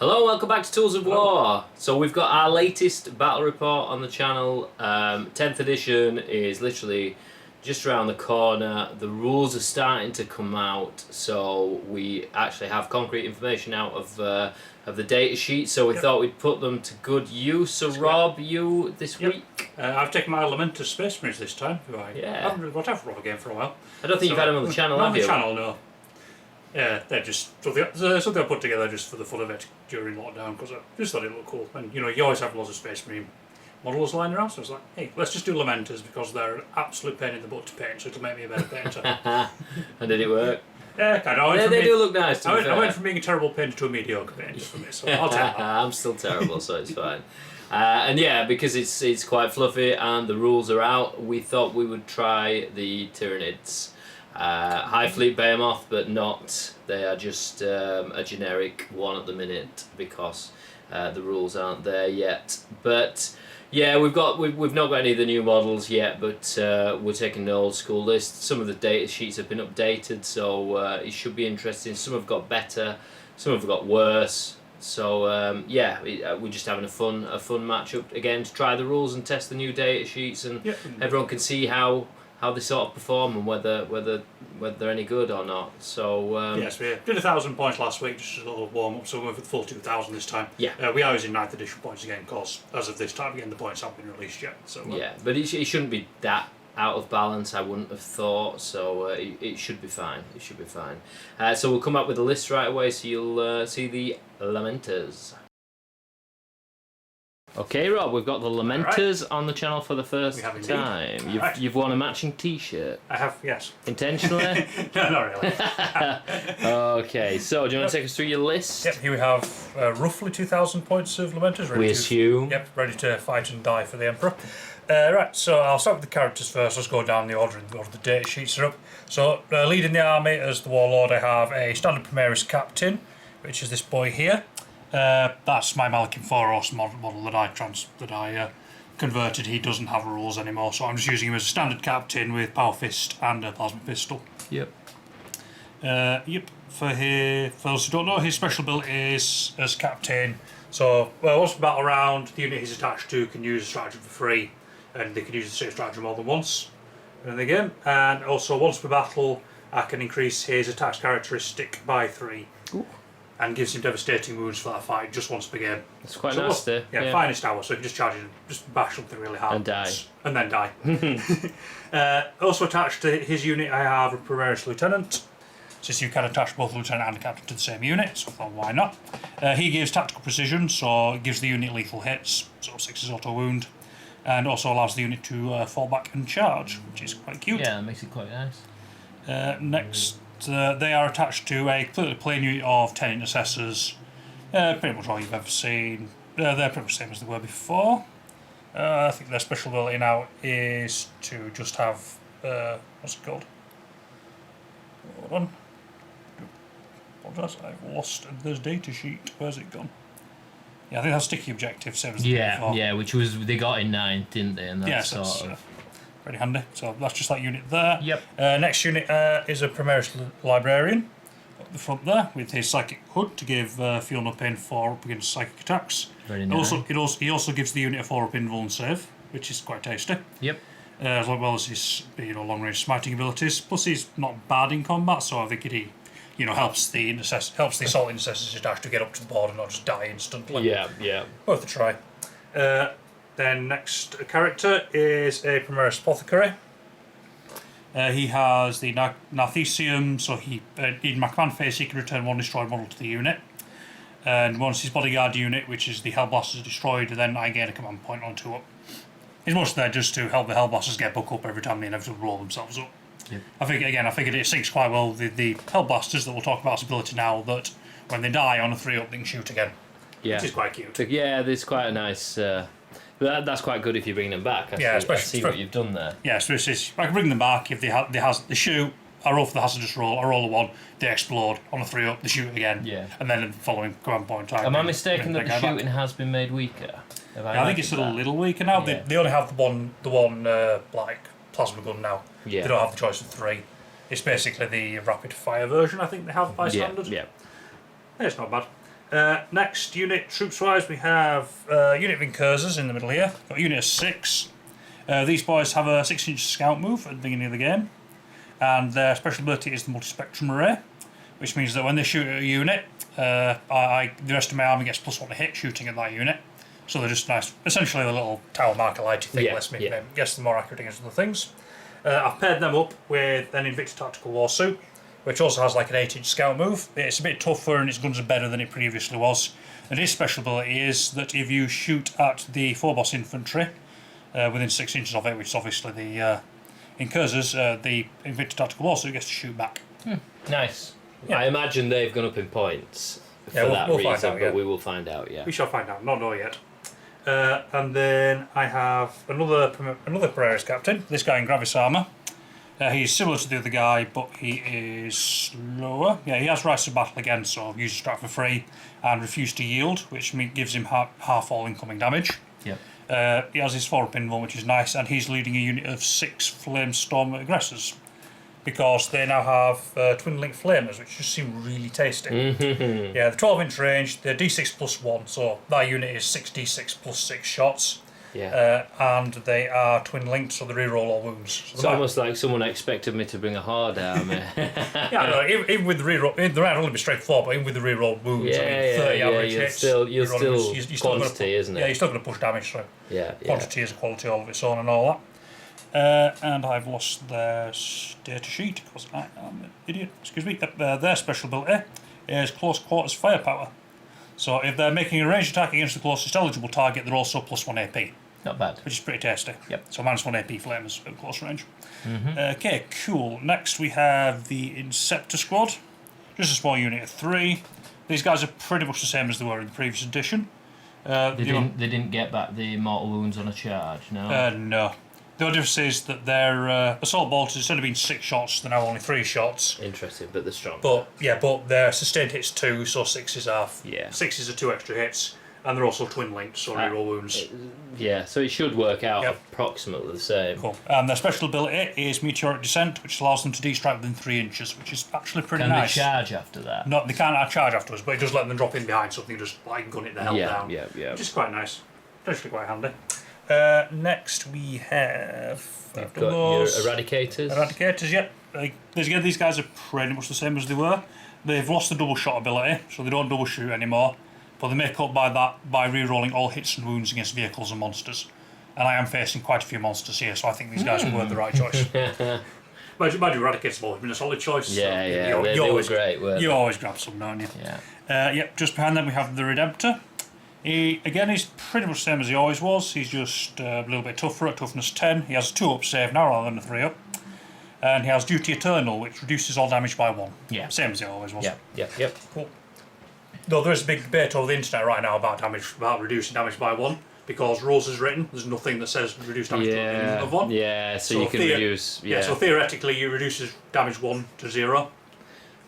Hello, welcome back to Tools of War. So we've got our latest battle report on the channel. 10th edition is literally just around the corner. The rules are starting to come out, so we actually have concrete information out of the data sheet. So we thought we'd put them to good use. So Rob, you this week? I've taken my Lamenters Space Marines this time. I haven't really got out for a game for a while. I don't think you've had them on the channel, have you? Not on the channel, no. Yeah, they're just something I put together just for the fun of it during lockdown because I just thought it looked cool. And you know, you always have lots of Space Marine models lying around, so I was like, hey, let's just do Lamenters because they're an absolute pain in the butt to paint, so it'll make me a better painter. And did it work? Yeah, kind of. They do look nice. I went from being a terrible painter to a mediocre painter for me, so I'll take that. I'm still terrible, so it's fine. And yeah, because it's quite fluffy and the rules are out, we thought we would try the Tyranids. High Fleet Behemoth, but not. They are just a generic one at the minute because the rules aren't there yet. But yeah, we've not got any of the new models yet, but we're taking the old school list. Some of the data sheets have been updated, so it should be interesting. Some have got better, some have got worse. So yeah, we're just having a fun matchup again to try the rules and test the new data sheets, and everyone can see how they sort of perform and whether they're any good or not. So yes, we did 1,000 points last week, just a little warm up. So we're going for the full 2,000 this time. Yeah, we are using 9th edition points again because as of this time again the points haven't been released yet. So yeah, but it shouldn't be that out of balance, I wouldn't have thought. So it should be fine. It should be fine. So we'll come up with a list right away, so you'll see the Lamenters. Okay, Rob, we've got the Lamenters on the channel for the first time. You've won a matching T-shirt. I have, yes. Intentionally? No, not really. Okay, so do you want to take us through your list? Yep, here we have roughly 2,000 points of Lamenters. We assume. Yep, ready to fight and die for the Emperor. Right, so I'll start with the characters first. Let's go down the order in the order the data sheets are up. So, leading the army as the Warlord, I have a standard Primaris Captain, which is this boy here. That's my Malakim 4-horse model that I converted. He doesn't have rules anymore, so I'm just using him as a standard captain with Power Fist and a Plasma Pistol. Yep. For those who don't know, his special ability is as captain. So, once the battle round, the unit he's attached to can use a stratagem for free, and they can use the same stratagem more than once in the game. And also, once per battle, I can increase his attack characteristic by 3. Ooh. And gives him devastating wounds for that fight just once per game. It's quite nasty. Yeah, finest hour, so you can just charge it, just bash something really hard. And die. And then die. Also attached to his unit, I have a Primaris Lieutenant. Since you can attach both Lieutenant and Captain to the same unit, so I thought, why not? He gives tactical precision, so it gives the unit lethal hits, so 6 is auto wound, and also allows the unit to fall back and charge, which is quite cute. Yeah, that makes it quite nice. Next, they are attached to a completely plain unit of 10 intercessors. Pretty much all you've ever seen. They're pretty much the same as they were before. I think their special ability now is to just have what's it called? Hold on. Apologise, I've lost this data sheet. Where's it gone? Yeah, I think that's sticky objective, same as before. Yeah, which was they got in 9th, didn't they? And that's sort of pretty handy. So that's just that unit there. Yep. Next unit is a Primaris Librarian up the front there with his Psychic Hood to give Feel No Pain 4 up against psychic attacks. Very nice. He also gives the unit a 4 up invuln save, which is quite tasty. Yep. As well as his long range smiting abilities. Plus he's not bad in combat, so I think he helps the assault intercessors attached to get up to the board and not just die instantly. Yeah. Worth a try. Then next character is a Primaris Apothecary. He has the Narthesium, so in my command phase he can return 1 destroyed model to the unit. And once his bodyguard unit, which is the Hellblasters, is destroyed, then I gain a command point on 2 up. He's mostly there just to help the Hellblasters get buck up every time they inevitably roll themselves up. Yep. I figured it syncs quite well with the Hellblasters that we'll talk about his ability now, that when they die on a 3-up they can shoot again. Yeah. Which is quite cute. Yeah, there's quite a nice... that's quite good if you bring them back. I see what you've done there. Yeah, so I can bring them back if they shoot. I roll for the hazardous roll. I roll a 1. They explode on a 3-up. They shoot again. Yeah. And then the following command point. Am I mistaken that the shooting has been made weaker? I think it's a little weaker now. Yeah. They only have the one plasma gun now. Yeah. They don't have the choice of 3. It's basically the rapid fire version. I think they have by standard. Yeah. It's not bad. Next unit, troops-wise, we have unit of Incursors in the middle here. Got a unit of 6. These boys have a 6-inch scout move at the beginning of the game, and their special ability is the multi-spectrum array, which means that when they shoot at a unit, the rest of my army gets +1 to hit shooting at that unit. So they're just nice, essentially a little tower marker lighty thing. Let's make them guess the more accurate against other things. I've paired them up with an Invictus Tactical War Suit, which also has like an 8-inch scout move. It's a bit tougher and its guns are better than it previously was. And his special ability is that if you shoot at the 4-boss infantry within 6 inches of it, which is obviously the Incursors, the Invictus Tactical War Suit gets to shoot back. Nice. Yeah. I imagine they've gone up in points for that reason, but we will find out. Yeah, we shall find out. Not know yet. And then I have another Polaris captain. This guy in Gravis armor. He's similar to the other guy, but he is slower. Yeah, he has Rise to Battle again, so uses strike for free and refuse to yield, which gives him half all incoming damage. Yeah. He has his 4-up invuln, which is nice, and he's leading a unit of 6 Flamestorm aggressors, because they now have twin link flamers, which just seem really tasty. Mm-hmm. Yeah, the 12-inch range, they're d6 +1, so that unit is 6d6 +6 shots. Yeah. And they are twin linked, so they reroll all wounds. So it's almost like someone expected me to bring a hard army. Yeah, I know, even with the reroll, they might only be straightforward, but even with the reroll wounds, 30 average hits. You're still quantity, isn't it? Yeah, you're still going to push damage through. Yeah. Quantity is a quality all of its own and all that. And I've lost their data sheet because I am an idiot. Excuse me. Their special ability is close quarters firepower. So if they're making a ranged attack against the closest eligible target, they're also +1 AP. Not bad. Which is pretty tasty. Yep. So -1 AP flamers at close range. Mm-hmm. Okay, cool. Next we have the Inceptor Squad. Just a small unit of 3. These guys are pretty much the same as they were in the previous edition. They didn't get back the mortal wounds on a charge, no? No. The only difference is that their assault bolters, instead of being 6 shots, they're now only 3 shots. Interesting, but they're strong. But their sustained hits 2, so 6s are 6s are 2 extra hits, and they're also twin linked, so reroll wounds. Yeah, so it should work out approximately the same. Cool. Their special ability is Meteoric Descent, which allows them to D-strike within 3 inches, which is actually pretty nice. Can they charge after that? No, they can't charge afterwards, but it does let them drop in behind something, just like gun it the hell down. Yeah. Which is quite nice. Potentially quite handy. Next we have... You've got your Eradicators. Eradicators, yep. These guys are pretty much the same as they were. They've lost the double shot ability, so they don't double shoot anymore. But they make up by that by re-rolling all hits and wounds against vehicles and monsters. And I am facing quite a few monsters here, so I think these guys were the right choice. Mind you, Eradicators have always been a solid choice. Yeah, so they were great, weren't they? You always grab some, don't you? Yeah. Yep, just behind them we have the Redemptor. He's pretty much the same as he always was. He's just a little bit tougher at toughness 10. He has a 2-up save now rather than a 3-up. And he has Duty Eternal, which reduces all damage by 1. Yeah. Same as he always was. Yep. Cool. Though there is a big debate over the internet right now about reducing damage by 1, because rules is written, there's nothing that says reduce damage to 1. Yeah, so you can reduce... Yeah, so theoretically you reduces damage 1 to 0.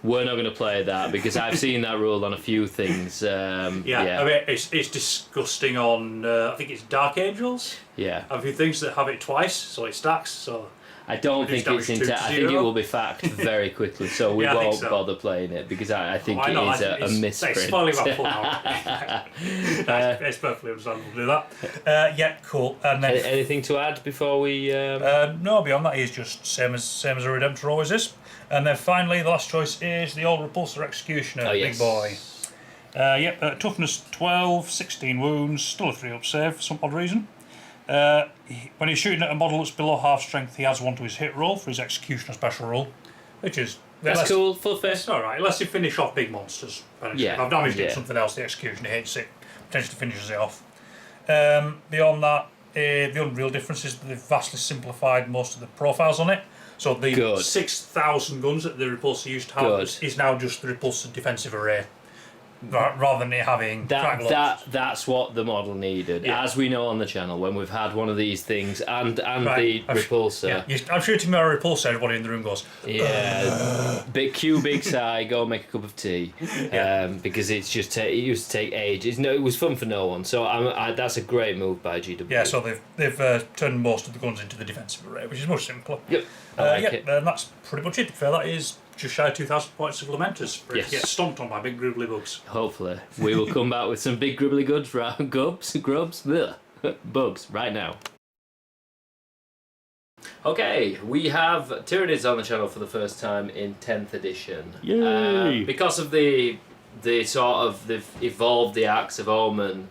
We're not going to play that because I've seen that rule on a few things. I mean, it's disgusting on, I think it's Dark Angels. Yeah. A few things that have it twice, so it stacks. So I don't think it's I think it will be fact very quickly, so we won't bother playing it because I think it is a misprint. It's spoiling my fun now. It's perfectly understandable to do that. Yeah, cool. And then anything to add before we? No, beyond that, he's just same as a Redemptor always is. And then finally, the last choice is the old Repulsor Executioner, big boy. Toughness 12, 16 wounds, still a 3-up save for some odd reason. When he's shooting at a model that's below half strength, he has 1 to his hit roll for his Executioner special roll, which is... That's cool, full fit. It's alright, unless you finish off big monsters. If I've damaged it something else, the Executioner hits it, potentially finishes it off. Beyond that, the unreal difference is that they've vastly simplified most of the profiles on it. So the 6,000 guns that the Repulsor used to have is now just the Repulsor defensive array, rather than it having that's what the model needed. As we know on the channel, when we've had one of these things and the Repulsor. I'm shooting my Repulsor, everybody in the room goes, big sigh, go make a cup of tea, because it's just it used to take ages. No, it was fun for no one. So that's a great move by GW. Yeah, so they've turned most of the guns into the defensive array, which is much simpler. Yep. I like it. And that's pretty much it. That is just shy of 2,000 points of Lamenters for it to get stomped on by big gribbly bugs. Hopefully. We will come back with some big gribbly bugs right now. Okay, we have Tyranids on the channel for the first time in 10th edition. Yay! Because of the sort of, they've evolved the Axe of Omen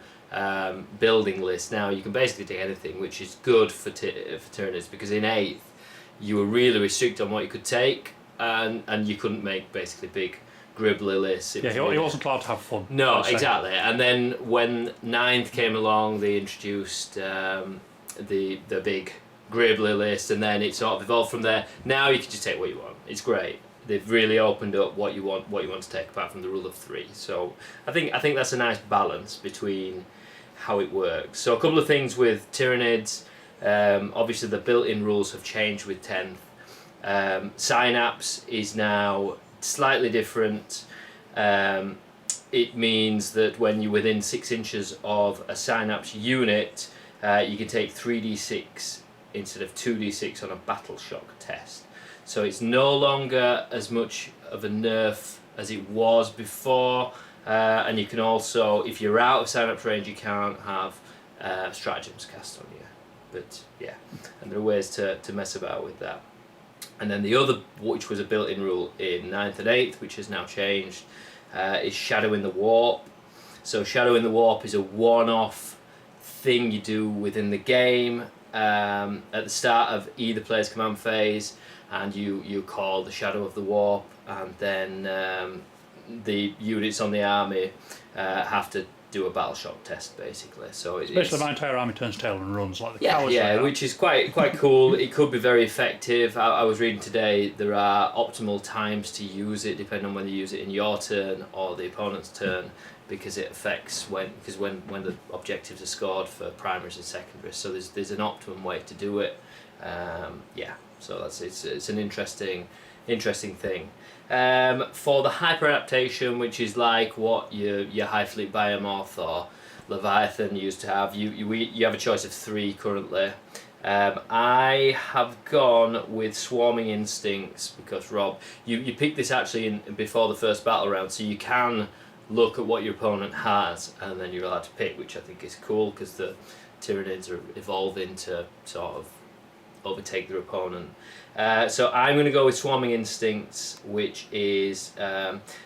building list now, you can basically take anything, which is good for Tyranids, because in 8th you were really restricted on what you could take, and you couldn't make basically big gribbly lists. He wasn't allowed to have fun. No, exactly. And then when 9th came along, they introduced the big gribbly list, and then it sort of evolved from there. Now you can just take what you want. It's great. They've really opened up what you want to take, apart from the rule of 3. So I think that's a nice balance between how it works. So a couple of things with Tyranids. Obviously the built-in rules have changed with 10th. Synapse is now slightly different. It means that when you're within 6 inches of a Synapse unit, you can take 3d6 instead of 2d6 on a battle shock test. So it's no longer as much of a nerf as it was before, and you can also, if you're out of Synapse range, you can't have stratagems cast on you. But yeah, and there are ways to mess about with that. And then the other, which was a built-in rule in 9th and 8th, which has now changed, is Shadow in the Warp. So Shadow in the Warp is a one-off thing you do within the game at the start of either player's command phase, and you call the Shadow of the Warp, and then the units on the army have to do a battle shock test, basically. So especially my entire army turns tail and runs like the cowards. Yeah, which is quite cool. It could be very effective. I was reading today there are optimal times to use it, depending on whether you use it in your turn or the opponent's turn, because it affects when the objectives are scored for primaries and secondaries. So there's an optimum way to do it. So it's an interesting thing. For the hyper adaptation, which is like what your High Fleet Behemoth or Leviathan used to have, you have a choice of 3 currently. I have gone with Swarming Instincts because, Rob, you picked this actually before the first battle round, so you can look at what your opponent has and then you're allowed to pick, which I think is cool because the Tyranids are evolving to sort of overtake their opponent. So I'm going to go with Swarming Instincts, which is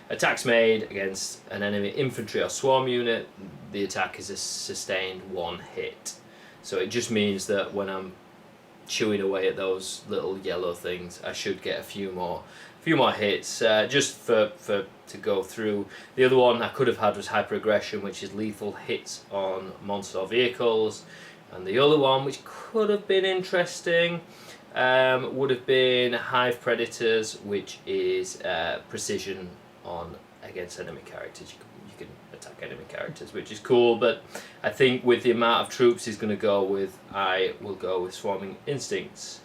attacks made against an enemy infantry or swarm unit. The attack is a sustained 1 hit. So it just means that when I'm chewing away at those little yellow things, I should get a few more hits. Just to go through. The other one I could have had was Hyper Aggression, which is lethal hits on monster vehicles. And the other one, which could have been interesting, would have been Hive Predators, which is precision against enemy characters. You can attack enemy characters, which is cool, but I think with the amount of troops he's going to go with, I will go with Swarming Instincts.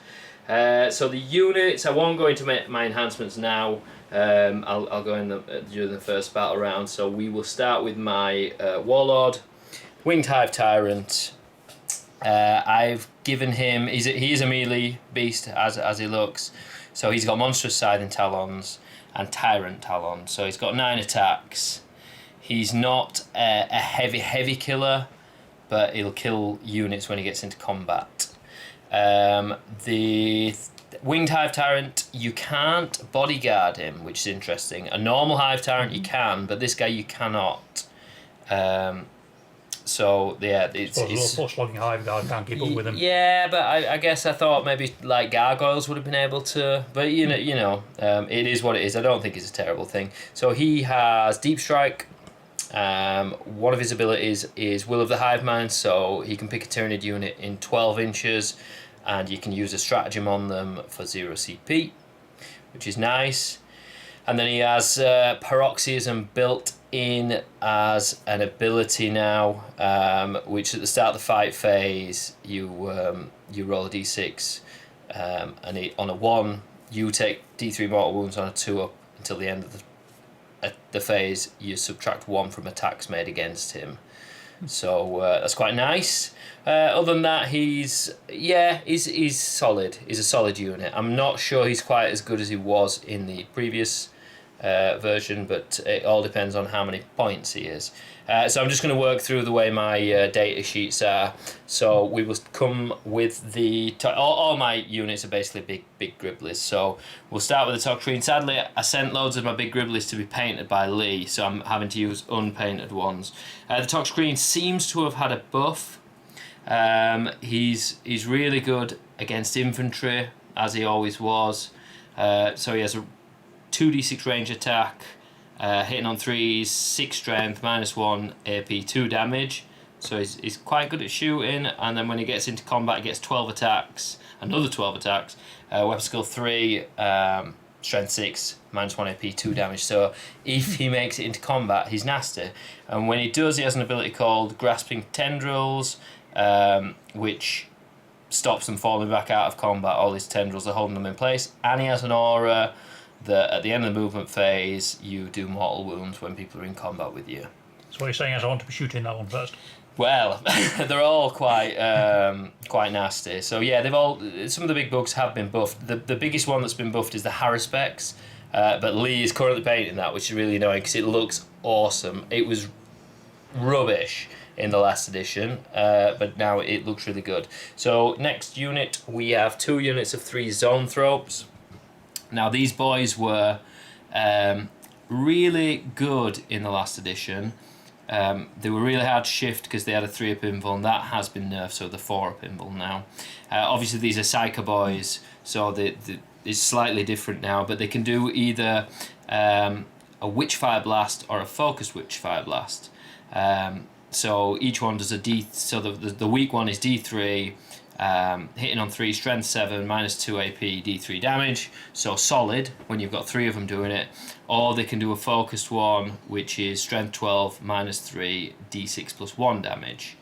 So the units, I won't go into my enhancements now. I'll go in during the first battle round. So we will start with my Warlord, Winged Hive Tyrant. I've given him, he is a melee beast as he looks, so he's got Monstrous Scythe and Talons and Tyrant Talons, so he's got 9 attacks. He's not a heavy killer, but he'll kill units when he gets into combat. The Winged Hive Tyrant, you can't bodyguard him, which is interesting. A normal Hive Tyrant you can, but this guy you cannot. So yeah, it's slogging Hive Guard can't keep up with him. Yeah, but I guess I thought maybe like Gargoyles would have been able to, but it is what it is. I don't think it's a terrible thing. So he has Deep Strike. One of his abilities is Will of the Hive Mind, so he can pick a Tyranid unit in 12 inches, and you can use a stratagem on them for 0 CP, which is nice. And then he has Paroxysm built in as an ability now, which at the start of the fight phase you roll a d6, and on a 1 you take d3 mortal wounds, on a 2 up until the end of the phase you subtract 1 from attacks made against him. So that's quite nice. Other than that, he's solid. He's a solid unit. I'm not sure he's quite as good as he was in the previous version, but it all depends on how many points he is. So I'm just going to work through the way my data sheets are. So we will come with the all my units are basically big gribblies. So we'll start with the top screen. Sadly, I sent loads of my big gribblies to be painted by Lee, so I'm having to use unpainted ones. The top screen seems to have had a buff. He's really good against infantry, as he always was. So he has a 2d6 range attack, hitting on 3s, 6 strength, -1 AP, 2 damage. So he's quite good at shooting, and then when he gets into combat he gets 12 attacks, another 12 attacks, weapon skill 3, strength 6, -1 AP, 2 damage. So if he makes it into combat, he's nasty. And when he does, he has an ability called Grasping Tendrils, which stops them falling back out of combat. All his tendrils are holding them in place, and he has an aura that at the end of the movement phase you do mortal wounds when people are in combat with you. So what you're saying is I want to be shooting that one first. Well, they're all quite nasty. So yeah, some of the big bugs have been buffed. The biggest one that's been buffed is the Haruspecs, but Lee is currently painting that, which is really annoying because it looks awesome. It was rubbish in the last edition, but now it looks really good. So next unit, we have 2 units of 3 Zoanthropes. Now these boys were really good in the last edition. They were really hard to shift because they had a 3-up invul, and that has been nerfed, so the 4-up invul now. Obviously these are Psycho boys, so it's slightly different now, but they can do either a Witchfire Blast or a Focus Witchfire Blast. So each one does a D. So the weak one is D3, hitting on 3, strength 7, -2 AP, D3 damage. So solid when you've got 3 of them doing it. Or they can do a focused one, which is strength 12, -3, D6 +1 damage.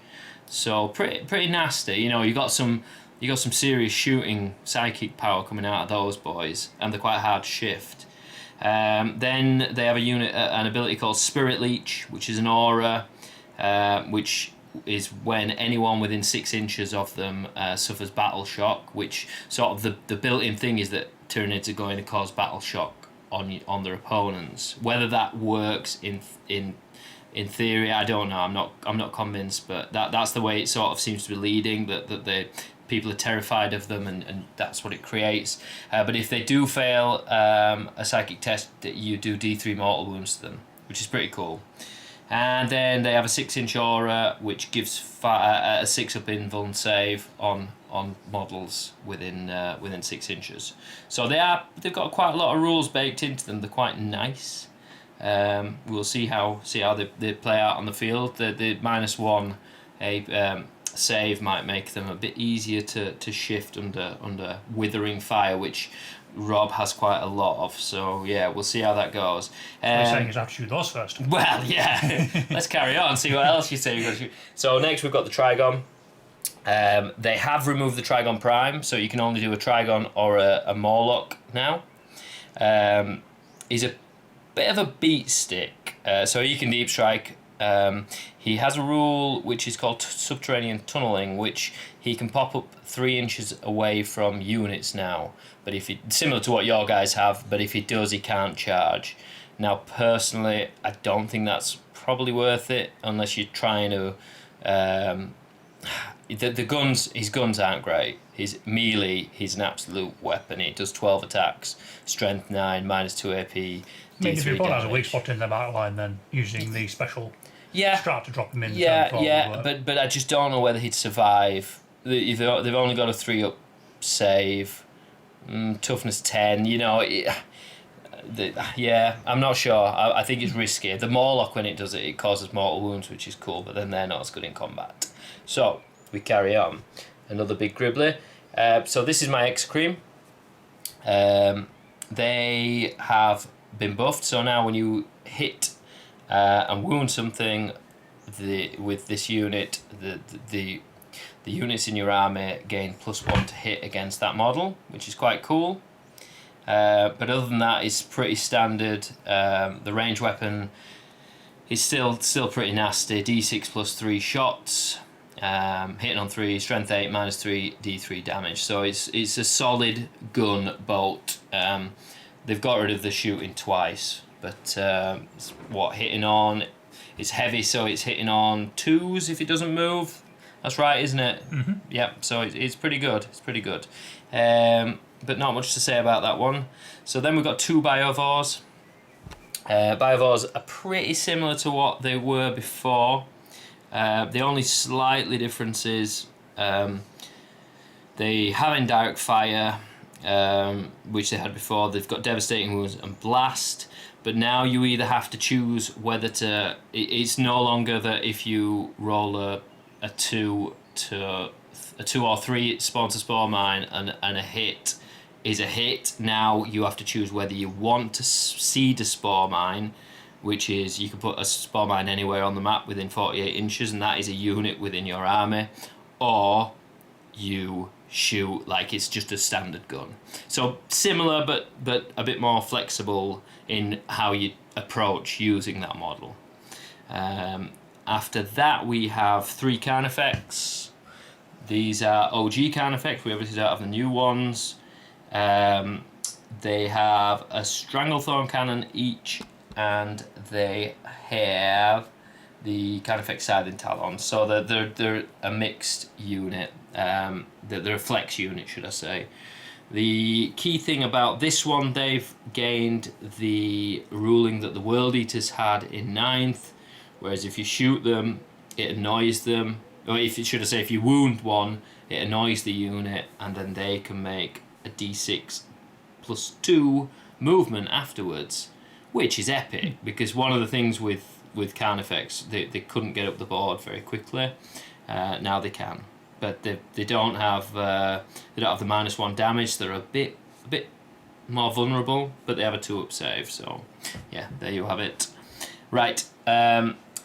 So pretty nasty. You know, you got some serious shooting psychic power coming out of those boys, and they're quite hard to shift. Then they have an ability called Spirit Leech, which is an aura, which is when anyone within 6 inches of them suffers battle shock, which sort of the built-in thing is that Tyranids are going to cause battle shock on their opponents. Whether that works in theory, I don't know. I'm not convinced, but that's the way it sort of seems to be leading. That the people are terrified of them, and that's what it creates. But if they do fail a psychic test, you do D3 mortal wounds to them, which is pretty cool. And then they have a 6-inch aura, which gives a 6-up invuln save on models within 6 inches. So they've got quite a lot of rules baked into them. They're quite nice. We'll see how they play out on the field. The -1 save might make them a bit easier to shift under withering fire, which Rob has quite a lot of. So yeah, we'll see how that goes. So you're saying is I have to shoot those first? Well, yeah. Let's carry on. See what else you say you've got to shoot. So next we've got the Trigon. They have removed the Trigon Prime, so you can only do a Trigon or a Morlock now. He's a bit of a beat stick, so he can deep strike. He has a rule which is called subterranean tunneling, which he can pop up 3 inches away from units now. But similar to what your guys have, but if he does, he can't charge. Now, personally, I don't think that's probably worth it unless you're trying to. His guns aren't great. His melee, he's an absolute weapon. He does 12 attacks, strength 9, -2 AP. I mean, if your opponent has a weak spot in their outline, then using the special strat to drop him in. But I just don't know whether he'd survive. They've only got a 3-up save, toughness 10. You know, I'm not sure. I think it's risky. The Morlock, when it does it, it causes mortal wounds, which is cool, but then they're not as good in combat. So we carry on. Another big gribbly. So this is my X-Cream. They have been buffed, so now when you hit and wound something with this unit, the units in your army gain +1 to hit against that model, which is quite cool. But other than that, it's pretty standard. The range weapon It's still pretty nasty. D6 plus 3 shots, hitting on 3, strength 8, minus 3, D3 damage. So it's a solid gun bolt. They've got rid of the shooting twice, but hitting on? It's heavy, so it's hitting on 2s if it doesn't move. That's right, isn't it? Mm-hmm. Yep. So it's pretty good. It's pretty good. But not much to say about that one. So then we've got 2 Biovores. Biovores are pretty similar to what they were before. The only slightly difference is they have indirect fire, which they had before. They've got devastating wounds and blast, but now you either have to choose whether to. It's no longer that if you roll a 2 or 3 spawn to spore mine and a hit is a hit. Now you have to choose whether you want to seed a spore mine, which is you can put a spore mine anywhere on the map within 48 inches, and that is a unit within your army, or you shoot like it's just a standard gun. So similar, but a bit more flexible in how you approach using that model. After that, we have 3 Carnifex. These are OG Carnifex. We obviously don't have the new ones. They have a Stranglethorn cannon each, and they have the Carnifex Scything Talons. So they're a mixed unit. They're a flex unit, should I say. The key thing about this one, they've gained the ruling that the World Eaters had in 9th, whereas if you shoot them, it annoys them. Or if you wound one, it annoys the unit, and then they can make a D6 plus 2 movement afterwards, which is epic, because one of the things with Carnifex, they couldn't get up the board very quickly. Now they can, but they don't have the -1 damage. They're a bit more vulnerable, but they have a 2-up save. So yeah, there you have it. Right.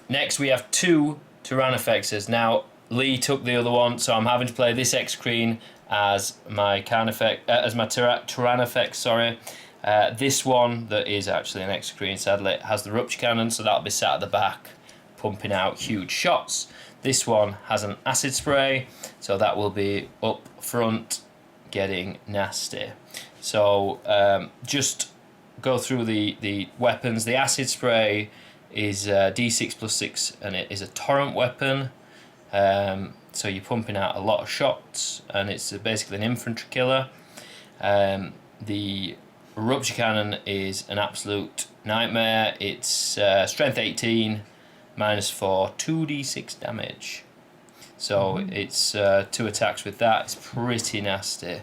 Next we have 2 Tyrannifexes. Now Lee took the other one, so I'm having to play this X-Creen as my Tyrannifex. Sorry. This one that is actually an X-Creen, sadly, has the rupture cannon, so that'll be sat at the back, pumping out huge shots. This one has an acid spray, so that will be up front, getting nasty. So just go through the weapons. The acid spray is D6 plus 6, and it is a torrent weapon. So you're pumping out a lot of shots, and it's basically an infantry killer. The rupture cannon is an absolute nightmare. It's strength 18, -4, 2d6 damage. So it's 2 attacks with that. It's pretty nasty.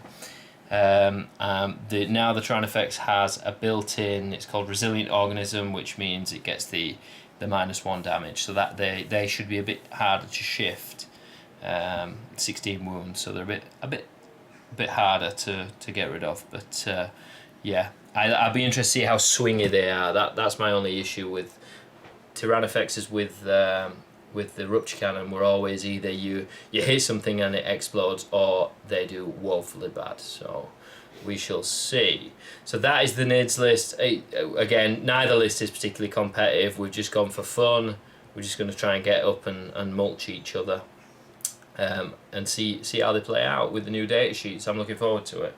Now the Tyrannifex has a built-in, it's called Resilient Organism, which means it gets the -1 damage. So that they should be a bit harder to shift. 16 wounds, so they're a bit harder to get rid of. But yeah, I'd be interested to see how swingy they are. That's my only issue with Tyrannifexes with the rupture cannon. Were always either you hit something and it explodes, or they do woefully bad. So we shall see. So that is the NIDS list. Again, neither list is particularly competitive. We've just gone for fun. We're just going to try and get up and mulch each other. And see how they play out with the new data sheets. I'm looking forward to it.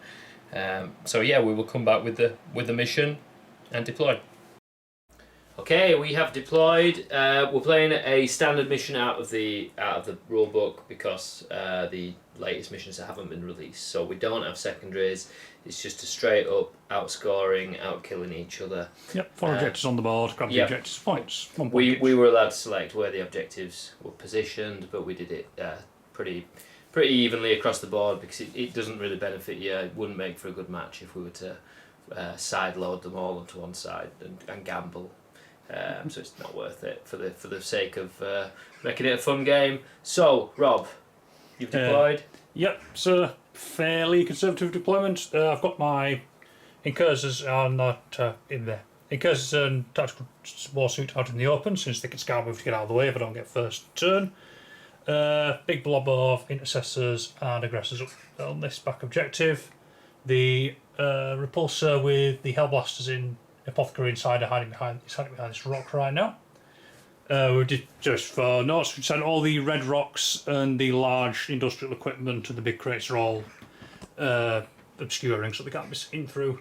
So yeah, we will come back with the mission and deploy. Okay, we have deployed. We're playing a standard mission out of the rule book because the latest missions haven't been released. So we don't have secondaries. It's just a straight up outscoring, outkilling each other. Yep, 4 objectives on the board. Grab the objectives points. We were allowed to select where the objectives were positioned, but we did it pretty evenly across the board because it doesn't really benefit you. It wouldn't make for a good match if we were to side load them all onto one side and gamble. So it's not worth it for the sake of making it a fun game. So Rob, you've deployed. Yep. So fairly conservative deployment. I've got my incursors are not in there. Incursors and tactical warsuit out in the open, since they can scout move to get out of the way if I don't get first turn. Big blob of intercessors and aggressors up on this back objective. The repulsor with the hellblasters in apothecary insider hiding behind this rock right now. We did just for notes. We sent all the red rocks and the large industrial equipment and the big crates are all obscuring, so they can't be seen through,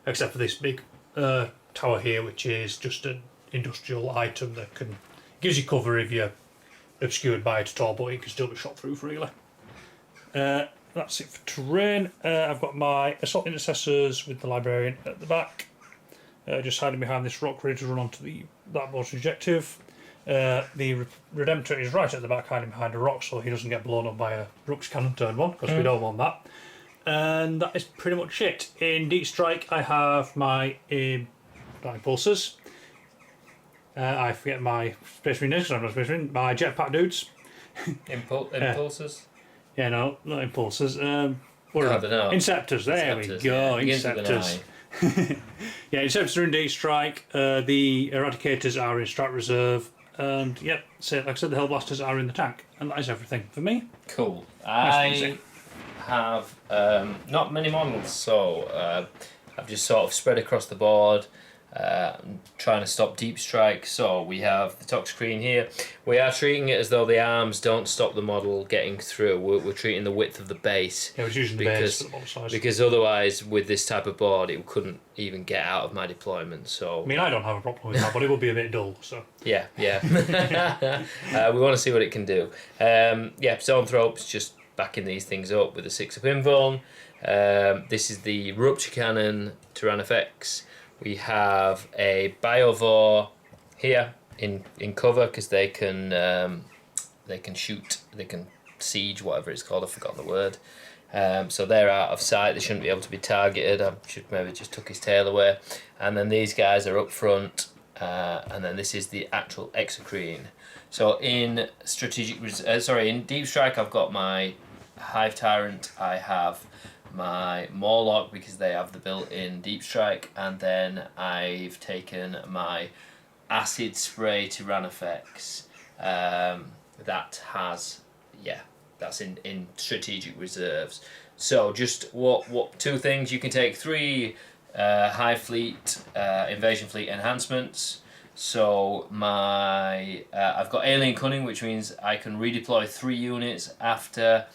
except for this big tower here, which is just an industrial item that gives you cover if you're obscured by it at all, but it can still be shot through freely. That's it for terrain. I've got my assault intercessors with the librarian at the back, just hiding behind this rock, ready to run onto that board's objective. The Redemptor is right at the back, hiding behind a rock, so he doesn't get blown up by a Rooks cannon turn 1, because we don't want that. And that is pretty much it. In Deep Strike, I have my impulsors. I forget my Space Marine names, I'm not Space Marine. My jetpack dudes. Impulsors? Yeah, no, not impulsors. What I don't know. Inceptors, there we go. Yeah. Inceptors. Yeah, Inceptors are in Deep Strike. The Eradicators are in Strat Reserve. And yep, so like I said, the Hellblasters are in the tank. And that is everything for me. Cool. I have not many models, so I've just sort of spread across the board. Trying to stop Deep Strike. So we have the top screen here. We are treating it as though the arms don't stop the model getting through. We're treating the width of the base. Yeah, I was using the base for the model size. Because otherwise, with this type of board, it couldn't even get out of my deployment. So I mean, I don't have a problem with that, but it would be a bit dull. So yeah. We want to see what it can do. Zoanthropes just backing these things up with a 6 of Invuln. This is the Rupture Cannon Tyrannifex. We have a Biovore here in cover because they can shoot, they can siege, whatever it's called. I've forgotten the word. So they're out of sight. They shouldn't be able to be targeted. I should maybe just tuck his tail away. And then these guys are up front. And then this is the actual Exocrine. So in in Deep Strike, I've got my Hive Tyrant. I have my Morlock because they have the built-in Deep Strike, and then I've taken my Acid Spray Tyrannifex. That's in strategic reserves. So just what two things you can take: 3 Hive Fleet Invasion Fleet enhancements. So I've got Alien Cunning, which means I can redeploy 3 units after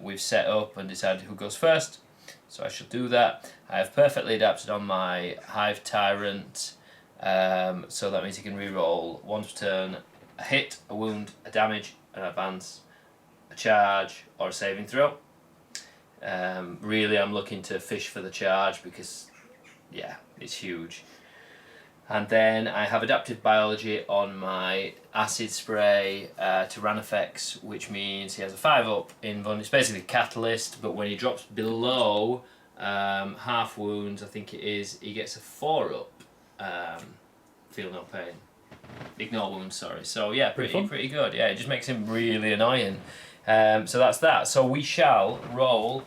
we've set up and decided who goes first, so I shall do that. I have perfectly adapted on my Hive Tyrant, so that means he can reroll once per turn a hit, a wound, a damage, an advance, a charge, or a saving throw. Really, I'm looking to fish for the charge because, it's huge. And then I have adaptive biology on my Acid Spray Tyrannifex, which means he has a 5-up in Vuln. It's basically Catalyst, but when he drops below half wounds, I think it is, he gets a 4-up. Feel no pain. Ignore wounds, sorry. So yeah, pretty good. Yeah, it just makes him really annoying. So that's that. So we shall roll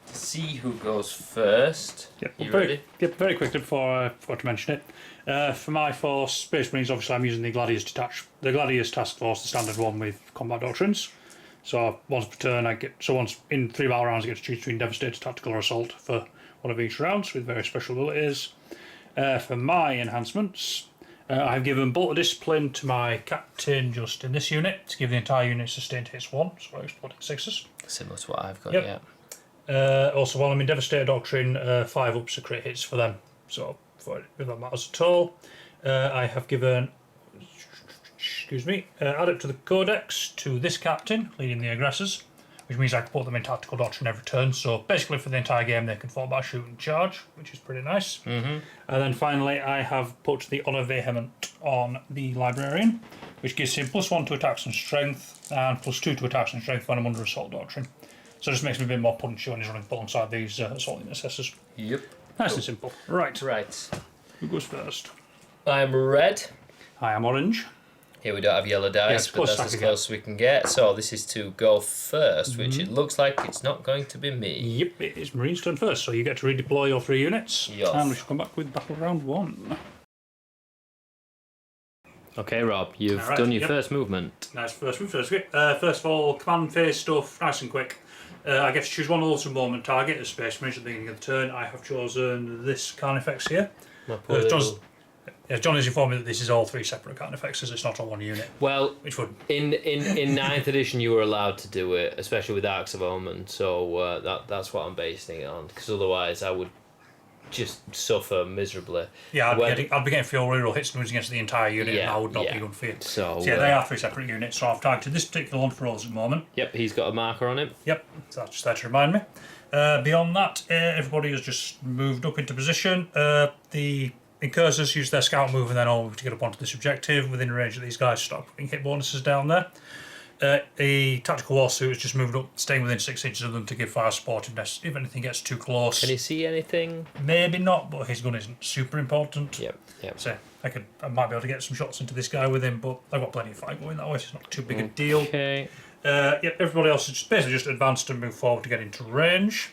to see who goes first. Yep, You ready? Very quickly before to mention it. For my force, Space Marines, obviously I'm using the Gladius Task Force, the standard one with combat doctrines. So once per turn, once in 3 battle rounds, I get to choose between Devastator, Tactical, or Assault for one of each rounds with various special abilities. For my enhancements, I've given Bolt of Discipline to my captain just in this unit to give the entire unit sustained hits 1, so I exploding 6s. Similar to what I've got, Yep. Also, while I'm in Devastator Doctrine, 5-ups are crit hits for them. So if that matters at all, I have given, Adept to the Codex to this captain, leading the aggressors, which means I can put them in Tactical Doctrine every turn. So basically for the entire game they can fall by shoot and charge, which is pretty nice. And then finally I have put the Honour Vehement on the Librarian, which gives him +1 to attacks and strength, and +2 to attacks and strength when I'm under Assault Doctrine. So it just makes me a bit more punchy when he's running alongside these Assault Intercessors. Yep. Nice and simple. Right. Right. Who goes first? I'm red. I am orange. Here we don't have yellow dice, but that's as close as we can get. So this is to go first, which it looks like it's not going to be me. Yep, it is Marine's turn first, so you get to redeploy your 3 units. Yes. And we shall come back with battle round 1. Okay, Rob, you've done your first movement. Nice first move, first of all, command phase stuff, nice and quick. I get to choose one of those moment target as Space Marines at the beginning of the turn. I have chosen this Carnifex here. Yeah, John has informed me that this is all 3 separate kind of effects, it's not on one unit. Well, Which would in 9th edition you were allowed to do it, especially with Arcs of Omen, so that's what I'm basing it on, because otherwise I would just suffer miserably. Yeah, I'd be getting fuel reroll hits and wounds against the entire unit, and I would not be good for you. So yeah, they are 3 separate units, so I've targeted this particular one for us at the moment. Yep, he's got a marker on him. Yep, so that's just there to remind me. Beyond that, everybody has just moved up into position. The Incursors use their scout move and then all to get up onto this objective within range of these guys. Start putting hit bonuses down there. A tactical warsuit has just moved up, staying within 6 inches of them to give fire support if anything gets too close. Can you see anything? Maybe not, but his gun isn't super important. Yep. So I might be able to get some shots into this guy with him, but I've got plenty of fire going that way, so it's not too big a deal. Okay. Yep, everybody else has basically just advanced and moved forward to get into range.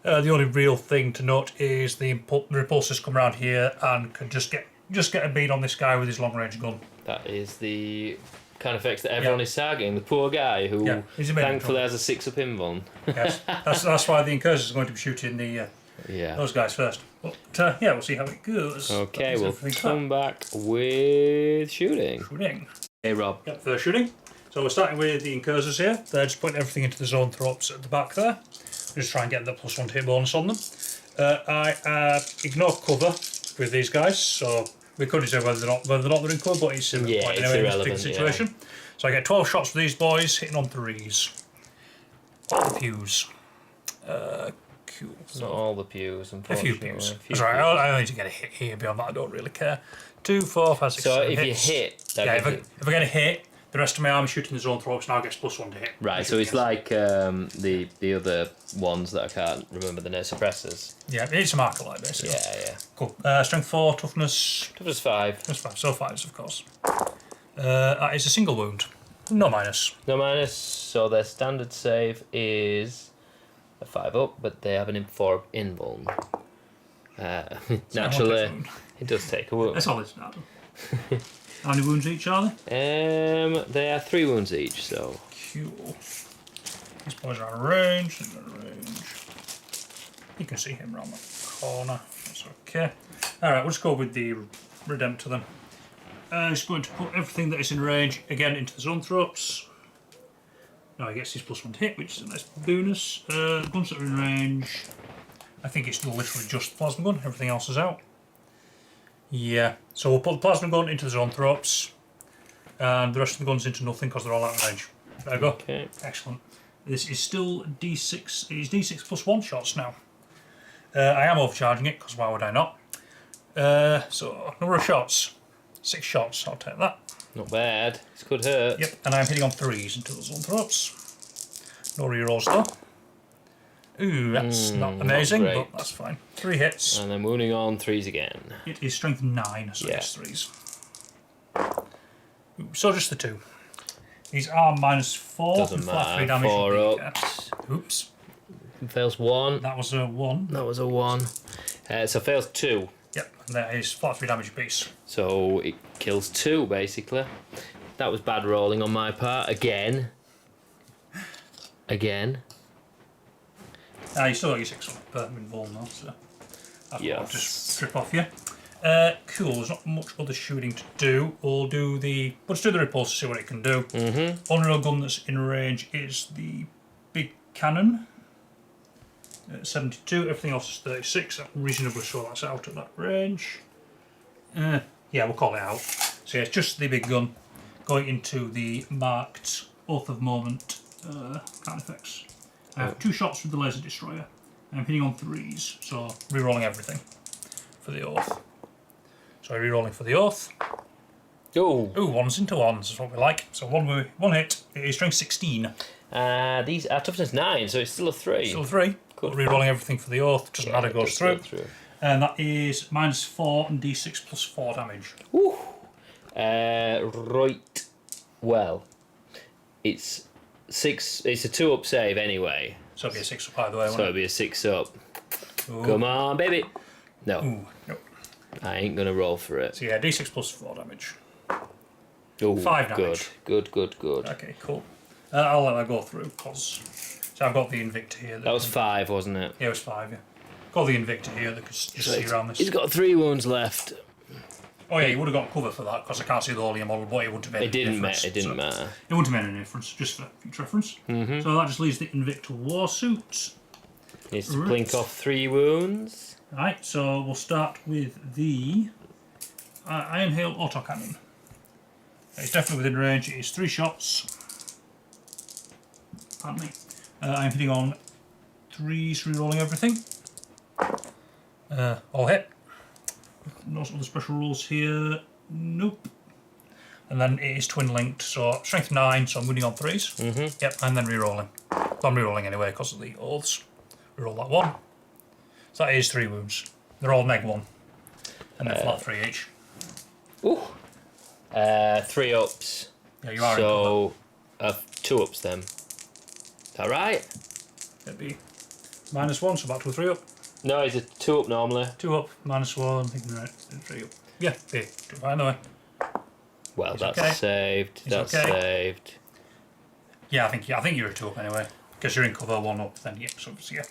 The only real thing to note is the repulsors come around here and can just get a bead on this guy with his long range gun. That is the kind of effects that everyone is targeting. The poor guy who thankfully has a 6-up invuln. Yes, that's why the Incursors are going to be shooting those guys first. But yeah, we'll see how it goes. Okay, we'll come back with shooting. Hey, Rob. Yep, first shooting. So we're starting with the Incursors here. They're just putting everything into the zone throps at the back there. Just try and get the +1 hit bonus on them. I ignore cover with these guys, so we could say whether or not they're in cover, but it's irrelevant anyway in this particular situation. Yeah. So I get 12 shots for these boys, hitting on 3s. All the pews. Cool. Not all the pews, unfortunately. A few pews. That's right, I only need to get a hit here. Beyond that, I don't really care. 2, 4, 5, 6, 7 if hits. you hit... if I get a hit, the rest of my army shooting the zone throws now gets +1 to hit. Right, so it's like the other ones that I can't remember the name, suppressors. Yeah, it's a marker light basically. Yeah. Cool. Strength 4, toughness... Toughness 5. Toughness 5, so 5s of course. That is a single wound. No minus. No minus, so their standard save is a 5-up, but they have an 4-up invuln. Naturally, it does take a wound. That's all it's done. How many wounds each are they? They are 3 wounds each, so... Cool. These boys are out of range. You can see him around that corner. That's okay. Alright, we'll just go with the Redemptor then. He's going to put everything that is in range again into the zone throps. Now he gets his +1 to hit, which is a nice bonus. The guns that are in range, I think it's literally just the plasma gun, everything else is out. Yeah, so we'll put the plasma gun into the zone throps, and the rest of the guns into nothing because they're all out of range. There we go. Okay. Excellent. This is still D6. It's D6 +1 shots now. I am overcharging it because why would I not? So number of shots, 6 shots. I'll take that. Not bad. This could hurt. Yep, and I'm hitting on 3s into the zone throps. No rerolls though. Ooh, that's not amazing, not but that's fine. 3 hits. And then wounding on 3s again. It is strength 9, so it's 3s. Ooh, so just the 2. These are -4. Doesn't matter. 3 damage. 4 ups. Oops. Fails 1. That was a 1. That was a 1. So fails 2. Yep, and that is flat 3 damage apiece. So it kills 2 basically. That was bad rolling on my part. Again. You still got your 6 on invuln though, so I'll just strip off you. Cool, there's not much other shooting to do. We'll just do the repulse to see what it can do. Only real gun that's in range is the big cannon. 72, everything else is 36. I'm reasonably sure that's out at that range. Yeah, we'll call it out. So yeah, it's just the big gun going into the marked Oath of Moment kind effects. I have 2 shots with the laser destroyer. I'm hitting on 3s, so re-rolling everything for the oath. So re-rolling for the oath. Ooh, 1s into 1s is what we like. So one hit. It is strength 16. These are toughness 9, so it's still a 3. Still a 3. Cool. Re-rolling everything for the oath. Doesn't matter, goes through. And that is -4 and D6 +4 damage. Ooh. Right. Well, it's 6. It's a 2-up save anyway. So it'll be a 6-up either way. So it'll be a 6-up. Come on, baby. No. Ooh, nope. I ain't gonna roll for it. So yeah, D6 +4 damage. Ooh, 5 damage. Good. Okay, cool. I'll let that go through because I've got the Invictor here. That was 5, wasn't it? Yeah, it was 5. Yeah. Got the Invictor here that could just see around this. He's got 3 wounds left. Oh yeah, you would have got cover for that because I can't see the hole in your model, but it wouldn't have made It didn't difference. matter. It didn't matter. It wouldn't have made any difference, just for future reference. So that just leaves the Invicta Warsuit. Needs to blink off 3 wounds. Right, so we'll start with the Iron Hail Autocannon. It's definitely within range. It is 3 shots. Pardon me. I'm hitting on 3s, re-rolling everything. All hit. No other special rules here. Nope. And then it is twin linked, so strength 9, so I'm winning on 3s. Yep, and then re-rolling. I'm re-rolling anyway because of the oaths. Reroll that 1. So that is 3 wounds. They're all neg 1. And then flat 3 each. Ooh. 3 ups. Yeah, you are so 2 ups then. Is that right? It'd be -1, so back to a 3 up. No, it's a 2 up normally. 2 up, -1, thinking right, 3 up. Yeah, do fine anyway. Well, It's that's okay. saved. That's saved. Yeah, I think you're a 2 up anyway. Because you're in cover 1 up, then yeah, so yeah.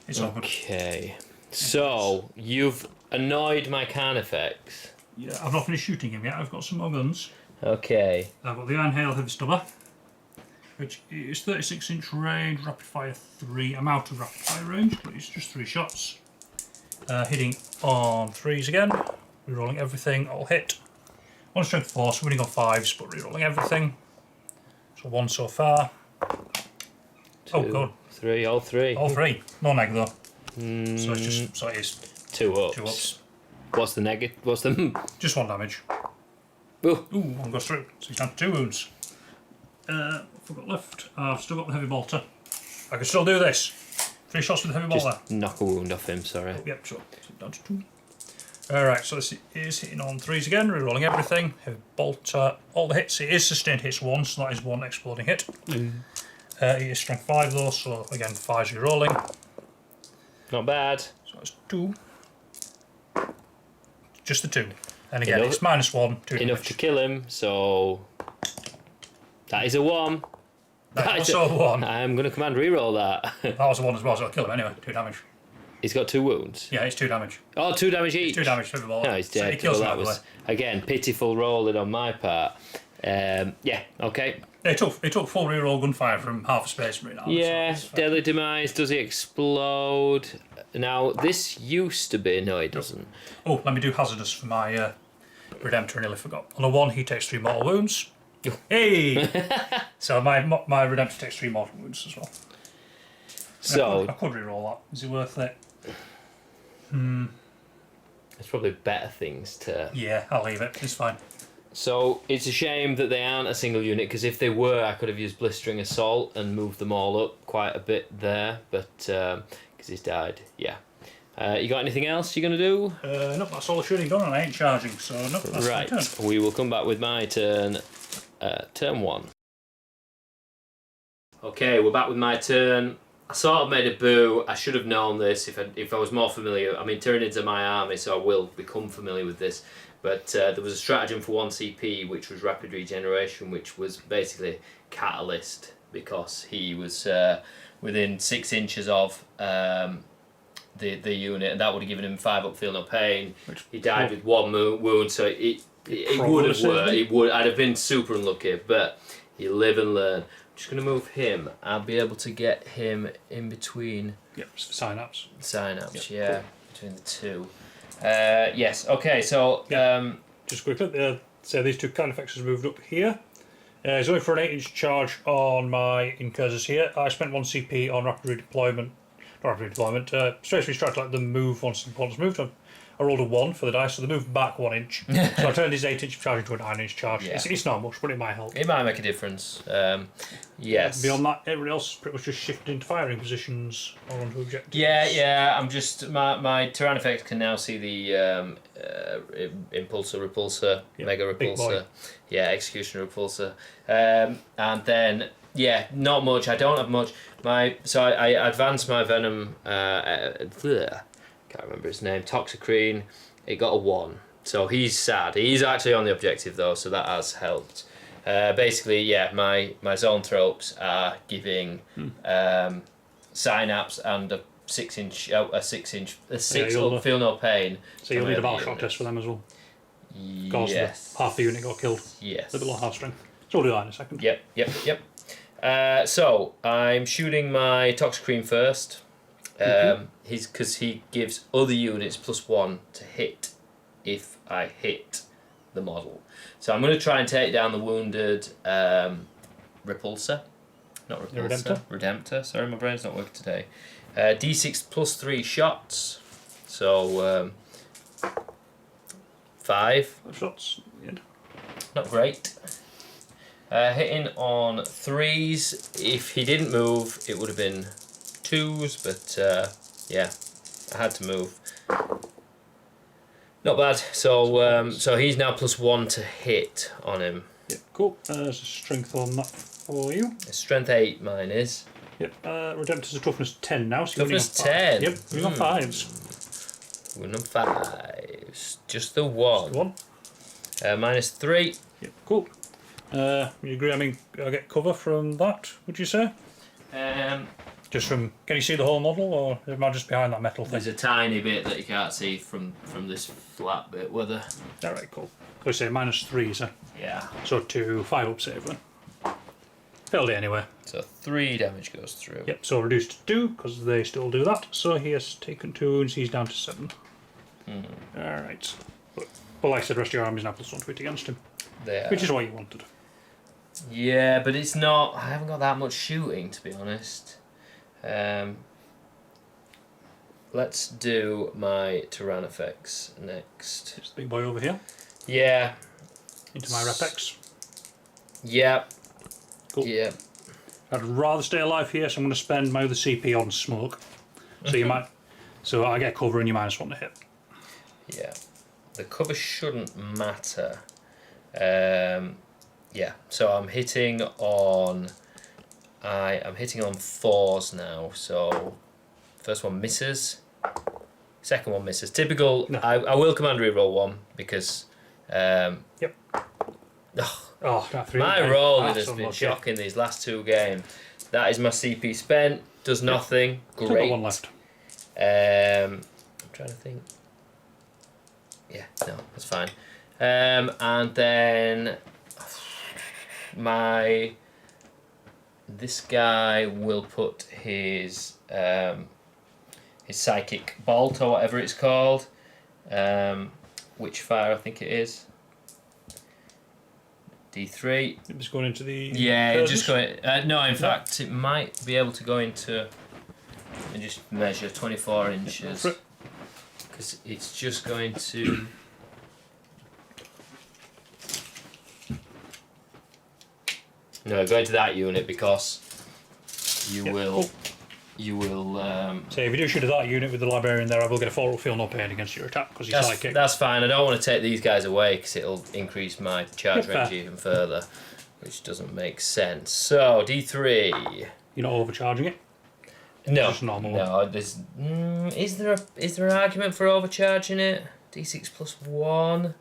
It's all good. Okay. So, you've annoyed my Carnifex. Yeah, I've not finished shooting him yet. I've got some more guns. Okay. I've got the Iron Hail Heavy Stubber, which is 36-inch range, rapid fire 3. I'm out of rapid fire range, but it's just 3 shots. Hitting on 3s again, rerolling everything, all hit. 1 strength 4, so winning on 5s, but rerolling everything. So 1 so far. 2, oh, good. 3, all 3. All 3. No neg though. So it's just, so it is 2 ups. 2 ups. What's the negative? What's the... Just 1 damage. Ooh. Ooh, 1 goes through. So he's down to 2 wounds. What have I got left? I've still got the heavy bolter. I can still do this. 3 shots with the heavy bolter. Just knock a wound off him, sorry. Yep, sure. So down to 2. Alright, so this is hitting on 3s again, rerolling everything. Heavy bolter. All the hits. It is sustained hits 1, so that is 1 exploding hit. It is strength 5 though, so again 5's rerolling. Not bad. So that's 2. Just the 2. And again, Enough- it's -1, 2 Enough damage. to kill him, so... That is a 1. That's also 1. I'm going to command reroll that. That was a 1 as well, so I'll kill him anyway. 2 damage. He's got 2 wounds. Yeah, it's 2 damage. Oh, 2 damage each. 2 damage to the ball. No, he's So dead. he kills Well, him that out of was, again, pitiful rolling on my part. Yeah, okay. It took full reroll gunfire from half a space marine armor. Yeah, so deadly demise. Does he explode? Now, this used to be... No, it doesn't. oh, let me do hazardous for my Redemptor. I nearly forgot. On a 1, he takes 3 mortal wounds. Hey! So my Redemptor takes 3 mortal wounds as well. So... I could reroll that. Is it worth it? There's probably better things to... Yeah, I'll leave it. It's fine. So, it's a shame that they aren't a single unit, because if they were, I could have used Blistering Assault and moved them all up quite a bit there, but... Because he's died, yeah. You got anything else you're going to do? Nope, that's all the shooting done, and I ain't charging, so nope, that's Right, my turn. we will come back with my turn. Turn 1. Okay, we're back with my turn. I sort of made a boo. I should have known this if I was more familiar. I mean, Tyranids are my army, so I will become familiar with this. But there was a stratagem for 1 CP, which was Rapid Regeneration, which was basically Catalyst, because he was within 6 inches of the unit, and that would have given him 5 up, feel no pain. He died with 1 wound, so it would have worked. I'd have been super unlucky, but you live and learn. I'm just going to move him. I'll be able to get him in between. Yep, it's the synapse. Synapse, Yep, yeah, between the 2. Yes, okay, so... Just quickly, so these 2 Carnifexes moved up here. It's only for an 8-inch charge on my incursors here. I spent 1 CP on rapid redeployment. Not rapid redeployment, straight strike like the move once the opponent's moved on. I rolled a 1 for the dice, so they moved back 1 inch. So I turned his 8-inch charge into a 9-inch charge. Yeah. It's not much, but it might help. It might make a difference. Yes. Beyond that, everybody else is pretty much just shifted into firing positions or onto objectives. Yeah, I'm just... My Tyrannifex can now see the Impulsor, Repulsor, Mega big boy. Repulsor. Yeah, Executioner Repulsor. And then, yeah, not much. I don't have much. So I advanced my Venom... can't remember his name. Toxicrene. It got a 1. So he's sad. He's actually on the objective, though, so that has helped. Basically, yeah, my zoanthropes are giving synapse and a 6-inch, feel no pain. So you'll need a battle shock test for them as well. Because Yes. half the unit got killed. Yes. They're below half strength. So we'll do that in a second. Yep. So I'm shooting my Toxicrene first. Because he gives other units +1 to hit if I hit the model. So I'm going to try and take down the wounded Repulsor. Not Repulsor. Redemptor. Sorry, my brain's not working today. D6 +3 shots. So 5 shots. Yeah. Not great. Hitting on 3s. If he didn't move, it would have been 2s, but yeah, I had to move. Not bad. So so he's now +1 to hit on him. Yep, cool. There's a strength on that for you. Strength 8, mine is. Yep. Redemptor's a toughness 10 now. So toughness 10. Yep. You're on 5s. We're on 5s. Just the one. Just the one. -3. Yep. Cool. You agree? I mean, I get cover from that. Would you say? Just from, can you see the whole model, or am I just behind that metal thing? There's a tiny bit that you can't see from this flat bit. Whether. All right, cool. So we say -3s, huh? Yeah. So to 5 up save then. Failed it anyway. So 3 damage goes through. Yep. So reduced to 2 because they still do that. So he has taken 2 and he's down to 7. All right. But like I said, the rest of your army's now +1 to hit against him, which is what you wanted. Yeah, but it's not. I haven't got that much shooting, to be honest. Let's do my Tyrannifex next. It's the big boy over here. Yeah. Into my Repex. Yeah. Cool. Yeah. I'd rather stay alive here, so I'm going to spend my other CP on smoke. So you might. So I get cover and you -1 to hit. Yeah. The cover shouldn't matter. Yeah. So I'm hitting on. I'm hitting on 4s now. So first one misses. Second one misses. Typical. No. I will command reroll 1 because. Yep. Oh, my rolling has been shocking these last 2 games. That is my CP spent. Does nothing. Great. Still got 1 left. I'm trying to think. Yeah, no, that's fine. And then this guy will put his psychic bolt or whatever it's called, which fire I think it is. D3. It was going into the. Yeah, just going. No, in fact, it might be able to go into. And just measure 24 inches. Because it's just going to. No, go into that unit because you will. You will. So if you do shoot at that unit with the librarian there, I will get a 4 feel no pain against your attack because he's psychic. That's fine. I don't want to take these guys away because it'll increase my charge range even further, which doesn't make sense. So D3. You're not overcharging it. No, just normal. No. There's. Is there an argument for overcharging it? D6 +1.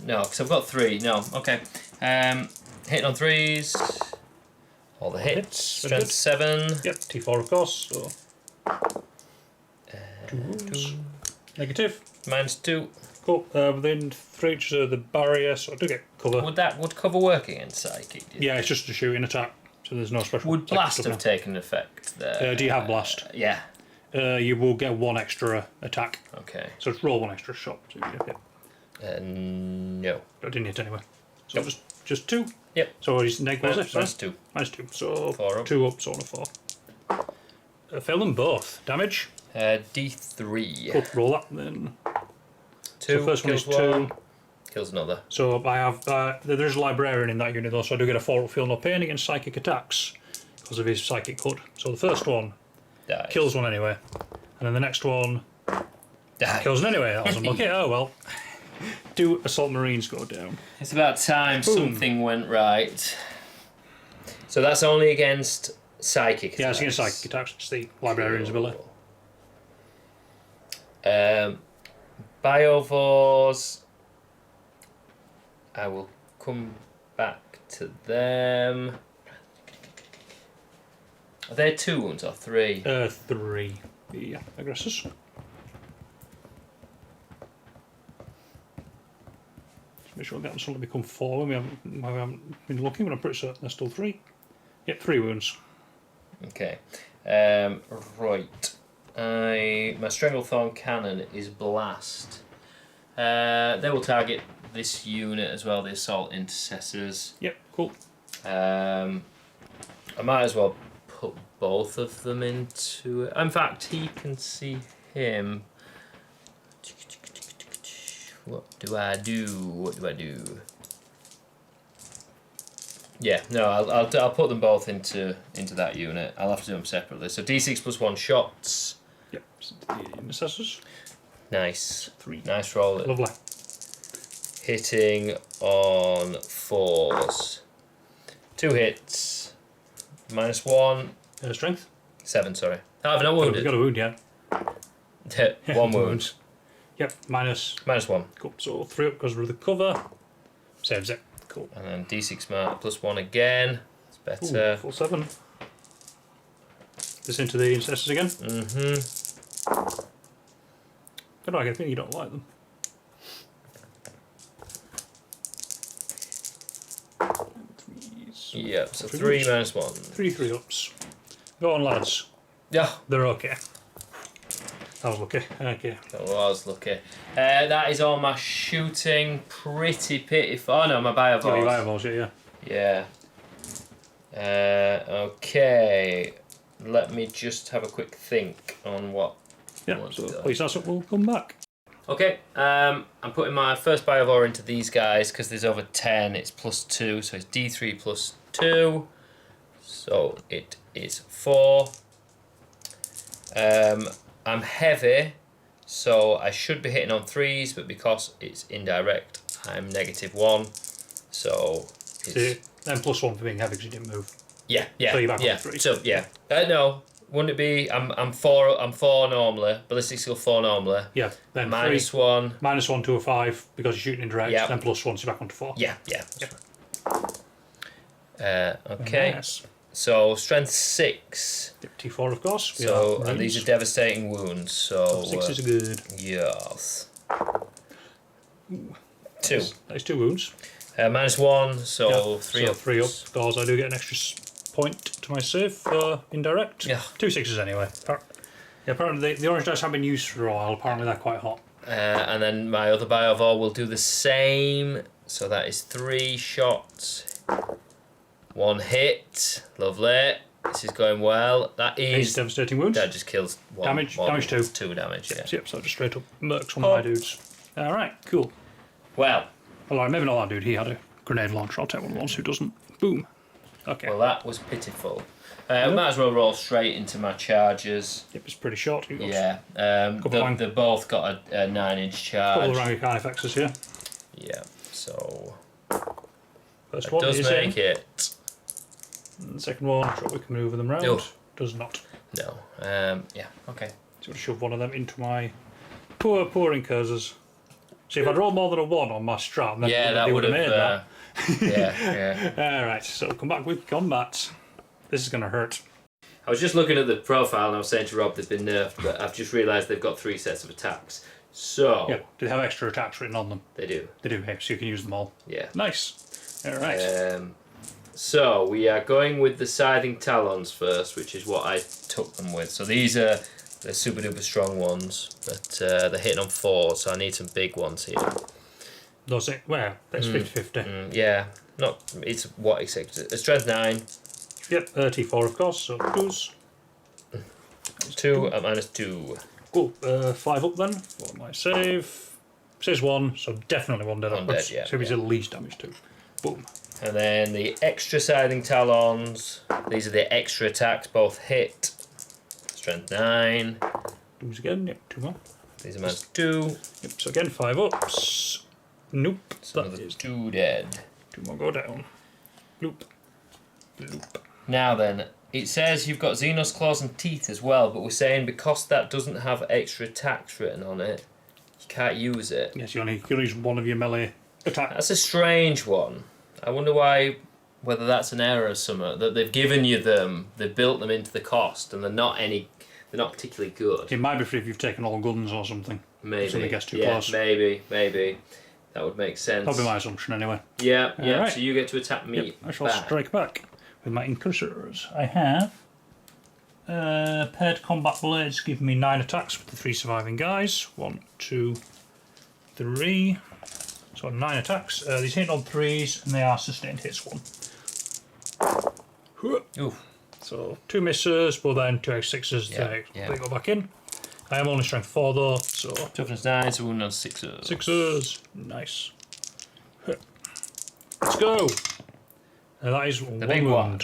No, because I've got 3. No, okay. Hitting on 3s. All the hits. Strength 7. Yep, T4 of course. So 2 wounds. Negative. -2. Cool. Within 3 inches of the barrier, so I do get cover. Would cover work against psychic? Yeah, it's just a shooting attack, so there's no special. Would blast have taken effect there? Do you have blast? Yeah. You will get 1 extra attack. Okay. So just roll 1 extra shot. So no. I didn't hit anyway. So just 2. Yep. So his neg was it? -2. -2. So 4 up. 2 up, so on a 4. Fail them both. Damage. D3. Cool. Roll that then. 2. So first one is 2. 1. Kills another. So I have there's a librarian in that unit though, so I do get a 4 up feel no pain against psychic attacks because of his psychic hood. So the first one Dies. kills one anyway, and then the next one Dies. kills one anyway. That was unlucky. Oh well. 2 assault marines go down. It's about time something went right. So that's only against psychic attacks. Yeah, it's against psychic attacks. It's the librarian's ability. Biovores. I will come back to them. Are there 2 wounds or 3? 3. Yeah, aggressors. Make sure I'll get them suddenly become 4 when we haven't been looking, but I'm pretty certain there's still 3. Yep, 3 wounds. Okay. Right. My Stranglethorn Cannon is Blast. They will target this unit as well, the Assault Intercessors. Yep, cool. I might as well put both of them into it. In fact, he can see him. What do I do? Yeah, no, I'll put them both into that unit. I'll have to do them separately. So D6 plus 1 shots. Yep, the Intercessors. Nice. 3. Nice roll. Lovely. Hitting on 4s. 2 hits. -1. Strength. 7, sorry. Oh, I've not wounded. You've got a wound, yeah. 1 wound. Yep, -1. Cool. So 3 up because we're the cover. Saves it. Cool. And then D6 plus 1 again. It's better. Ooh, full 7. This into the Intercessors again. I don't know, I think you don't like them. Yeah, so 3 -1. 3 ups. Go on, lads. Yeah. They're okay. I was lucky. Okay. I was lucky. That is all my shooting. Pretty pitiful. Oh no, my Biovols. Oh, your Biovols, yeah. Yeah. Okay. Let me just have a quick think on what. Yeah, so please that's what we'll come back. Okay, I'm putting my first Biovore into these guys because there's over 10, it's +2, so it's D3 plus 2, so it is 4. I'm heavy, so I should be hitting on 3s, but because it's indirect, I'm -1, so it's... Then +1 for being heavy because you didn't move. Yeah, So you're back on 3. So, yeah. No. Wouldn't it be? I'm 4 normally. Ballistic skill 4 normally. Yeah. Then -1. -1 to a 5 because you're shooting indirect. Yep. Then +1 so you're back onto 4. Yeah. Yep. Okay. Nice. So strength 6. Yep, T4 of course. So and these are devastating wounds. So 6 is good. Yes. Ooh. 2. That's 2 wounds. -1. So yeah. 3 so up. 3 up. Those I do get an extra point to my save for indirect. Yeah. 2 6s anyway. Yeah, apparently the orange dice have been used for a while. Apparently they're quite hot. And then my other Biovore will do the same. So that is 3 shots. 1 hit. Lovely. This is going well. That is... devastating wounds. That just kills 1. Damage 2. 2 damage, yeah. Yep, so just straight up murks one of my dudes. Alright, cool. Well. Alright, maybe not that dude. He had a grenade launcher. I'll take one of the ones who doesn't. Boom. Okay. Well, that was pitiful. Might as well roll straight into my charges. Yep, it's pretty short. Yeah. They've both got a 9-inch charge. Couple of Rangikan effects here. Yeah, so... First It one does is make it. And the second one, sure we can move them round. Oh. Does not. No. Yeah, okay. So I'll shove one of them into my poor incursors. See, if I'd rolled more than a 1 on my strat, then that they would have have made that. Yeah. Alright, so come back with combat. This is going to hurt. I was just looking at the profile and I was saying to Rob they've been nerfed, but I've just realised they've got 3 sets of attacks. So... Yeah, do they have extra attacks written on them? They do. They do, hey, so you can use them all. Yeah. Nice. Alright. So we are going with the Scything Talons first, which is what I took them with. So these are the super duper strong ones, but they're hitting on 4, so I need some big ones here. Those it? Well, that's 50-50. Yeah, it's what expected. Strength 9. Yep, T4 of course, so 2s. 2 at -2. Cool, 5 up then for my save. Says 1, so definitely 1 dead upwards. Dead, yeah, so he's at least damage 2. Boom. And then the extra Scything Talons. These are the extra attacks, both hit. Strength 9. 2s again, yep, 2 more. These are -2. Yep, so again 5 ups. Nope. So that another is 2 dead. 2 more go down. Bloop. Bloop. Now then, it says you've got Xenos Claws and Teeth as well, but we're saying because that doesn't have extra attacks written on it, you can't use it. Yes, you can use one of your melee attacks. That's a strange one. I wonder whether that's an error or something, that they've given you them, they've built them into the cost, and they're not particularly good. It might be for if you've taken all guns or something. Maybe. Something gets too yeah, close. maybe. That would make sense. That'll be my assumption anyway. Yeah, yeah. Alright. So you get to attack me. Yep, I shall back. strike back with my inquisitors. I have paired combat blades, giving me 9 attacks with the 3 surviving guys. 1, 2, 3. So 9 attacks. These hit on 3s, and they are sustained hits 1. Oof. So 2 misses, but then 2 x6s. They go back in. I am only strength 4 though, so Toughness 9, so wound on 6s. 6s. Nice. Let's go. That is The 1 big wound. one.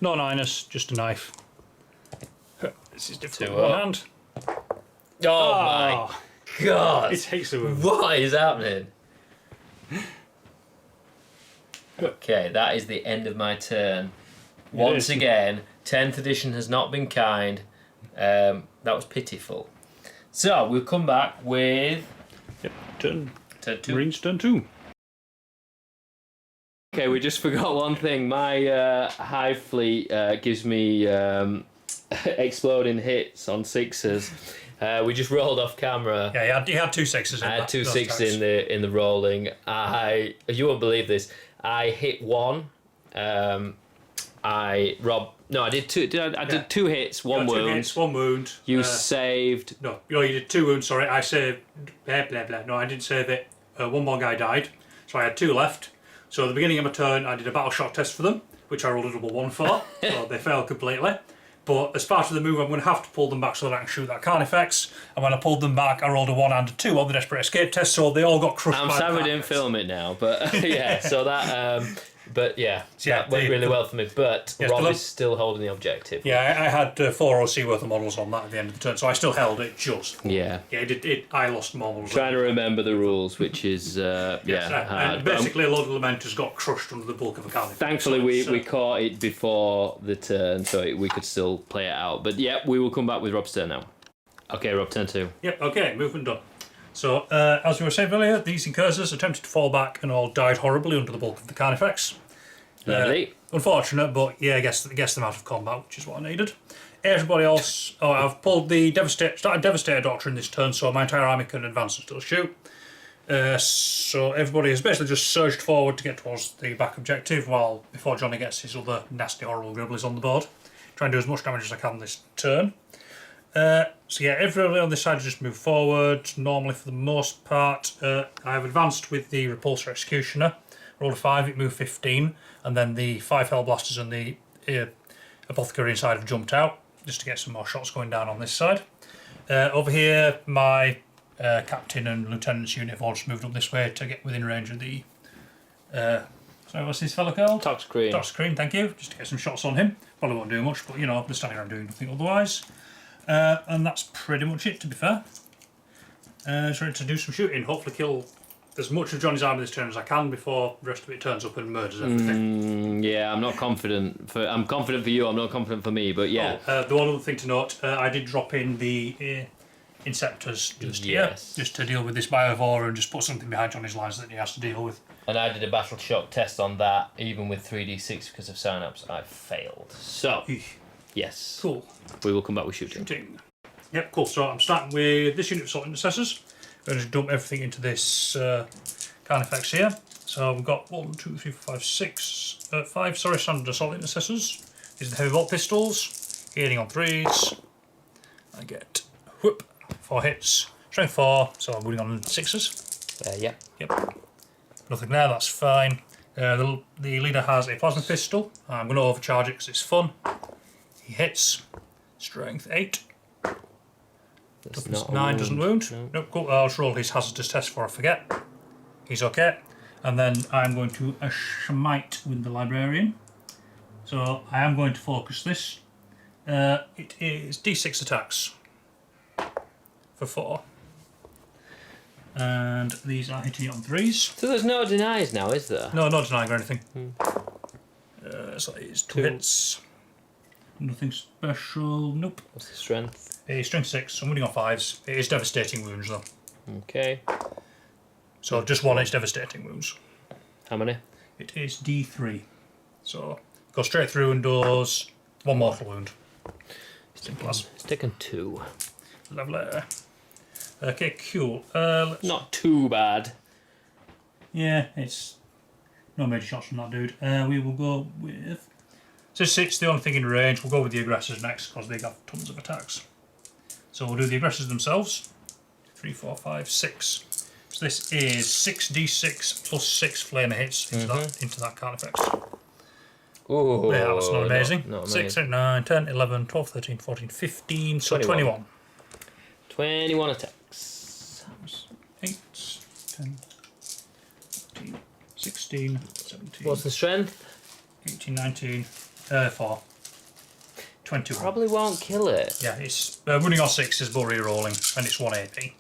No minus, just a knife. This is difficult. 2 One up. hand. Oh my god! It takes a wound. What is happening? Okay, that is the end of my turn. Once again, 10th edition has not been kind. That was pitiful. So, we'll come back with... Yep, turn 2. Marines turn 2. Okay, we just forgot one thing. My Hive Fleet gives me exploding hits on 6s. We just rolled off camera. Yeah, he had 2 6s. I had 2 6s in the rolling. You won't believe this. I hit 1. I did 2. I did 2 hits, 1 wound. 2 hits, 1 wound. You saved. No, you did 2 wounds. Sorry, I saved. Blah blah blah. No, I didn't save it. 1 more guy died, so I had 2 left. So at the beginning of my turn, I did a battle shock test for them, which I rolled a double 1 for. So they failed completely. But as part of the move, I'm going to have to pull them back so that I can shoot that Carnifex. And when I pulled them back, I rolled a 1 and a 2 on the Desperate Escape test, so they all got crushed by I'm the sad we Carnifex. didn't film it now, but yeah. So that, but yeah, Yeah, that went really well for me. But Yeah, Rob is still holding the objective. Yeah, I had 4 OC worth of models on that at the end of the turn, so I still held it just. Yeah. Yeah, I lost more models. Trying to remember the rules, which is hard. And basically, a lot of Lamenters got crushed under the bulk of a Carnifex. Thankfully, we caught it before the turn, so we could still play it out. But yeah, we will come back with Rob's turn now. Okay, Rob, turn 2. Yep, okay, movement done. So, as we were saying earlier, these incursors attempted to fall back and all died horribly under the bulk of the Carnifex. Lovely. Unfortunate, but yeah, I guess them out of combat, which is what I needed. Everybody else, I've pulled the Devastator Doctrine this turn, so my entire army can advance and still shoot. So everybody has basically just surged forward to get towards the back objective, while before Johnny gets his other nasty horrible gribblies on the board. Try and do as much damage as I can this turn. So yeah, everybody on this side has just moved forward, normally for the most part. I have advanced with the Repulsor Executioner. Rolled a 5, it moved 15, and then the 5 Hellblasters and the Apothecary inside have jumped out, just to get some more shots going down on this side. Over here, my Captain and Lieutenant's unit have all just moved up this way to get within range of the... sorry, what's this fella called? Toxicrene, thank you, just to get some shots on him. Probably won't do much, but you know, they're standing around doing nothing otherwise. And that's pretty much it, to be fair. Just ready to do some shooting, hopefully kill as much of Johnny's army this turn as I can before the rest of it turns up and murders everything. Yeah, I'm not confident. I'm confident for you, I'm not confident for me, but yeah. The one other thing to note, I did drop in the Inceptors just here, just to deal with this Biovore and just put something behind Johnny's lines that he has to deal with. And I did a battle shock test on that, even with 3d6 because of Synapse. I failed. So, yes. Cool. We will come back with shooting. Yep, cool. So I'm starting with this unit of Assault Intercessors. I'm going to dump everything into this Carnifex here. So we've got 1, 2, 3, 4, 5, 6, 5 standard Assault Intercessors. These are the heavy bolt pistols. Hitting on 3s. I get 4 hits. Strength 4, so I'm moving on 6s. Yeah. Yep. Nothing there, that's fine. The leader has a plasma pistol. I'm going to overcharge it because it's fun. He hits. Strength 8. Toughness 9 doesn't wound. No. Nope, cool. I'll just roll his hazardous test before I forget. He's okay. And then I'm going to smite with the Librarian. So I am going to focus this. It is D6 attacks for 4. And these are hitting on 3s. So there's no denies now, is there? No, not denying or anything. So it is 2 hits. Nothing special. Nope. What's the strength? It is strength 6. So I'm moving on 5s. It is devastating wounds though. Okay. So just 1 is devastating wounds. How many? It is D3. So go straight through and does 1 mortal wound. Simple as. It's taken 2. Lovely. Okay, cool. Not too bad. Yeah, it's no major shots from that dude. We will go with... Since it's the only thing in range, we'll go with the aggressors next because they have tons of attacks. So we'll do the aggressors themselves. 3, 4, 5, 6. So this is 6d6 plus 6 flamer hits into that card effects. Ooh, Yeah, that's not amazing. Not 6, 8, 9, 10, 11, 12, 13, 14, 15, so 21. 21 attacks. 8, 10, 14, 16, 17. What's the strength? 18, 19, 4. 21. Probably won't kill it. Yeah, it's running on 6s but re-rolling, and it's 1 AP.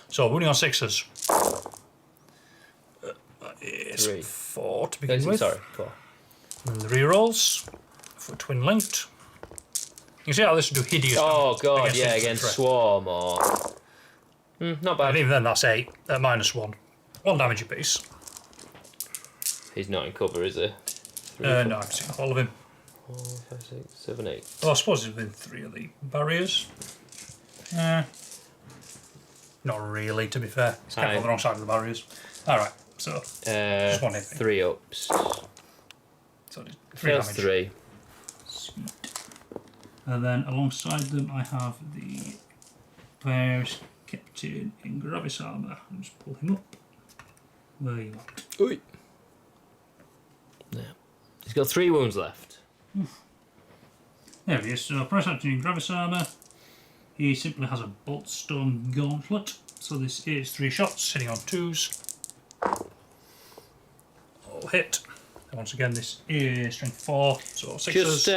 So running on 6s. That is 3. 4 to begin with. Sorry, 4. And the re-rolls for twin linked. You can see how this will do hideous. Oh god, yeah, infantry. against swarm or... not bad. And even then, that's 8 at -1. 1 damage apiece. He's not in cover, is he? No, I've seen all of him. 4, 5, 6, 7, 8. Well, I suppose he's within 3 of the barriers. Not really, to be fair. He's kind of on the wrong side of the barriers. Alright, so just 1 hit. 3 ups. So 3 damage. 3. Sweet. And then alongside them, I have the Bears Captain in Gravis armour. I'll just pull him up. Where you at? Oi. Yeah. He's got 3 wounds left. There he is. So, Price Captain in Gravis armour. He simply has a Boltstone Gauntlet. So this is 3 shots, hitting on 2s. All hit. And once again, this is strength 4, so 6s. Just,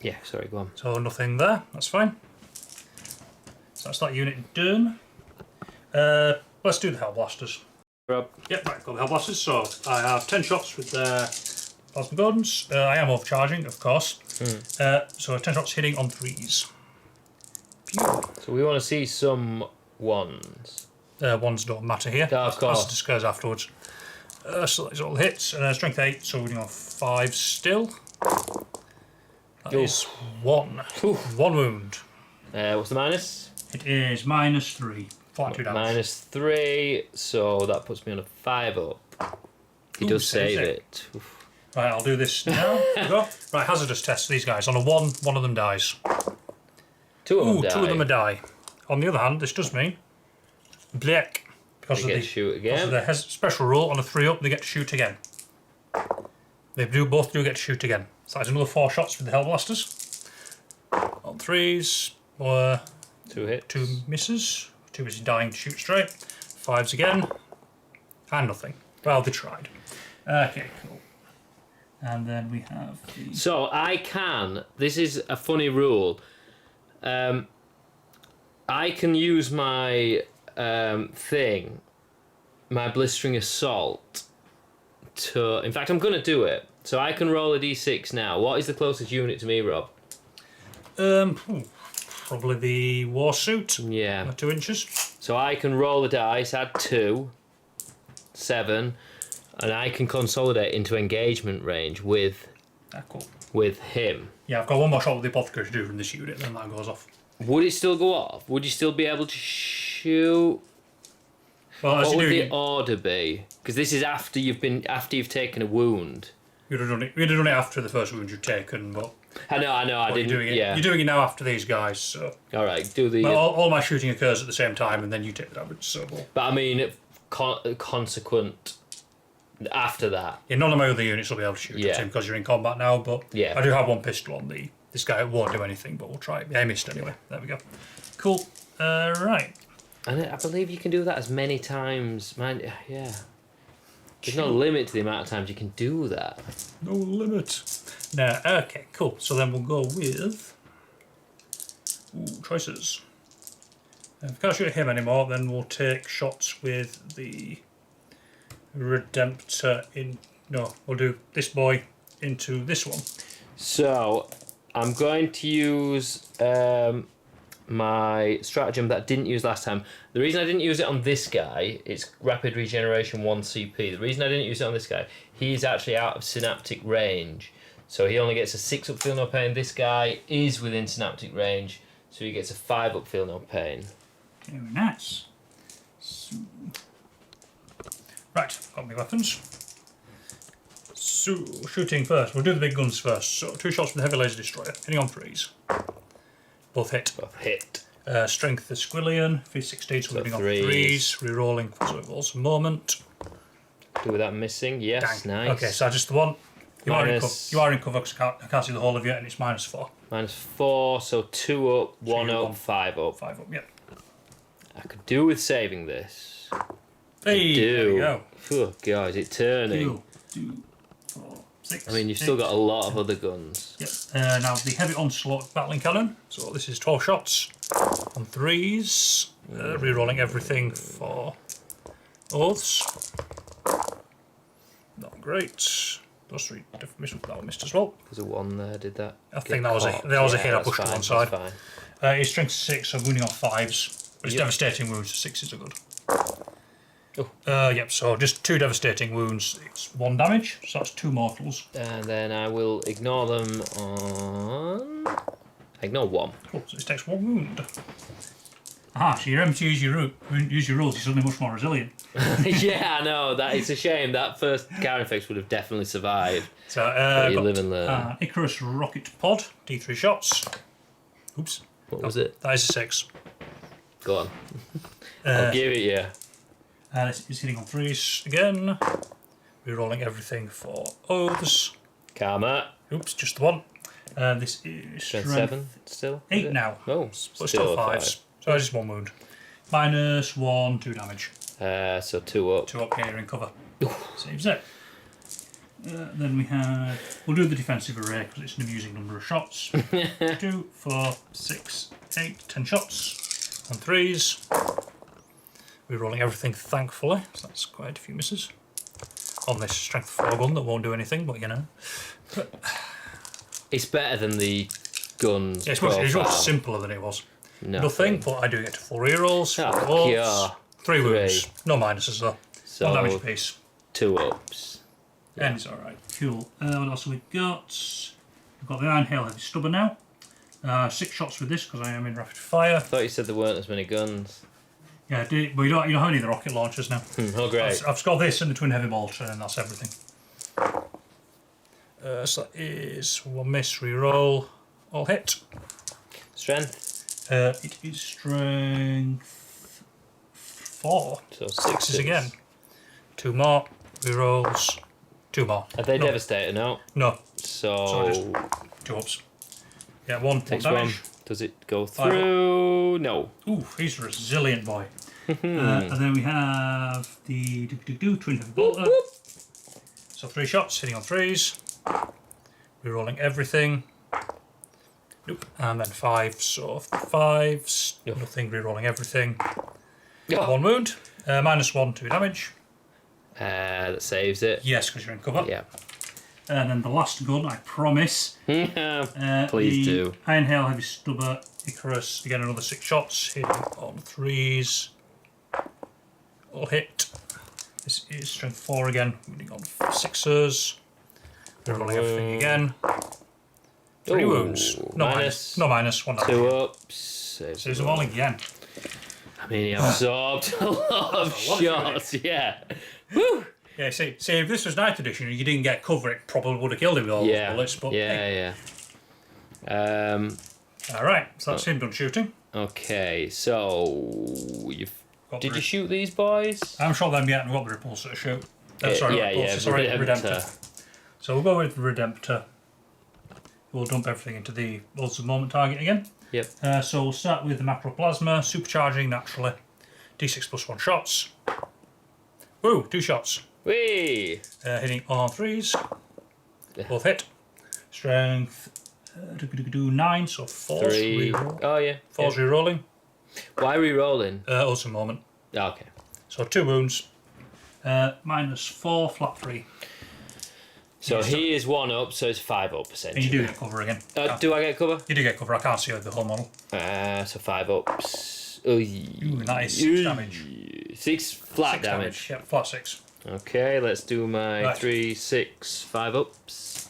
yeah, sorry, go on. So nothing there, that's fine. So that's that unit done. Let's do the Hellblasters. Rob. Yep, right, got the Hellblasters. So I have 10 shots with their Plasma Gordons. I am overcharging, of course. So 10 shots hitting on 3s. Pew. So we want to see some 1s. 1s don't matter here. Yeah, of course. That's discussed afterwards. So that's all hits. Strength 8, so we're on 5 still. That is 1. Oof. 1 wound. What's the minus? It is -3. Flat 2 damage. -3, so that puts me on a 5 up. He does save it. Oof. Right, I'll do this now. There we go. Right, hazardous test for these guys. On a 1 of them dies. 2 of them die. 2 of them die. On the other hand, this does mean Blech. Because They of get to shoot again. the special rule, on a 3 up, they get to shoot again. They both do get to shoot again. So that's another 4 shots with the Hellblasters. On 3s, 2 hits. 2 misses. 2 is dying to shoot straight. 5s again. And nothing. Well, they tried. Okay, cool. And then we have the... So I can, this is a funny rule, I can use my thing, my Blistering Assault, to... In fact, I'm going to do it. So I can roll a d6 now. What is the closest unit to me, Rob? Probably the war suit. Yeah. 2 inches. So I can roll the dice, add 2, 7, and I can consolidate into engagement range with Cool. with him. Yeah, I've got 1 more shot with the Apothecary to do from this unit, then that goes off. Would it still go off? Would you still be able to shoot? Well, as What you would do, the order be? Because this is after you've taken a wound. you'd have done it after the first wound you'd taken, but I know. I didn't. you're doing it now after these guys. So All right, do the. but all my shooting occurs at the same time, and then you take the damage. So But I mean, consequent after that. yeah, none of my other units will be able to shoot at him because you're in combat now. But Yeah. I do have 1 pistol on this guy. It won't do anything, but we'll try it. Yeah, I missed anyway. There we go. Cool. Right. And I believe you can do that as many times. Man, yeah. There's no limit to the amount of times you can do that. No limit. No. Okay. Cool. So then we'll go with choices. If we can't shoot at him anymore, then we'll take shots with the Redemptor in... No, we'll do this boy into this one. So, I'm going to use my stratagem that I didn't use last time. The reason I didn't use it on this guy, it's rapid regeneration 1 CP. The reason I didn't use it on this guy, he's actually out of synaptic range. So he only gets a 6 up feel no pain. This guy is within synaptic range, so he gets a 5 up feel no pain. Very nice. So, Right, got my weapons. So, shooting first. We'll do the big guns first. So, 2 shots with the heavy laser destroyer. Hitting on 3s. Both hit. Both hit. Strength the Squillion. V16, so hitting on 3s. 3s. Rerolling, so it rolls a moment. Do that missing? Yes, Dang. nice. Okay, so just the one. You are in cover because I can't see the whole of you, and it's -4. -4, so 2 up, 1 up, 5 up. 5 up, yep. I could do with saving this. Hey, there you go. Oh god, is it turning? 2, 4, 6. I mean, you've still got a lot of other guns. Yep. Now the heavy onslaught battling cannon. So this is 12 shots on 3s. Rerolling everything for oaths. Not great. Those 3 missed. That one missed as well. There's a 1 there. Did that? I think that was a hit. I pushed to one side. That's fine. His strength 6, so wounding on 5s. But it's devastating wounds. 6s are good. Oh. Yep. So just 2 devastating wounds. It's 1 damage. So that's 2 mortals. And then I will ignore them on. Ignore 1. Cool. So it takes 1 wound. Aha, so you remember to use your rules, you're suddenly much more resilient. Yeah, I know. That it's a shame. That first counter effects would have definitely survived. So But you live and learn. Icarus rocket pod, D3 shots. Oops. What was it? That is a 6. Go on. I'll give it you. And it's hitting on 3s again. Rerolling everything for oaths. Karma. Oops, just the 1. And this is Strength 7 still? 8 now. Oh, But still 5s. So just 1 wound. -1, 2 damage. So 2 up. 2 up here in cover. Saves it. Then we'll do the defensive array because it's an amusing number of shots. 2, 4, 6, 8, 10 shots on 3s. We're rolling everything, thankfully, so that's quite a few misses. On this strength 4 gun that won't do anything, but you know. It's better than the guns. Yeah, it's much simpler than it was. Nothing, but I do get to 4 rerolls. 3 wounds. No minuses though. So 1 damage apiece. 2 ups. And it's alright. Cool. What else have we got? We've got the Iron Hail Heavy Stubber now. 6 shots with this because I am in rapid fire. I thought you said there weren't as many guns. Yeah, but you don't have any of the rocket launchers now. Oh, great. I've got this and the Twin Heavy Bolter, and that's everything. So that is 1 miss, reroll, all hit. Strength? It is strength 4. So 6s again. 2 more, rerolls, 2 more. Are they devastated? No. No. So just 2 ups. Yeah, 1 takes damage. 1. Does it go through? No. Ooh, he's a resilient boy. And then we have the Twin Heavy Bolter. So 3 shots, hitting on 3s. Rerolling everything. Nope. And then 5, so 5s. Nothing, rerolling everything. 1 wound. -1, 2 damage. That saves it. Yes, because you're in cover. Yeah. And then the last gun, I promise. Please do. Iron Hail Heavy Stubber Icarus. Again, another 6 shots. Hitting on 3s. All hit. This is strength 4 again. Hitting on 6s. Rerolling everything again. 3 wounds. No minus. No minus. 1 damage. 2 ups. Saves them all again. I mean, he absorbed a lot of shots. Yeah. Woo! Yeah, see, if this was 9th edition and you didn't get cover, it probably would have killed him with all those bullets. But yeah. Alright, so that's him done shooting. Okay, so did you shoot these boys? I haven't shot them yet, and we've got the repulsor to shoot. Redemptor. So we'll go with Redemptor. We'll dump everything into the Worlds of Moment target again. Yep. So we'll start with the Macroplasma, supercharging naturally. D6 plus 1 shots. Woo, 2 shots. Whee! Hitting on 3s. Both hit. Strength 9, so 4's 3. reroll. Oh, yeah. 4's rerolling. Why re-rolling? Awesome moment. Oh, okay. So 2 wounds. -4, flat 3. So he is 1 up, so it's 5 up essentially. And you do get cover again. Do I get cover? You do get cover. I can't see the whole model. So 5 ups. Ooh, that is 6 damage. 6 flat 6 damage. Yeah, flat 6. Okay, let's do my Right. 3, 6, 5 ups.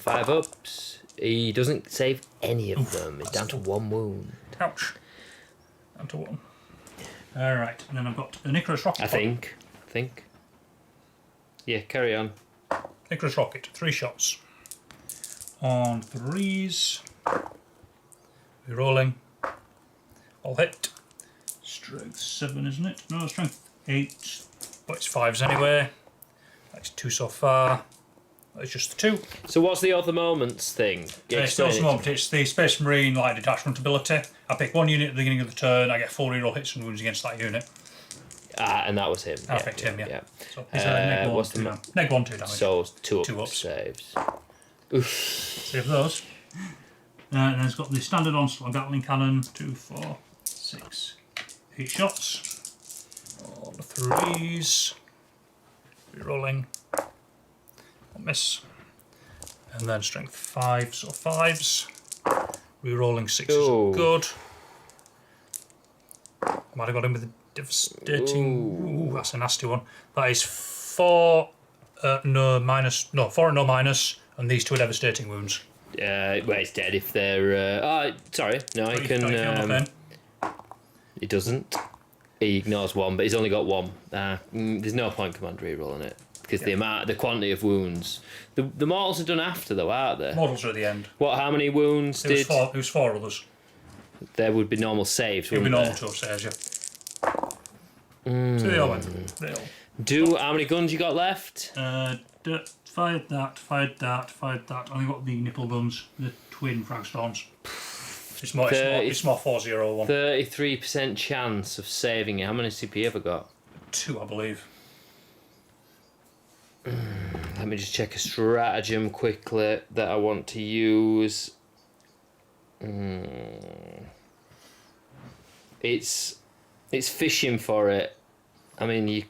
5 ups. He doesn't save any of them. It's down to 1 wound. Ouch. Down to 1. Alright, and then I've got an Icarus rocket. I think. Yeah, carry on. Icarus rocket, 3 shots. On 3s. Rerolling. All hit. Strength 7, isn't it? No, strength 8. But it's 5s anyway. That's 2 so far. That's just the 2. So what's the other moments thing? It's the other moment. It's the Space Marine light detachment ability. I pick 1 unit at the beginning of the turn. I get 4 reroll hits and wounds against that unit. And that was him. I picked him, yeah. So he's what's the neg 1, 2 damage. So 2 ups. saves. Save those. And then it's got the standard onslaught Gatling cannon. 2, 4, 6, 8 shots. All the 3s. Rerolling. Miss. And then strength 5, so 5s. Rerolling 6s. Good. Might have got him with a devastating. Ooh, that's a nasty one. That is 4 no minus. No, 4 no minus, and these 2 are devastating wounds. Well, it's dead if they're. Sorry, no, he can. He doesn't. He ignores 1, but he's only got 1. There's no point command rerolling it. Because the quantity of wounds. The mortals are done after, though, aren't they? Mortals are at the end. How many wounds did... It was 4 others. There would be normal saves, It would wouldn't be there? normal 2 saves, yeah. So they all went through. How many guns you got left? Fired that. Only got the nipple guns, the twin frag storms. It's more 401. 33% chance of saving it. How many CP have I got? 2, I believe. Let me just check a stratagem quickly that I want to use. It's fishing for it. I mean, you.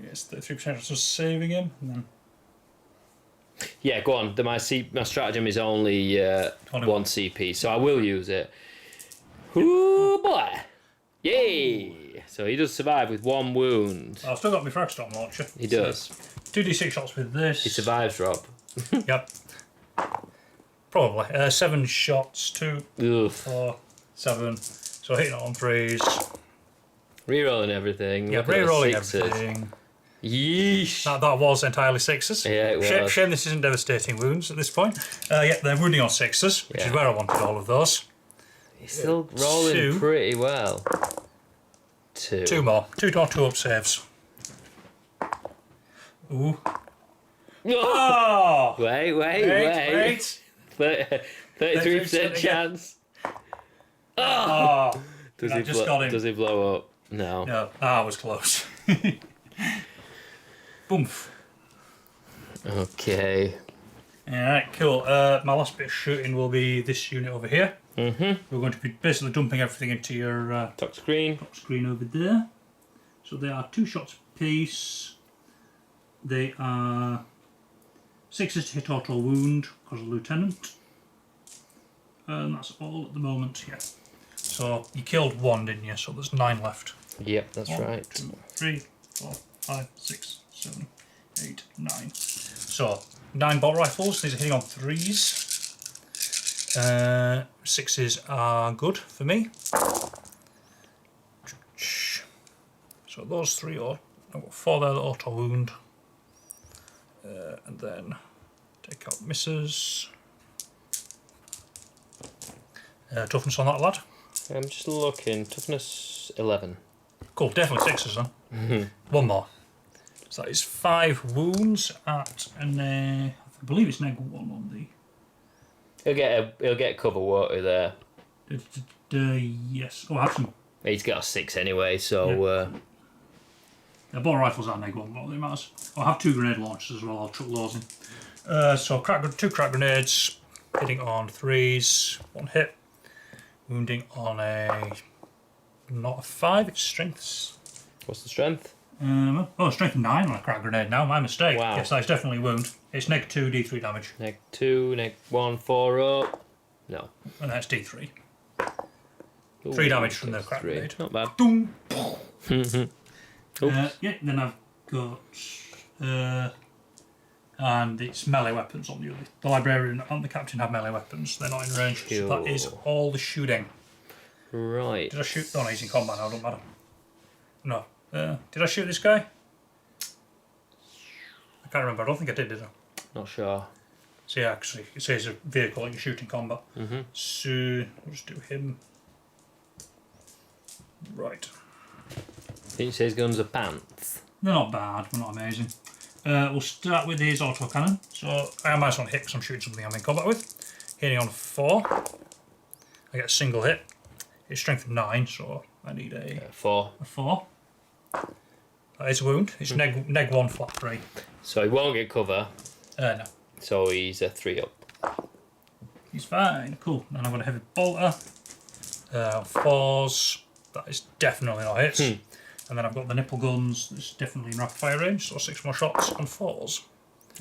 Yes, 33% of just saving him. And then Yeah, go on. My stratagem is only 1 CP, so I will use it. Ooh, boy! Yay! So he does survive with 1 wound. I've still got my frag storm launcher. He does. 2d6 shots with this. He survives, Rob. Yep. Probably. 7 shots, 2, 4, 7. So hitting it on 3s. Rerolling everything. Yeah, rerolling everything. Yeesh. That was entirely 6s. Yeah, it was. Shame this isn't devastating wounds at this point. Yeah, they're wounding on 6s, which is where I wanted all of those. He's still rolling pretty well. 2. 2 more. 2 more 2 up saves. Ooh. Oh! Wait. 33% chance. Oh! Does he blow up? No. No, I was close. Boomf. Okay. Alright, cool. My last bit of shooting will be this unit over here. We're going to be basically dumping everything into your top screen over there. So they are 2 shots apiece. They are 6s to hit auto wound because of Lieutenant. And that's all at the moment, yeah. So you killed 1, didn't you? So there's 9 left. Yep, that's 1, right. 2, 3, 4, 5, 6, 7, 8, 9. So 9 bolt rifles. These are hitting on 3s. 6s are good for me. So those 3 are. I've got 4 there that auto wound. And then take out misses. Toughness on that lad. I'm just looking. Toughness 11. Cool, definitely 6s then. 1 more. So that is 5 wounds at an I believe it's neg 1 on the. He'll get cover water there. Yes. Oh, I have some. He's got a 6 anyway, so. The bolt rifles are neg 1, but it matters. I have 2 grenade launchers as well. I'll chuck those in. So 2 crack grenades, hitting on 3s, 1 hit, wounding on a not a 5. It's strengths. What's the strength? Strength 9 on a crack grenade now. My mistake. Wow. Yes, that's definitely a wound. It's neg 2 d3 damage. Neg 2, neg 1, 4 up. No. And that's d3. Ooh, 3 damage from the crack 3. grenade. Not bad. Boom. Oops. Then I've got and it's melee weapons on the librarian and the captain have melee weapons. They're not in range. So that is all the shooting. Right. Did I shoot? Oh no, he's in combat now, don't matter. No. Did I shoot this guy? I can't remember. I don't think I did I? Not sure. So yeah, actually, it says a vehicle that you shoot in combat. Mm-hmm. So, we'll just do him. Right. I think it says guns are pants. They're not bad, but not amazing. We'll start with his autocannon. So, I am nice on hit because I'm shooting something I'm in combat with. Hitting on 4. I get a single hit. It's strength of 9, so I need a 4. A 4. That is a wound. It's neg 1 flat 3. So he won't get cover. No. So he's a 3 up. He's fine. Cool. And I've got a heavy bolter. 4s. That is definitely not hits. And then I've got the nipple guns. That's definitely in rapid fire range. So 6 more shots on 4s.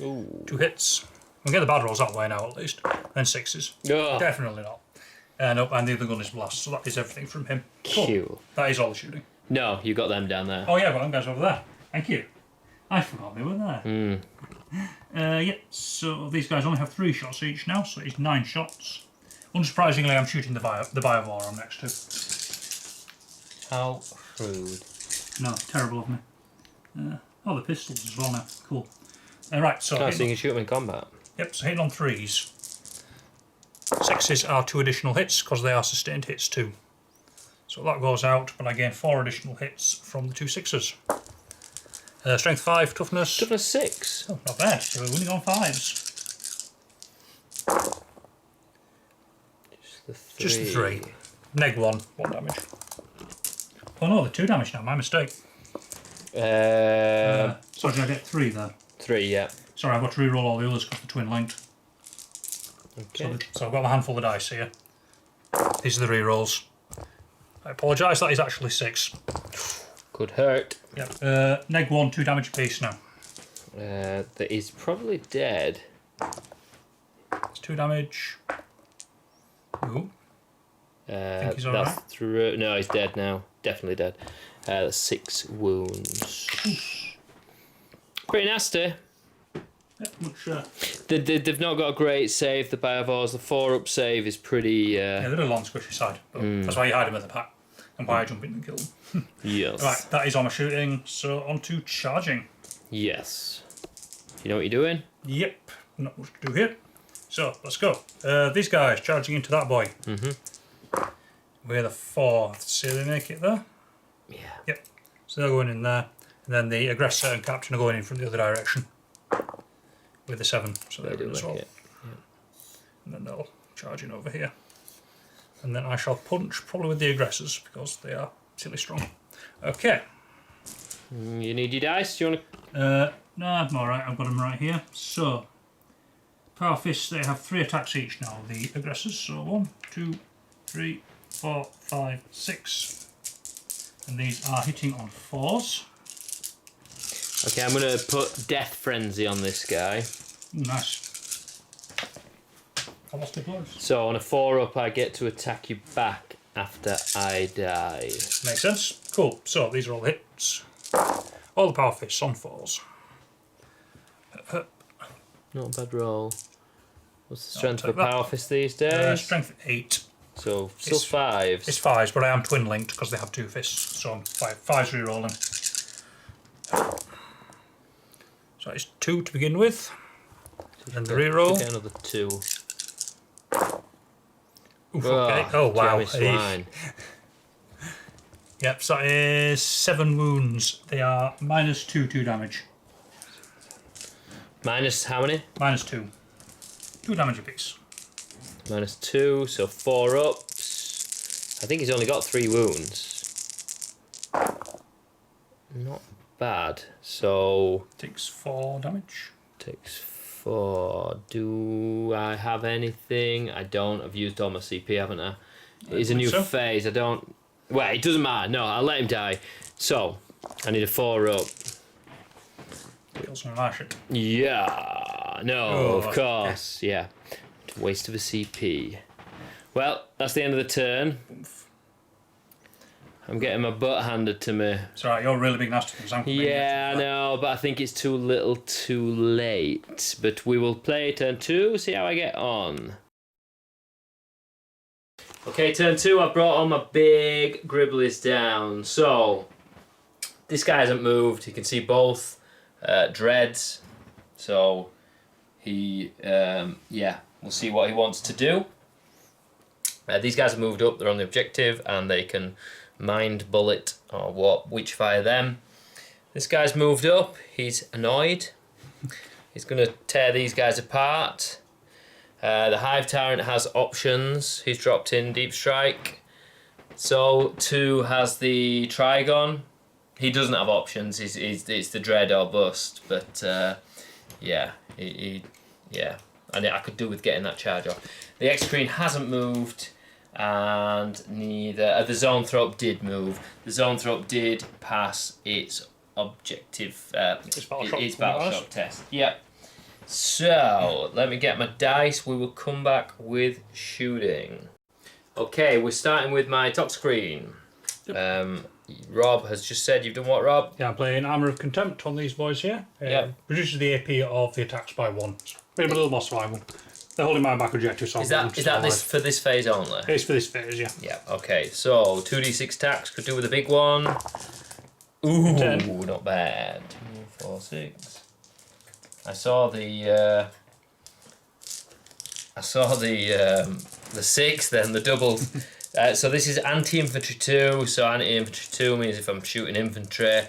Ooh. 2 hits. We'll get the bad rolls that way now at least. Then 6s. Oh. Definitely not. Nope, and the other gun is blast. So that is everything from him. Cool. Cool. That is all the shooting. No, you got them down there. Oh yeah, I've got them guys over there. Thank you. I forgot they were there. Yeah, so these guys only have 3 shots each now, so it's 9 shots. Unsurprisingly, I'm shooting the Biovore I'm next to. How rude. No, terrible of me. Oh, the pistols as well now. Cool. Right, so... Oh, so you can shoot them in combat. Yep, so hitting on 3s. 6s are 2 additional hits, because they are sustained hits too. So that goes out, but I gain 4 additional hits from the 2 6s. Strength 5, toughness... Toughness 6. Oh, not bad. So we're winning on 5s. Just the 3. Neg 1 damage. Oh no, they're 2 damage now, my mistake. So did I get 3 there? 3, yeah. Sorry, I've got to re-roll all the others because they're twin linked. Okay. So I've got a handful of dice here. These are the re-rolls. I apologise, that is actually 6. Could hurt. Yep. Neg 1, 2 damage apiece now. That is probably dead. It's 2 damage. Ooh. Think he's alright? That's through. No, he's dead now. Definitely dead. That's 6 wounds. Pretty nasty. Yep, much, They've not got a great save, the Biovores. The 4-up save is pretty... yeah, they're a long squishy side. But that's why you hide them in the pack. And why I jump in and kill them. Yes. Right, that is all my shooting. So on to charging. Yes. You know what you're doing? Yep, not much to do here. So let's go. These guys charging into that boy. We're the 4th. See they make it there? Yeah. Yep. So they're going in there. And then the aggressor and captain are going in from the other direction. With the 7. So they're in as well. It. Yeah. And then they'll charge in over here. And then I shall punch probably with the aggressors because they are silly strong. Okay. You need your dice? Do you want to... No, I'm alright. I've got them right here. So, Power Fists, they have 3 attacks each now, the aggressors. So 1, 2, 3, 4, 5, 6. And these are hitting on 4s. Okay, I'm going to put Death Frenzy on this guy. Ooh, nice. I lost the blood. So on a 4-up, I get to attack you back after I die. Makes sense. Cool. So these are all hits. All the Power Fists on 4s. Not a bad roll. What's the strength of a Power Fist these days? Strength 8. So still 5s. It's 5s, but I am twin linked because they have 2 fists. So I'm 5s re-rolling. So it's 2 to begin with. And the re-roll. Get another 2. Oof, okay. Oh wow. Swine. Yep, so that is 7 wounds. They are -2 damage. Minus how many? -2. 2 damage apiece. -2, so 4 ups. I think he's only got 3 wounds. Not bad. So Takes 4 damage. takes 4. Do I have anything? I don't. I've used all my CP, haven't I? It's a new phase. I don't. Well, it doesn't matter. No, I'll let him die. So I need a 4 up. Kill some of my shit. Yeah. No, of course. Yeah. Waste of a CP. Well, that's the end of the turn. I'm getting my butt handed to me. It's alright, you're really big nasty things. Yeah, I know, but I think it's too little too late. But we will play turn 2, see how I get on. Okay, turn 2, I brought all my big gribblies down. So, this guy hasn't moved. You can see both dreads. So, he, we'll see what he wants to do. These guys have moved up, they're on the objective, and they can mind bullet or witch fire them. This guy's moved up, he's annoyed. He's going to tear these guys apart. The Hive Tyrant has options. He's dropped in Deep Strike. So 2 has the Trigon. He doesn't have options. It's the Dread or Bust. But yeah, and I could do with getting that charge off. The X-Screen hasn't moved, and neither the Zoanthrope did move. The Zoanthrope did pass its objective, its battle shock test. Yep. So, let me get my dice. We will come back with shooting. Okay, we're starting with my top screen. Yep. Rob has just said, you've done what, Rob? Yeah, I'm playing Armour of Contempt on these boys here. Yep. Reduces the AP of the attacks by 1. Maybe a little more survival. They're holding my back objective, so is that this for this phase only? It's for this phase, yeah. Yeah, okay. So, 2d6 attacks, could do with a big one. Ooh, 10. Not bad. 2, 4, 6. I saw the 6, then the double. So this is anti-infantry 2. So anti-infantry 2 means if I'm shooting infantry,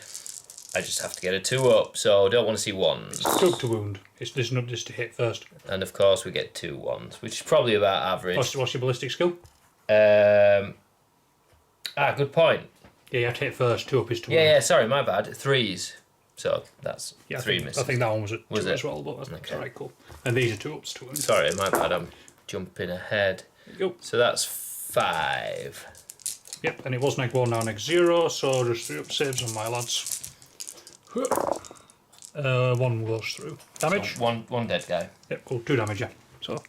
I just have to get a 2 up. So don't want to see 1s. Stroke to wound. It's not just to hit first. And of course we get 2 1s, which is probably about average. What's your ballistic skill? Good point. Yeah, you have to hit first. 2 up is 2. Yeah. Sorry, my bad. 3s. So that's 3 misses. I think that one was at 2 it? as well, but that's alright, cool. And these are 2 ups, 2 wounds. Sorry, my bad. I'm jumping ahead. There you go. So that's 5. Yep, and it was neg 1, now neg 0, so just 3 up saves on my lads. 1 goes through. Damage? So one dead guy. Yep, cool. 2 damage, yeah. So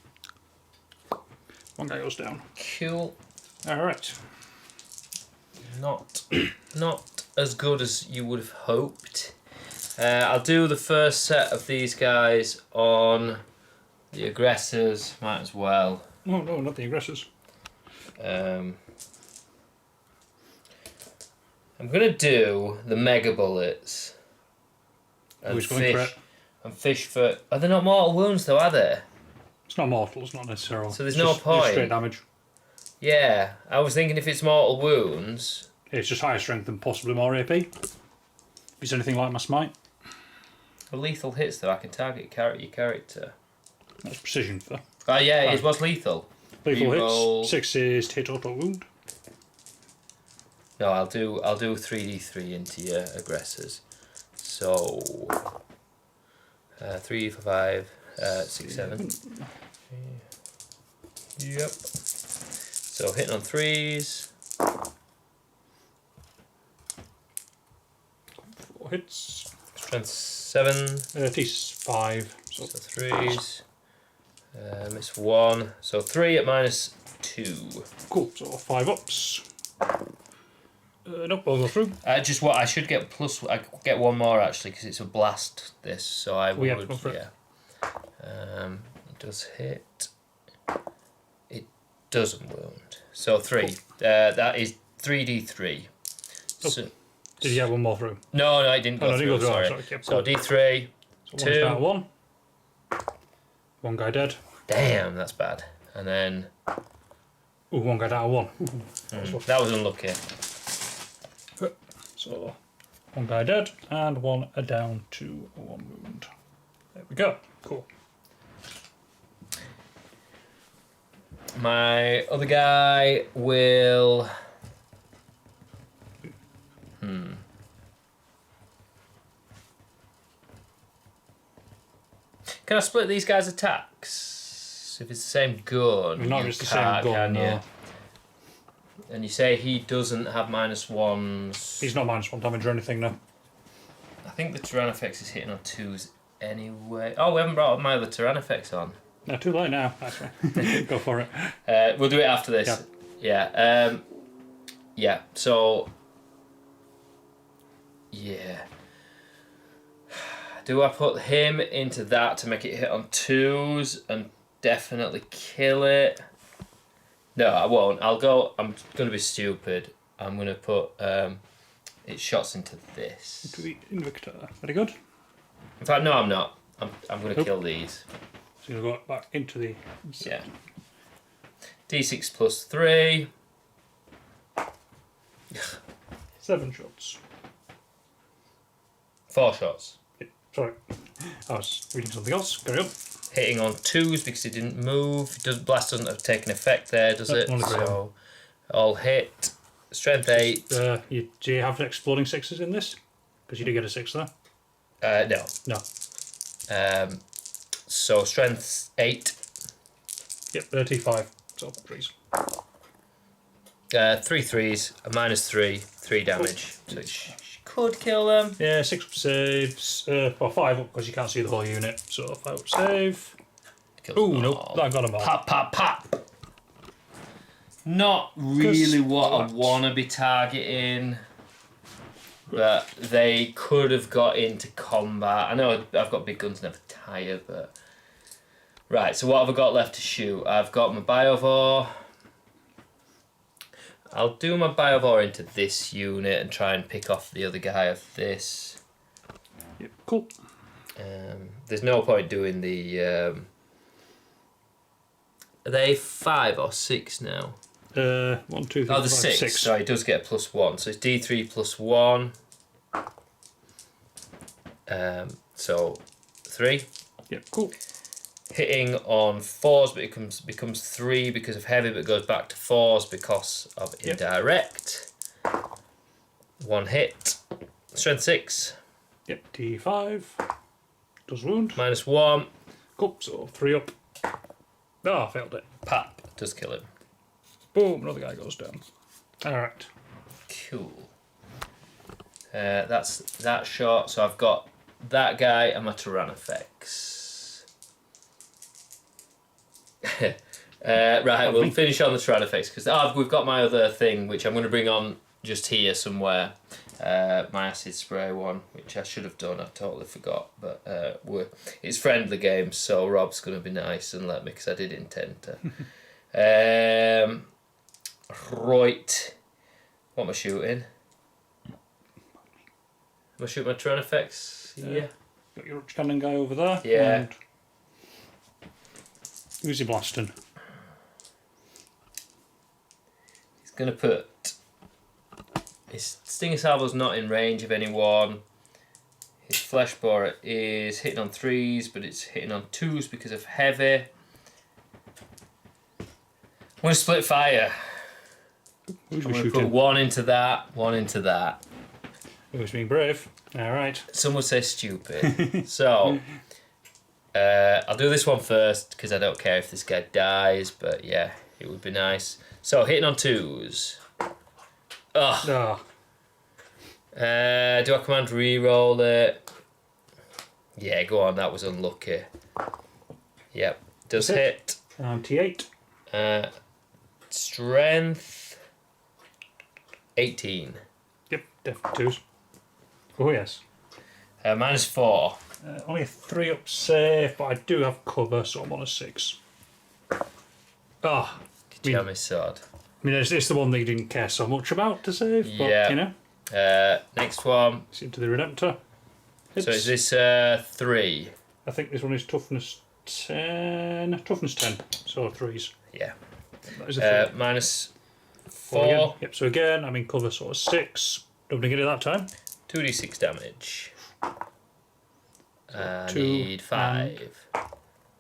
1 guy goes down. Cool. Alright. Not as good as you would have hoped. I'll do the first set of these guys on the aggressors. Might as well. No, not the aggressors. I'm gonna do the mega bullets. And fish for. Are they not mortal wounds though? Are they? It's not mortal. It's not necessarily. So there's no point. Just straight damage. Yeah, I was thinking if it's mortal wounds. It's just higher strength and possibly more AP. If it's anything like my smite. For lethal hits though, I can target your character. That's precision for. Oh yeah, it was lethal. Lethal hits. 6 to hit auto wound. No, I'll do 3d3 into your aggressors. So 3 for 5, 6, 7. Yep. So hitting on 3s. 4 hits. Strength 7. T5. So 3s. Miss 1. So 3 at -2. Cool. So 5 ups. Nope, I'll go through. Just what I should get plus. I could get 1 more actually because it's a blast. This, so I would. Go for it. It does hit. It doesn't wound. So 3. Cool. That is 3d3. Oh. So, did you get 1 more through? No, it didn't go through. Sorry. So d3. So 2. Down 1. 1 guy dead. Damn, that's bad. And then. Ooh, 1 guy down 1. That was unlucky. So 1 guy dead and 1 down to 1 wound. There we go. Cool. My other guy will. Can I split these guys' attacks? If it's the same gun, not just the same gun, no. And you say he doesn't have -1s. He's not -1 damage or anything, no. I think the Tyrannifex is hitting on 2s anyway. Oh, we haven't brought my other Tyrannifex on. No, too late now. That's right. Go for it. We'll do it after this. Yeah. Yeah. So. Yeah. Do I put him into that to make it hit on 2s and definitely kill it? No, I won't. I'm going to be stupid. I'm going to put its shots into this. Into the Invictor. Very good. In fact, no, I'm not. I'm going to kill these. So you'll go back into the... Yeah. D6 plus 3. 7 shots. 4 shots. Yeah, sorry. I was reading something else. Carry on. Hitting on 2s because it didn't move. Blast doesn't have taken effect there, does it? So, all hit. Strength 8. Do you have exploding 6s in this? Because you do get a 6 there. No. No. So, strength 8. Yep, 35. So, 3s. 3 3s, a -3, 3 damage. So, it could kill them. Yeah, 6 up saves. Or 5 up because you can't see the whole unit. So, 5 up save. Oh, nope. I've got them all. Pop, pop, pop. Not really what I want to be targeting, but they could have got into combat. I know I've got big guns, never tire, but... Right, so what have I got left to shoot? I've got my Biovore. I'll do my Biovore into this unit and try and pick off the other guy of this. Yep, cool. There's no point doing the... Are they 5 or 6 now? 1, 2, 3, Oh, the 5, 6. Sorry, it does get a +1. So it's D3 plus 1. So 3. Yep, cool. Hitting on 4s, but it becomes 3 because of heavy, but goes back to 4s because of indirect. 1 hit. Strength 6. Yep, D5. Does wound. -1. Cool, so 3 up. Oh, I failed it. Pap. Does kill him. Boom, another guy goes down. Alright. Cool. That's that shot. So I've got that guy and my Tyrannofex. Right, we'll finish on the Tyrannofex because we've got my other thing, which I'm going to bring on just here somewhere. My acid spray one, which I should have done. I totally forgot, but it's friendly games, so Rob's going to be nice and let me because I did intend to. Right. What am I shooting? Am I shooting my Tyrannofex? Yeah. Got your cannon guy over there. Yeah. And who's he blasting? He's going to put... His Stinger Salvo's not in range of anyone. His Flesh Borer is hitting on 3s, but it's hitting on 2s because of heavy. I'm going to split fire. Who's I'm we going to shooting? put 1 into that, 1 into that. Who's being brave? Alright. Some would say stupid. So, I'll do this one first because I don't care if this guy dies, but yeah, it would be nice. So, hitting on 2s. Ugh. Oh. Do I command re-roll it? Yeah, go on, that was unlucky. Yep, does hit. T8. Strength 18. Yep, definitely 2s. Oh, yes. -4. Only a 3 up save, but I do have cover, so I'm on a 6. Ah. Did you have my sword? I mean, it's the one that you didn't care so much about to save, but, Yeah. you know. Next one. It's into the Redemptor. So is this 3? I think this one is toughness 10. Toughness 10, so 3s. Yeah. That is a 3. -4. Again. Yep, so again, I'm in cover, so 6. Don't get it that time. 2d6 damage. I 2 need 5.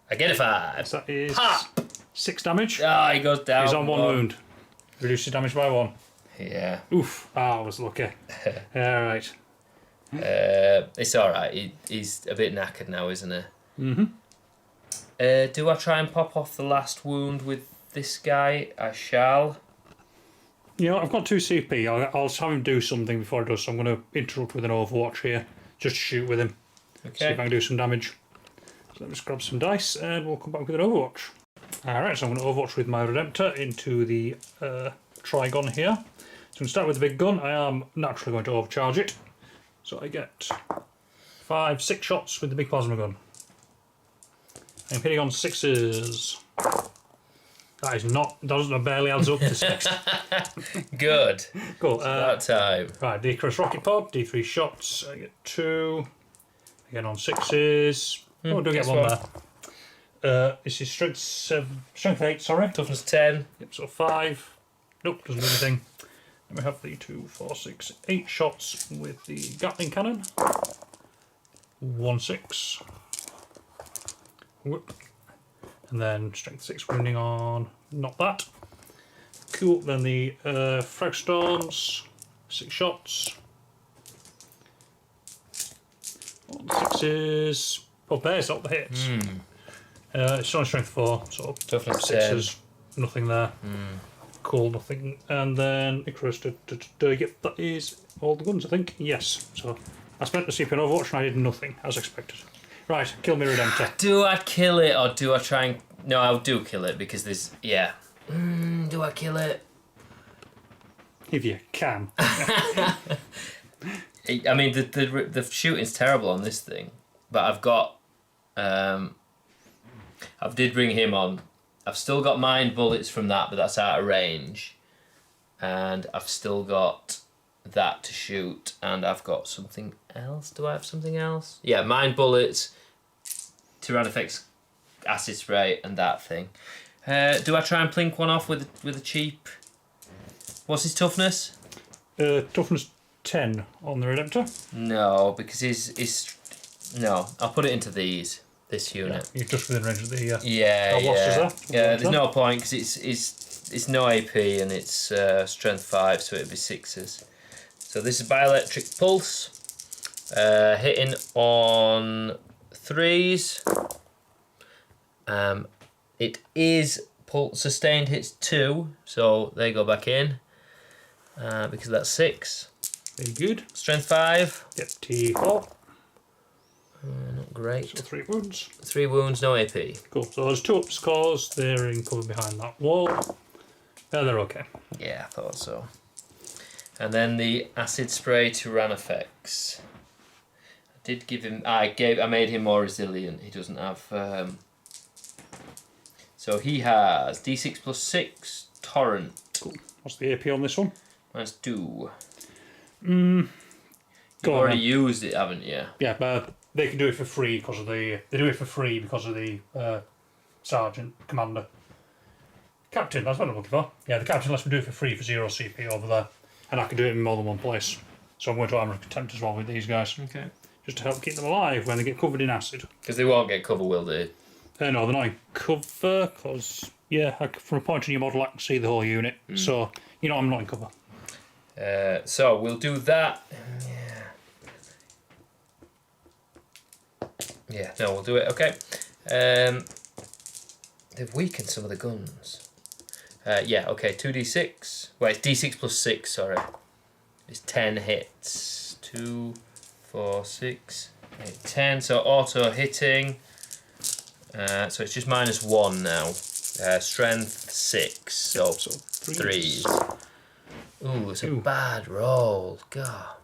I get a 5. So that is Pop! 6 damage. Ah, he goes down. He's on 1 wound. Reduces damage by 1. Yeah. Oof. I was lucky. Alright. It's alright. He's a bit knackered now, isn't he? Mm-hmm. Do I try and pop off the last wound with this guy? I shall. You know, I've got 2 CP. I'll have him do something before I do, so I'm going to interrupt with an Overwatch here. Just to shoot with him. Okay. See if I can do some damage. So let me just grab some dice and we'll come back with an Overwatch. Alright, so I'm going to Overwatch with my Redemptor into the Trigon here. So I'm going to start with the big gun. I am naturally going to overcharge it. So I get 6 shots with the big plasma gun. I'm hitting on 6s. That is not, doesn't barely adds up to 6. Good. Cool. That time. Right, Decrease Rocket Pod, D3 shots. I get 2. Again on 6s. Oh, do get one there. This is strength 8, sorry. Toughness 10. Yep, so 5. Nope, doesn't do anything. Then we have the 2, 4, 6, 8 shots with the Gatling cannon. 1, 6. Whoop. And then strength 6 wounding on, not that. Cool, then the Frag Storms, 6 shots. On 6s. Oh, there's not the hits. It's only strength 4, so Toughness 6s, nothing there. Cool, nothing. And then Icarus, yep, that is all the guns, I think. Yes, so I spent the CP on Overwatch and I did nothing, as expected. Right, kill me Redemptor. Do I kill it or do I try and... No, I do kill it because there's... Yeah. Do I kill it? If you can. I mean, the shooting's terrible on this thing, but I've got... I did bring him on. I've still got mind bullets from that, but that's out of range. And I've still got that to shoot, and I've got something else. Do I have something else? Yeah, mind bullets, Tyranids acid spray, and that thing. Do I try and plink one off with a cheap... What's his toughness? Toughness 10 on the Redemptor. No, because his... No, I'll put it into this unit. Yeah, you're just within range of the... Yeah. There? There's no point because it's no AP and it's strength 5, so it'd be 6s. So this is bioelectric pulse, hitting on 3s. It is sustained hits 2, so they go back in because that's 6. Very good. Strength 5. Yep, T4. Not great. So 3 wounds. 3 wounds, no AP. Cool. So there's 2 up scores. They're in cover behind that wall. Yeah, they're okay. Yeah, I thought so. And then the acid spray Tyranids. I did give him. I made him more resilient. He doesn't have. So he has D6 plus 6 torrent. Cool. What's the AP on this one? That's 2. You've already used it, haven't you? Yeah, but they can do it for free because of the. They do it for free because of the sergeant commander. Captain, that's what I'm looking for. Yeah, the captain lets me do it for free for 0 CP over there. And I can do it in more than one place. So I'm going to Armour of Contempt as well with these guys. Okay. Just to help keep them alive when they get covered in acid. Because they won't get cover, will they? No, they're not in cover, because, yeah, from a point in your model I can see the whole unit. So, you know, I'm not in cover. So we'll do that. Yeah, no, we'll do it. Okay. They've weakened some of the guns. Yeah, okay, 2d6. Well, it's d6 plus 6, sorry. It's 10 hits. 2, 4, 6, 8, 10. So auto hitting. So it's just -1 now. Strength 6. So 3s. Ooh, it's a bad roll. God.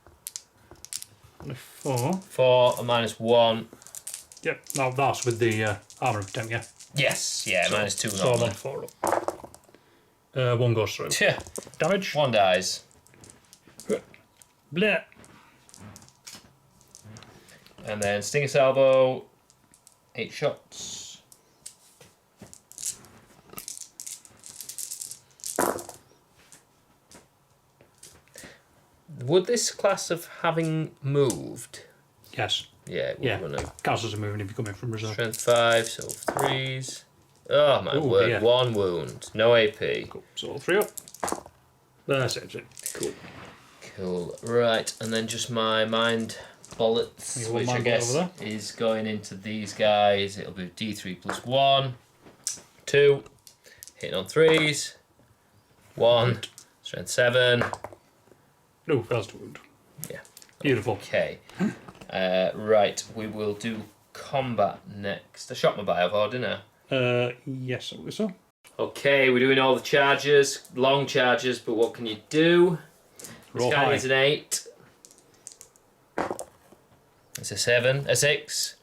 4. 4 and -1. Yep, now that's with the Armour of Contempt, yeah. Yes, yeah, so, -2 so I'm on 4 up. 1 goes through. Yeah. Damage. 1 dies. Bleh. And then Stinger Salvo, 8 shots. Would this class of having moved? Yes. Yeah, it would, Yeah. wouldn't it? Castles are moving if you come in from reserve. Strength 5, so 3s. Oh my word, dear. 1 wound, no AP. Cool. So 3 up. That's it. Cool. Cool. Right, and then just my mind bullets, Your which I mind guess bullet is going into these guys. It'll be D3 plus 1, 2, hitting on 3s, 1, strength 7. No, first wound. Yeah. Beautiful. Okay. Right, we will do combat next. I shot my bio, didn't I? Yes, I believe so. Okay, we're doing all the charges, long charges, but what can you do? Roll This guy high. needs an 8. It's a 7, a 6.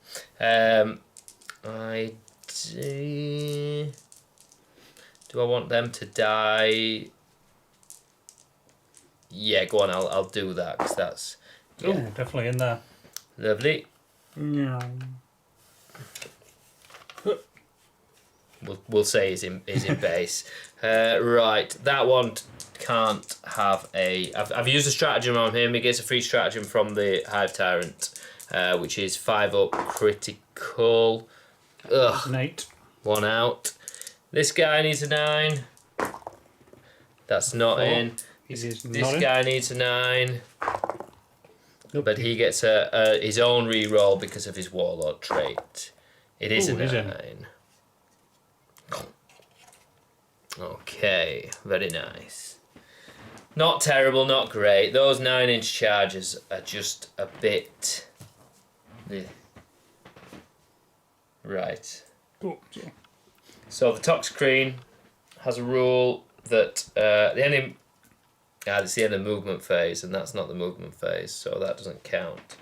Do I want them to die? Yeah, go on. I'll do that because that's. Yeah. Oh, definitely in there. Lovely. Yeah. We'll say he's in base. Right, that one can't have a. I've used a stratagem on him. He gets a free stratagem from the Hive Tyrant, which is 5 up critical. Ugh. An 8. 1 out. This guy needs a 9. That's not 4. in. This guy needs a 9. Nope. But he gets his own reroll because of his Warlord trait. It is a 9. Okay, very nice. Not terrible, not great. Those 9-inch charges are just a bit. Right. Oh, So the top screen has a rule that the enemy. It's the end of the movement phase, and that's not the movement phase, so that doesn't count.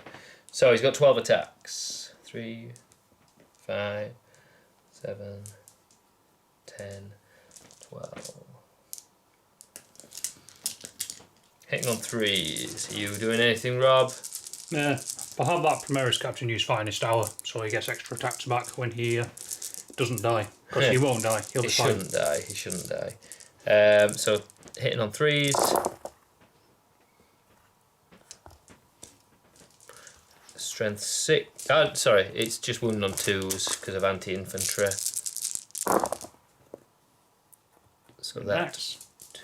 So he's got 12 attacks. 3, 5, 7, 10, 12. Hitting on 3s. Are you doing anything, Rob? Yeah. I'll have that Primaris Captain use Finest Hour, so he gets extra attacks back when he doesn't die. Because he won't die. He'll be fine. He shouldn't die. So hitting on 3s. Strength 6. Oh, sorry, it's just wounding on 2s because of anti-infantry. So that's 2,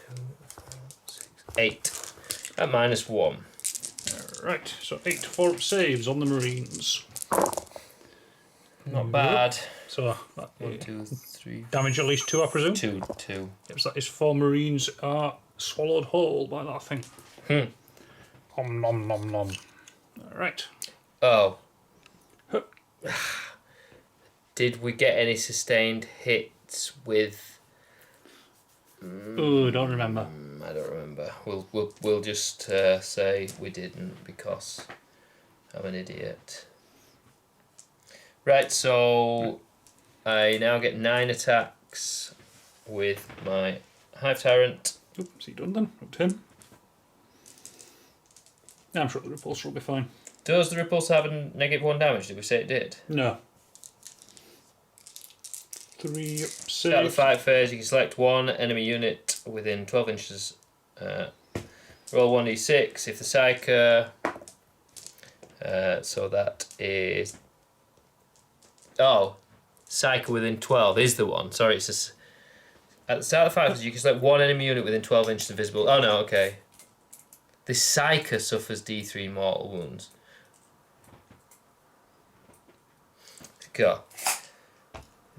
4, 6, 8. At -1. Right, so 8 to 4 saves on the Marines. Not bad. So that 1, 2, 3. damage at least 2, I presume. 2. Yep, so that is 4 Marines are swallowed whole by that thing. Om nom nom nom. Alright. Oh. Did we get any sustained hits with? Oh, don't remember. I don't remember. We'll just say we didn't because I'm an idiot. Right, so I now get 9 attacks with my Hive Tyrant. Oops, he done then. Up to him. Yeah, I'm sure the repulsor will be fine. Does the repulsor have a -1 damage? Did we say it did? No. 3 Start the save. fight phase, you can select one enemy unit within 12 inches. Roll 1d6 if the Psyker. So that is. Oh, Psyker within 12 is the one. Sorry, it's just. At the start of the fight phase, you can select one enemy unit within 12 inches of visible. Oh no, okay. The Psyker suffers D3 mortal wounds. Go.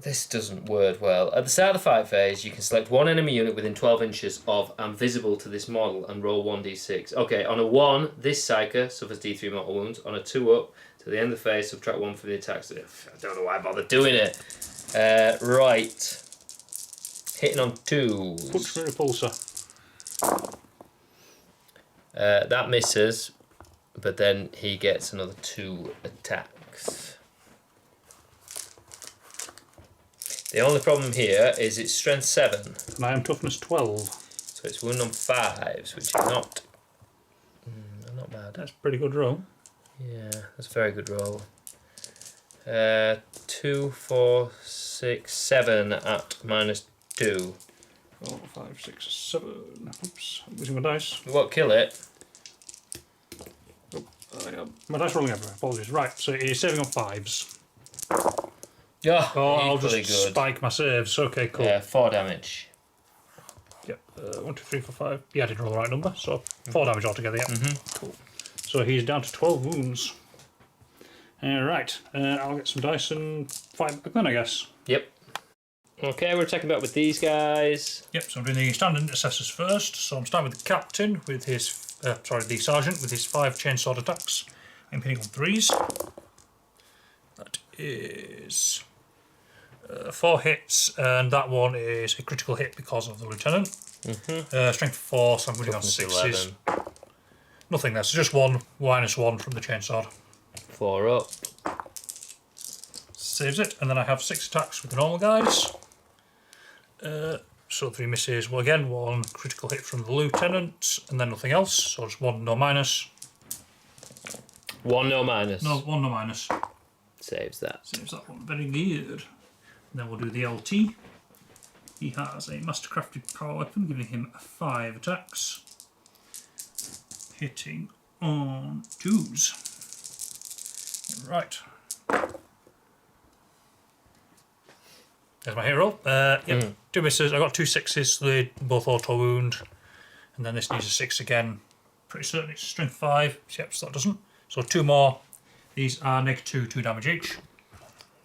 This doesn't word well. At the start of the fight phase, you can select one enemy unit within 12 inches of and visible to this model and roll 1d6. Okay, on a 1, this Psyker suffers D3 mortal wounds. On a 2 up, to the end of the phase, subtract 1 from the attacks. I don't know why I bothered doing it. Right. Hitting on 2s. Punch for repulsor. That misses, but then he gets another 2 attacks. The only problem here is it's strength 7. And I am toughness 12. So it's wound on 5s, which is not bad. That's a pretty good roll. Yeah, that's a very good roll. 2, 4, 6, 7 at -2. 4, 5, 6, 7. Oops, I'm losing my dice. What kill it? My dice rolling everywhere. Apologies. Right, so he's saving on 5s. Yeah, Oh, I'll just good. spike my saves. Okay, cool. Yeah, 4 damage. Yep. 1, 2, 3, 4, 5. Yeah, I did roll the right number. So 4 damage altogether. Yeah. Cool. So he's down to 12 wounds. Right. I'll get some dice and fight back then, I guess. Yep. Okay, we're attacking back with these guys. Yep. So I'm doing the standard intercessors first. So I'm starting with the captain with his, the sergeant with his 5 chainsword attacks. I'm hitting on 3s. That is 4 hits, and that one is a critical hit because of the lieutenant. Strength 4, so I'm going on 6s. 11. Nothing there, so just 1 -1 from the chainsword. 4 up. Saves it, and then I have 6 attacks with the normal guys. so 3 misses. Well, again, 1 critical hit from the lieutenant, and then nothing else. So just 1 no minus. 1 no minus. No, 1 no minus. Saves that. Saves that one. Very good. And then we'll do the LT. He has a mastercrafted power weapon, giving him 5 attacks. Hitting on 2s. Right. There's my hero. Yep, 2 misses. I got 2 6s, so they both auto wound. And then this needs a 6 again. Pretty certain it's strength 5. Yep, so that doesn't. So 2 more. These are -2, 2 damage each.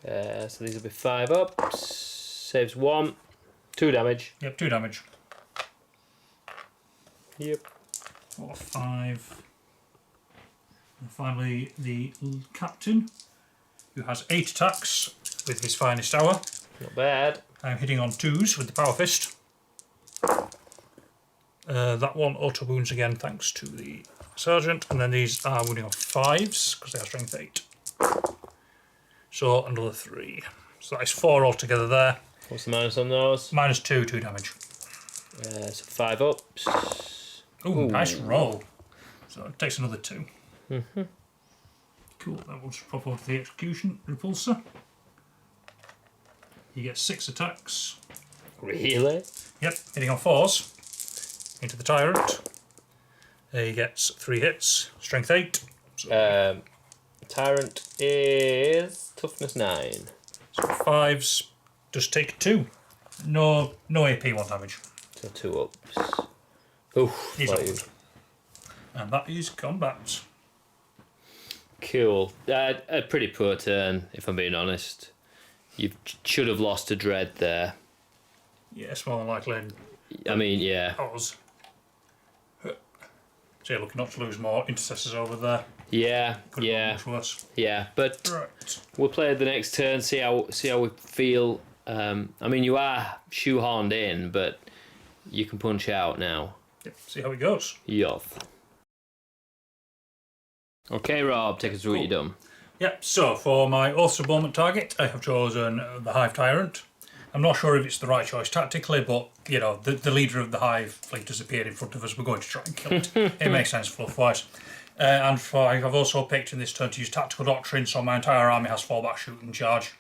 So these will be 5 up. Saves 1. 2 damage. Yep, 2 damage. Yep. 4, 5. And finally, the captain, who has 8 attacks with his finest hour. Not bad. I'm hitting on 2s with the power fist. That one auto wounds again, thanks to the sergeant. And then these are wounding on 5s because they are strength 8. So another 3. So that is 4 altogether there. What's the minus on those? -2, 2 damage. So 5 ups. Ooh, nice roll. So it takes another 2. Cool, that will just pop over to the execution repulsor. He gets 6 attacks. Really? Yep, hitting on 4s. Into the tyrant. He gets 3 hits, strength 8. So, Tyrant is toughness 9. so 5s just take 2. No AP 1 damage. So 2 ups. Oof. He's like old. you. And that is combat. Cool. A pretty poor turn, if I'm being honest. You should have lost a dread there. Yes, more than likely. I mean, yeah. Oz. So you're looking not to lose more intercessors over there. Yeah, Could have gone much worse. yeah. But Right. we'll play the next turn, see how we feel. I mean, you are shoehorned in, but you can punch out now. Yep, see how it goes. Yoth. Okay, Rob, take us through what you've done. Yep, so for my Oaths of Moment target, I have chosen the Hive Tyrant. I'm not sure if it's the right choice tactically, but, you know, the leader of the Hive fleet has appeared in front of us. We're going to try and kill it. It makes sense fluff-wise. And I've also picked in this turn to use Tactical Doctrine, so my entire army has fallback, shoot and charge,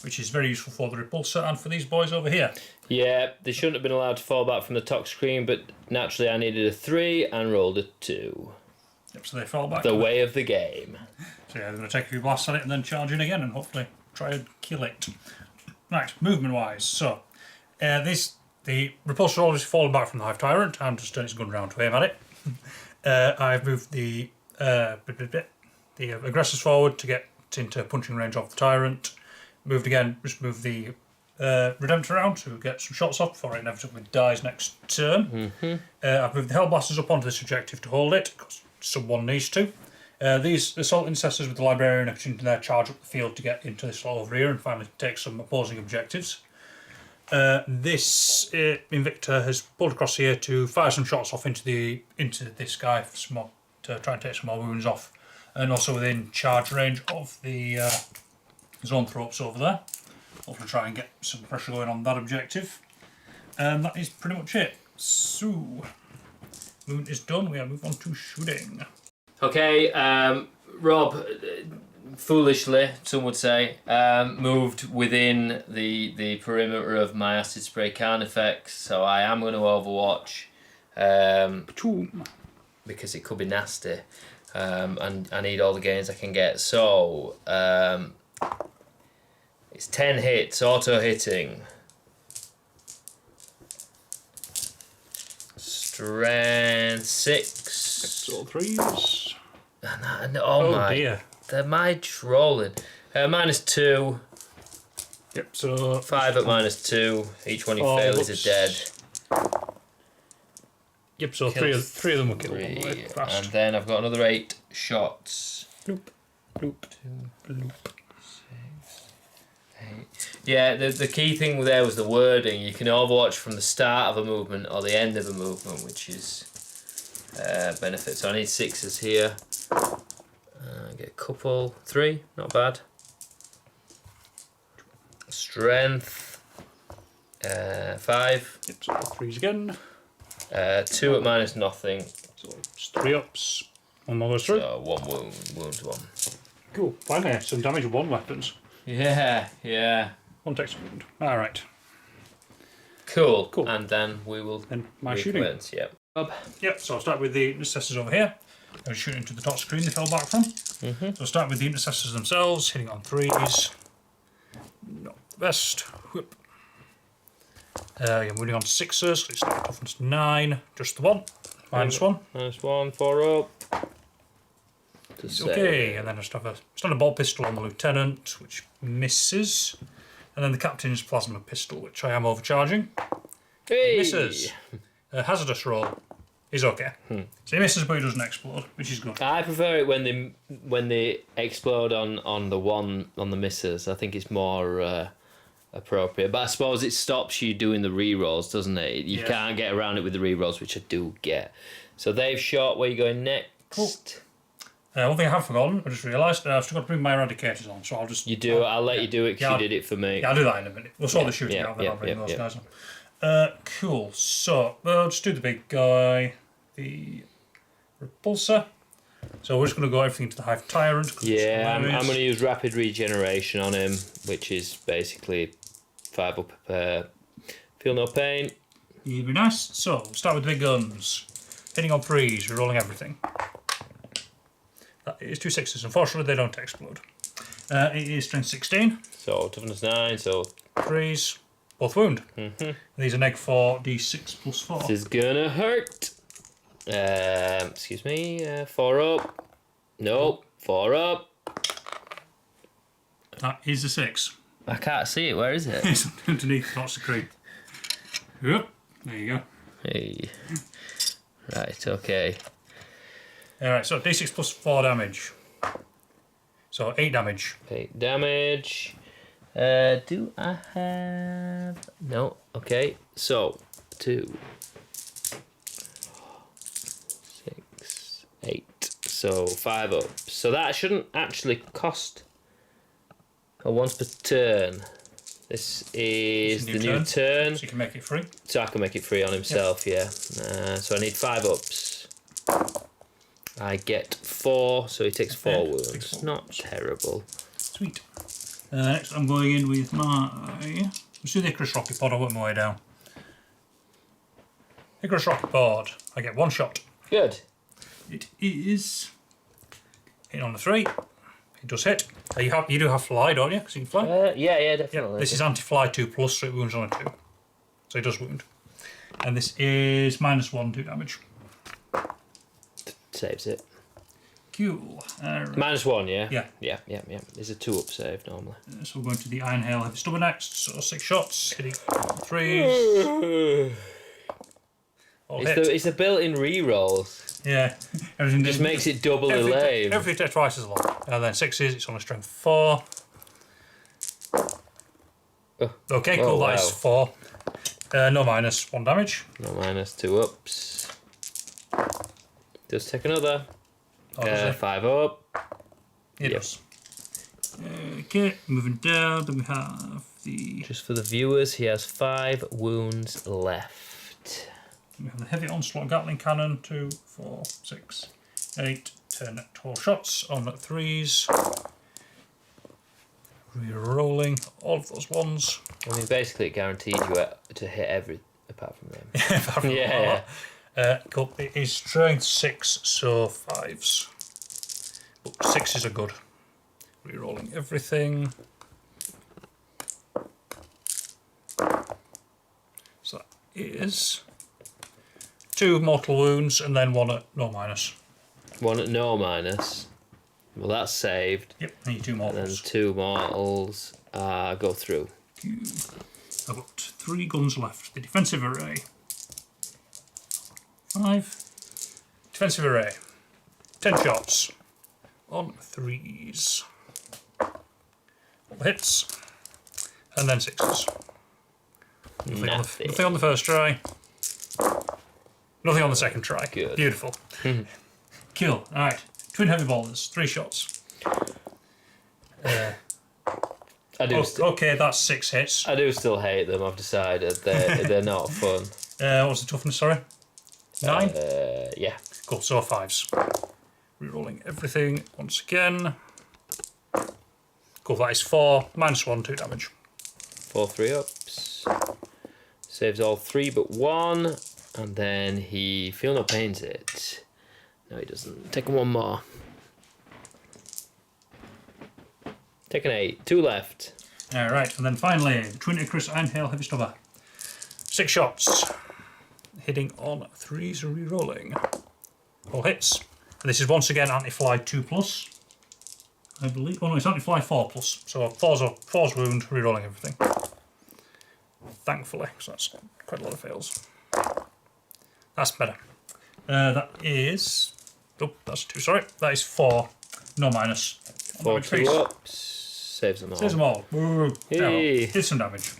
which is very useful for the repulsor and for these boys over here. Yeah, they shouldn't have been allowed to fall back from the top screen, but naturally I needed a 3 and rolled a 2. Yep, so they fall back. The way of the game. So yeah, they're going to take a few blasts at it and then charge in again and hopefully try and kill it. Right, movement-wise, so the repulsor always fallen back from the Hive Tyrant. I'm just turning its gun round to aim at it. I've moved the aggressors forward to get into punching range of the Tyrant. Moved again, just move the Redemptor around to get some shots off before it inevitably dies next turn. I've moved the Hellblasters up onto this objective to hold it, because someone needs to. These Assault Intercessors with the Librarian are continuing their charge up the field to get into this lot over here and finally take some opposing objectives. This Invictor has pulled across here to fire some shots off into this guy for some more, to try and take some more wounds off, and also within charge range of the Zoanthropes over there. Hopefully try and get some pressure going on that objective. And that is pretty much it. So, movement is done. We are moving on to shooting. Okay, Rob, foolishly, some would say, moved within the perimeter of my acid spray Carnifex, so I am going to Overwatch, because it could be nasty, and I need all the gains I can get. So, it's 10 hits, auto hitting. Strength 6. It's all 3s. Oh my dear. My trolling. -2. Yep, so 5 at -2. Each one you fail is a dead. Yep, so Kill three of them were killed. 3. Fast. And then I've got another 8 shots. Bloop, bloop, 2, bloop. 6, 8. Yeah, the key thing there was the wording. You can Overwatch from the start of a movement or the end of a movement, which is benefit. So I need 6s here. Get a couple. 3, not bad. Strength 5. Yep, so 3s again. 2 at minus nothing. So it's 3 ups. One more goes through. So 1 wound 1. Cool. Finally, some damage with 1 weapons. Yeah, yeah. 1 takes a wound. Alright. Cool. And then we will. Then my shooting. Yep. Yep, so I'll start with the intercessors over here. I was shooting to the top screen they fell back from. So I'll start with the intercessors themselves, hitting on 3s. Not the best. Whoop. Again, moving on to 6s, it's not toughness 9, just the 1. -1. -1, 4 up. Okay, and then I just have a standard bolt pistol on the lieutenant, which misses. And then the captain's plasma pistol, which I am overcharging. Hey! Misses. Hazardous roll is okay. So he misses, but he doesn't explode, which is good. I prefer it when they explode on the misses. I think it's more appropriate. But I suppose it stops you doing the re-rolls, doesn't it? You can't get around it with the re-rolls, which I do get. So they've shot. Where are you going next? Cool. One thing I have forgotten, I just realised, I've still got to bring my eradicators on, so I'll just... You do. I'll let you do it because you did it for me. Yeah, I'll do that in a minute. We'll sort the shooting out, then I'll bring those guys on. Cool. So, we'll just do the big guy, the repulsor. So we're just going to go everything to the Hive Tyrant. Yeah, I'm going to use rapid regeneration on him, which is basically 5 up. Feel no pain. Yeah, be nice. So, we'll start with the big guns. Hitting on 3s, rerolling everything. That is 2 6s. Unfortunately, they don't explode. It is strength 16. So, toughness 9, so... 3s, both wound. These are neg 4, d6 plus 4. This is gonna hurt. Excuse me, 4 up. Nope, 4 up. That is a 6. I can't see it, where is it? It's underneath lots of cream. Yep, there you go. Hey. Right, okay. Alright, so d6 plus 4 damage. So 8 damage. 8 damage. Do I have... No, okay. So, 2, 6, 8. So, 5 up. So that shouldn't actually cost once per turn. This is the new turn. So you can make it free. So I can make it free on himself, yeah. So I need 5 ups. I get 4, so he takes 4 wounds. Not terrible. Sweet. Next I'm going in with my... Let's do the Icarus Rocket Pod, I'll work my way down. Icarus Rocket Pod. I get 1 shot. Good. It is... Hitting on the 3. It does hit. You do have fly, don't you? Because you can fly. Yeah, definitely. This is anti-fly 2+, so it wounds on a 2. So it does wound. And this is -1, 2 damage. Saves it. Cool. Right. -1, yeah? Yeah. Yeah. There's a 2 up save normally. So we're going to the Iron Hail Heavy Stubber next. So 6 shots, hitting 3s. It's the built-in re-rolls. Yeah. Everything just makes it doubly lame. Everything takes twice as long. And then 6s, it's on a strength 4. Okay, cool, that is 4. No minus, 1 damage. No minus, 2 ups. Does take another. 5 up. It does. Okay, moving down, then we have the... Just for the viewers, he has 5 wounds left. We have the Heavy Onslaught Gatling Cannon, 2, 4, 6, 8, 10, 12 shots on 3s. Re-rolling all of those ones. I mean, basically it guaranteed you to hit every, apart from them. Apart from yeah. Cool. It is strength 6, so 5s. But 6s are good. Re-rolling everything. So that is 2 mortal wounds and then 1 at no minus. 1 at no minus. Well, that's saved. Yep, I need 2 mortals. And then 2 mortals go through. I've got 3 guns left. The defensive array. 5. Defensive array. 10 shots. On 3s. All the hits. And then 6s. Nothing on the first try. Nothing on the second try. Good. Beautiful. Kill. Alright. Twin heavy ballers. 3 shots. I do. Okay, that's 6 hits. I do still hate them. I've decided they're not fun. What was the toughness? Sorry, 9. Yeah. Cool. So 5s. Rerolling everything once again. Cool. That is 4 -1, 2 damage. 4 3-ups. Saves all 3 but 1, and then he feel no pains it. No, he doesn't. Take 1 more. Take an 8. 2 left. Alright, and then finally, the Twin Icarus Ironhail Heavy Stubber. 6 shots. Hitting on 3s and re-rolling. All hits. And this is once again anti-fly 2+. I believe. Oh no, it's anti-fly 4+. So 4's wound, re-rolling everything. Thankfully, because that's quite a lot of fails. That's better. That is. Oh, that's 2, sorry. That is 4. No minus. 4 2-ups. Saves them all. Saves them all. Hey. Did some damage.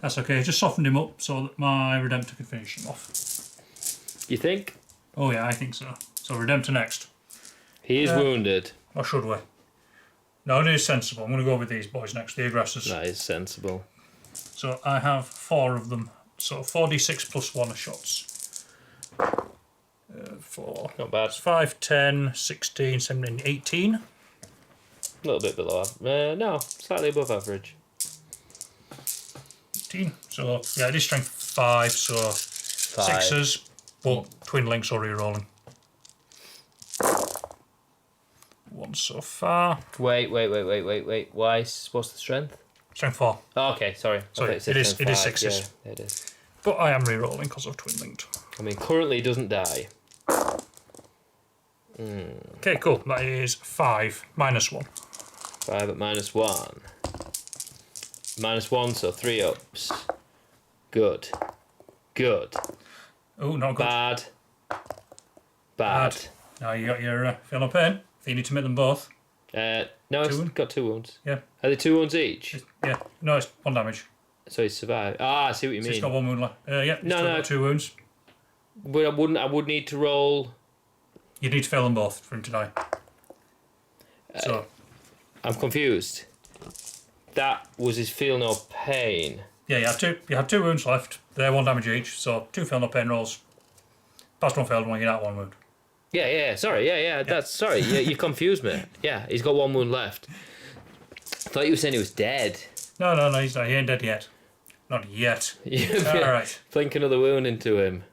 That's okay. Just softened him up so that my Redemptor can finish him off. You think? Oh yeah, I think so. So Redemptor next. He is wounded. Or should we? No, it is sensible. I'm going to go with these boys next, the aggressors. That is sensible. So I have 4 of them. So 4d6 plus 1 are shots. 4. Not bad. That's 5, 10, 16, 17, 18. A little bit below. No, slightly above average. 18. So yeah, it is strength 5, so 5. 6s, but twin links or re-rolling. 1 so far. Wait. Why? What's the strength? Strength 4. Oh, okay, sorry. Sorry, it is 6s. Yeah, it is. But I am re-rolling because of twin linked. I mean, currently he doesn't die. Okay, cool. That is 5 -1. 5 at -1. -1, so 3-ups. Good. Oh, not good. Bad. Now you got your feel no pain. So you need to make them both. No, it's got 2 wounds. Yeah. Are they 2 wounds each? Yeah. No, it's 1 damage. So he's survived. I see what you So mean. it's got 1 wound left. Yeah. No. Got 2 wounds. But I would need to roll. You need to fail them both for him to die. So I'm confused. That was his feel no pain. yeah, you have 2 wounds left. They're 1 damage each. So 2 fail no pain rolls. Passed 1 failed 1, you get out 1 wound. Yeah. Sorry. Yeah. That's sorry. You confused me. Yeah, he's got 1 wound left. I thought you were saying he was dead. No, he's not. He ain't dead yet. Not yet. All right. Blink another wound into him.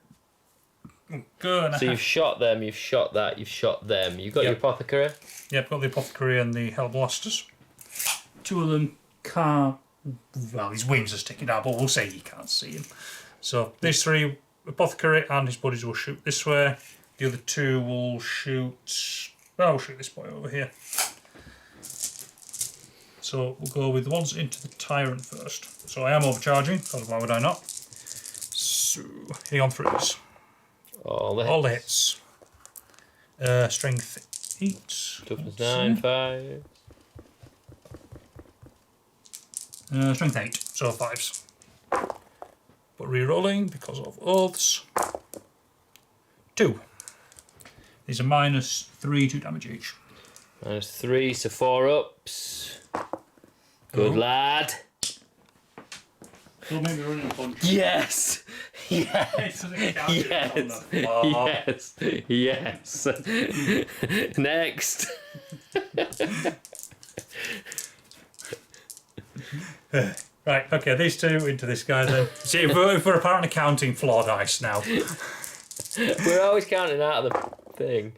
Good. So you've shot them, you've shot that, you've shot them. You've got your apothecary? Yep, got the apothecary and the hellblasters. 2 of them can't. Well, his wings are sticking out, but we'll say you can't see him. So these 3, apothecary and his buddies will shoot this way. The other 2 will shoot. Well, we'll shoot this boy over here. So we'll go with the ones into the tyrant first. So I am overcharging, because why would I not? So hitting on 3s. All the hits. Strength 8. Toughness 9, 5. Strength 8, so 5s. But re-rolling because of oaths. 2. These are -3, 2 damage each. -3, so 4-ups. Good lad. Don't make me run in a punch. Yes. Yes. Next. Right, okay, these 2 into this guy then. See, we're apparently counting floor dice now. We're always counting out of the thing.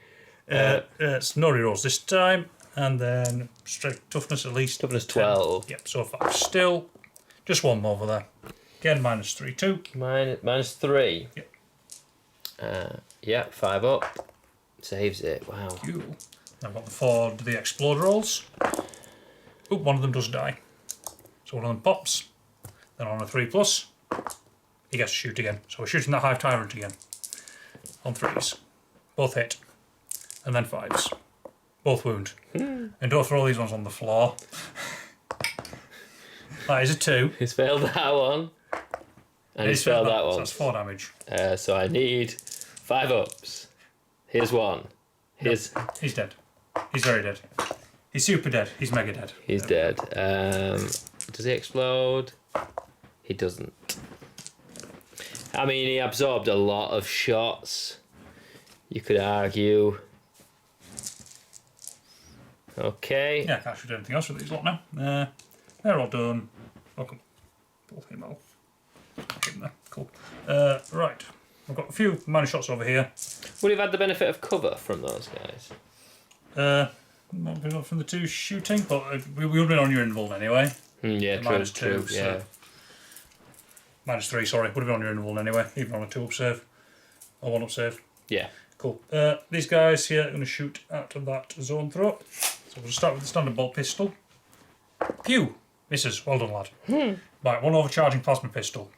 It's no rerolls this time, and then strength toughness at least. Toughness 12. Yep, so 5 still. Just 1 more over there. Again, -3, 2. -3. Yep. Yeah, 5 up. Saves it. Wow. Cool. I've got the 4 the explode rolls. Oh, 1 of them does die. So 1 of them pops. Then on a 3+, he gets to shoot again. So we're shooting that Hive Tyrant again. On 3s. Both hit. And then 5s. Both wound. And don't throw these ones on the floor. That is a 2. He's failed that one. And he's failed that one. So that's 4 damage. So I need 5 ups. Here's 1. Here's. He's dead. He's very dead. He's super dead. He's mega dead. He's dead. Does he explode? He doesn't. I mean, he absorbed a lot of shots. You could argue. Okay. Yeah, I can't shoot anything else with these lot now. They're all done. Welcome. Pull him out. Get him there. Cool. Right. I've got a few minor shots over here. Would he have had the benefit of cover from those guys? Not from the 2 shooting, but we would have been on your invuln anyway. Yeah, true. -2, Yeah. so -3, sorry. Would have been on your invuln anyway, even on a 2-up save. Or 1-up save. Yeah. Cool. These guys here are going to shoot out of that zone throw. So we'll start with the standard bolt pistol. Pew! Misses. Well done, lad. Right, 1 overcharging plasma pistol.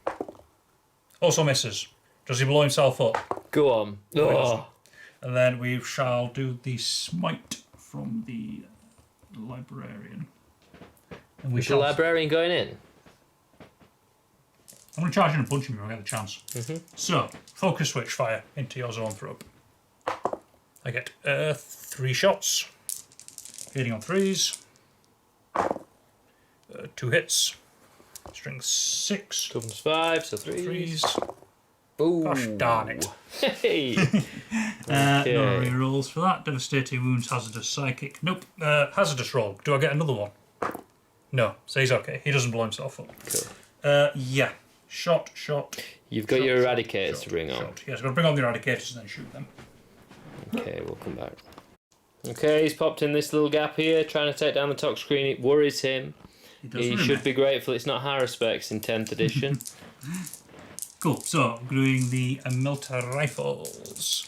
Also misses. Does he blow himself up? Go on. Oh. And then we shall do the smite from the librarian. And we Is the librarian going in? I'm going to charge in and punch him if I get the chance. So, focus switch fire into your zone throw. I get 3 shots. Hitting on 3s. 2 hits. Strength 6. Toughness 5, so 3s. 3s. Ooh. Gosh darn it. Hey. No rerolls for that. Devastating wounds, hazardous psychic. Nope. Hazardous roll. Do I get another one? No. So he's okay. He doesn't blow himself up. Cool. Yeah. Shot. You've got your eradicators to bring on. Yes, I've got to bring on the eradicators and then shoot them. Okay, we'll come back. Okay, he's popped in this little gap here, trying to take down the top screen. It worries him. He should be grateful it's not Harrow specs in 10th edition. Cool, so I'm doing the Melter rifles.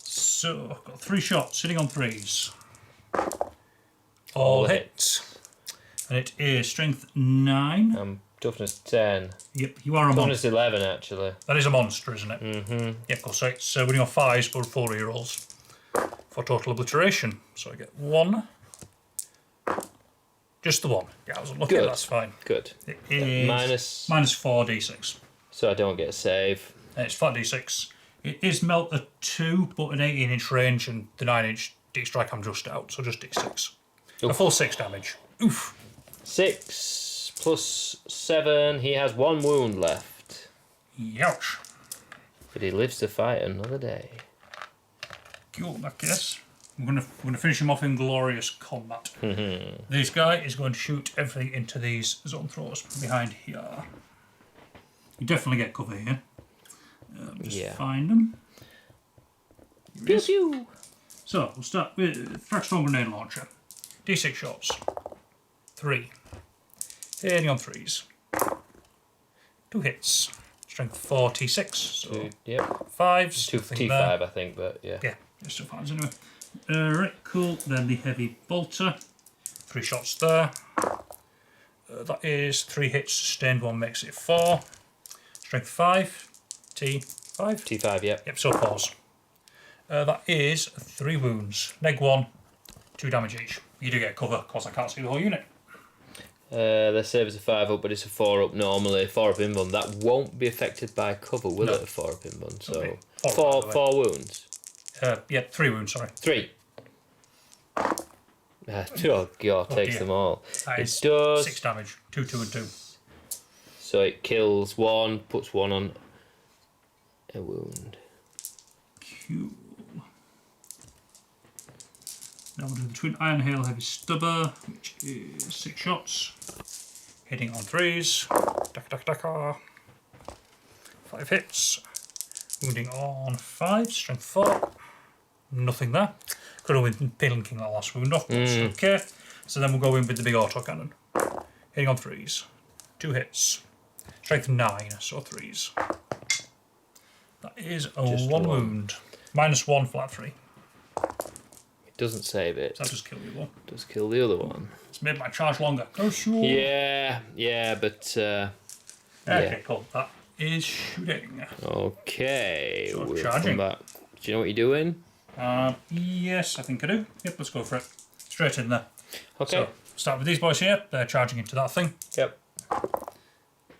So I've got 3 shots, sitting on 3s. All hit. And it is strength 9. Toughness 10. Yep, you are a monster. Toughness 11, actually. That is a monster, isn't it? Mm-hmm. Yep, cool. So it's when you're 5s, but 4 rerolls for total obliteration. So I get 1. Just the 1. Yeah, I was unlucky. Good. That's fine. Good. It is minus 4d6. So I don't get a save. And it's 5d6. It is melt a 2, but an 18-inch range, and the 9-inch D-strike I'm just out, so just d6. Oof. A full 6 damage. Oof. 6 plus 7. He has 1 wound left. Youch. But he lives to fight another day. Cool, in that case. We're gonna finish him off in glorious combat. This guy is going to shoot everything into these zone throws behind here. You definitely get cover here. Just find them. Pew pew. So we'll start with fractional grenade launcher. D6 shots. 3. Hitting on 3s. 2 hits. Strength 4 T6. So yep. 5s. 2 T5 I think, but yeah. Yeah, just 2 5s anyway. Right, cool. Then the heavy bolter. 3 shots there. That is 3 hits. Sustained 1 makes it 4. Strength 5. T5. T5, yep. Yep, so pause. That is 3 wounds. Neg 1. 2 damage each. You do get cover, because I can't see the whole unit. Their save is a 5 up, but it's a 4 up normally. 4 up invuln. That won't be affected by cover, will it? A 4 up invuln. So Okay. 4 wounds. Yeah, 3 wounds, sorry. 3. Oh god, takes dear. them all. That It is does. 6 damage. 2, 2, and 2. So it kills 1, puts 1 on a wound. Cool. Now we'll do the Twin Iron Hail Heavy Stubber, which is 6 shots. Hitting on 3s. Daka. 5 hits. Wounding on 5. Strength 4. Nothing there. Could have been pinking that last wound off, but it's okay. So then we'll go in with the big autocannon. Hitting on 3s. 2 hits. Strength 9, so 3s. That is a Just 1 1. wound. -1 flat 3. It doesn't save it. So that just killed the other one. Does kill the other one. It's made my charge longer. Oh, sure. Yeah, but Okay, cool. That is shooting. Okay, So we'll charging. come back. Do you know what you're doing? Yes, I think I do. Yep, let's go for it. Straight in there. Okay. So, start with these boys here. They're charging into that thing. Yep.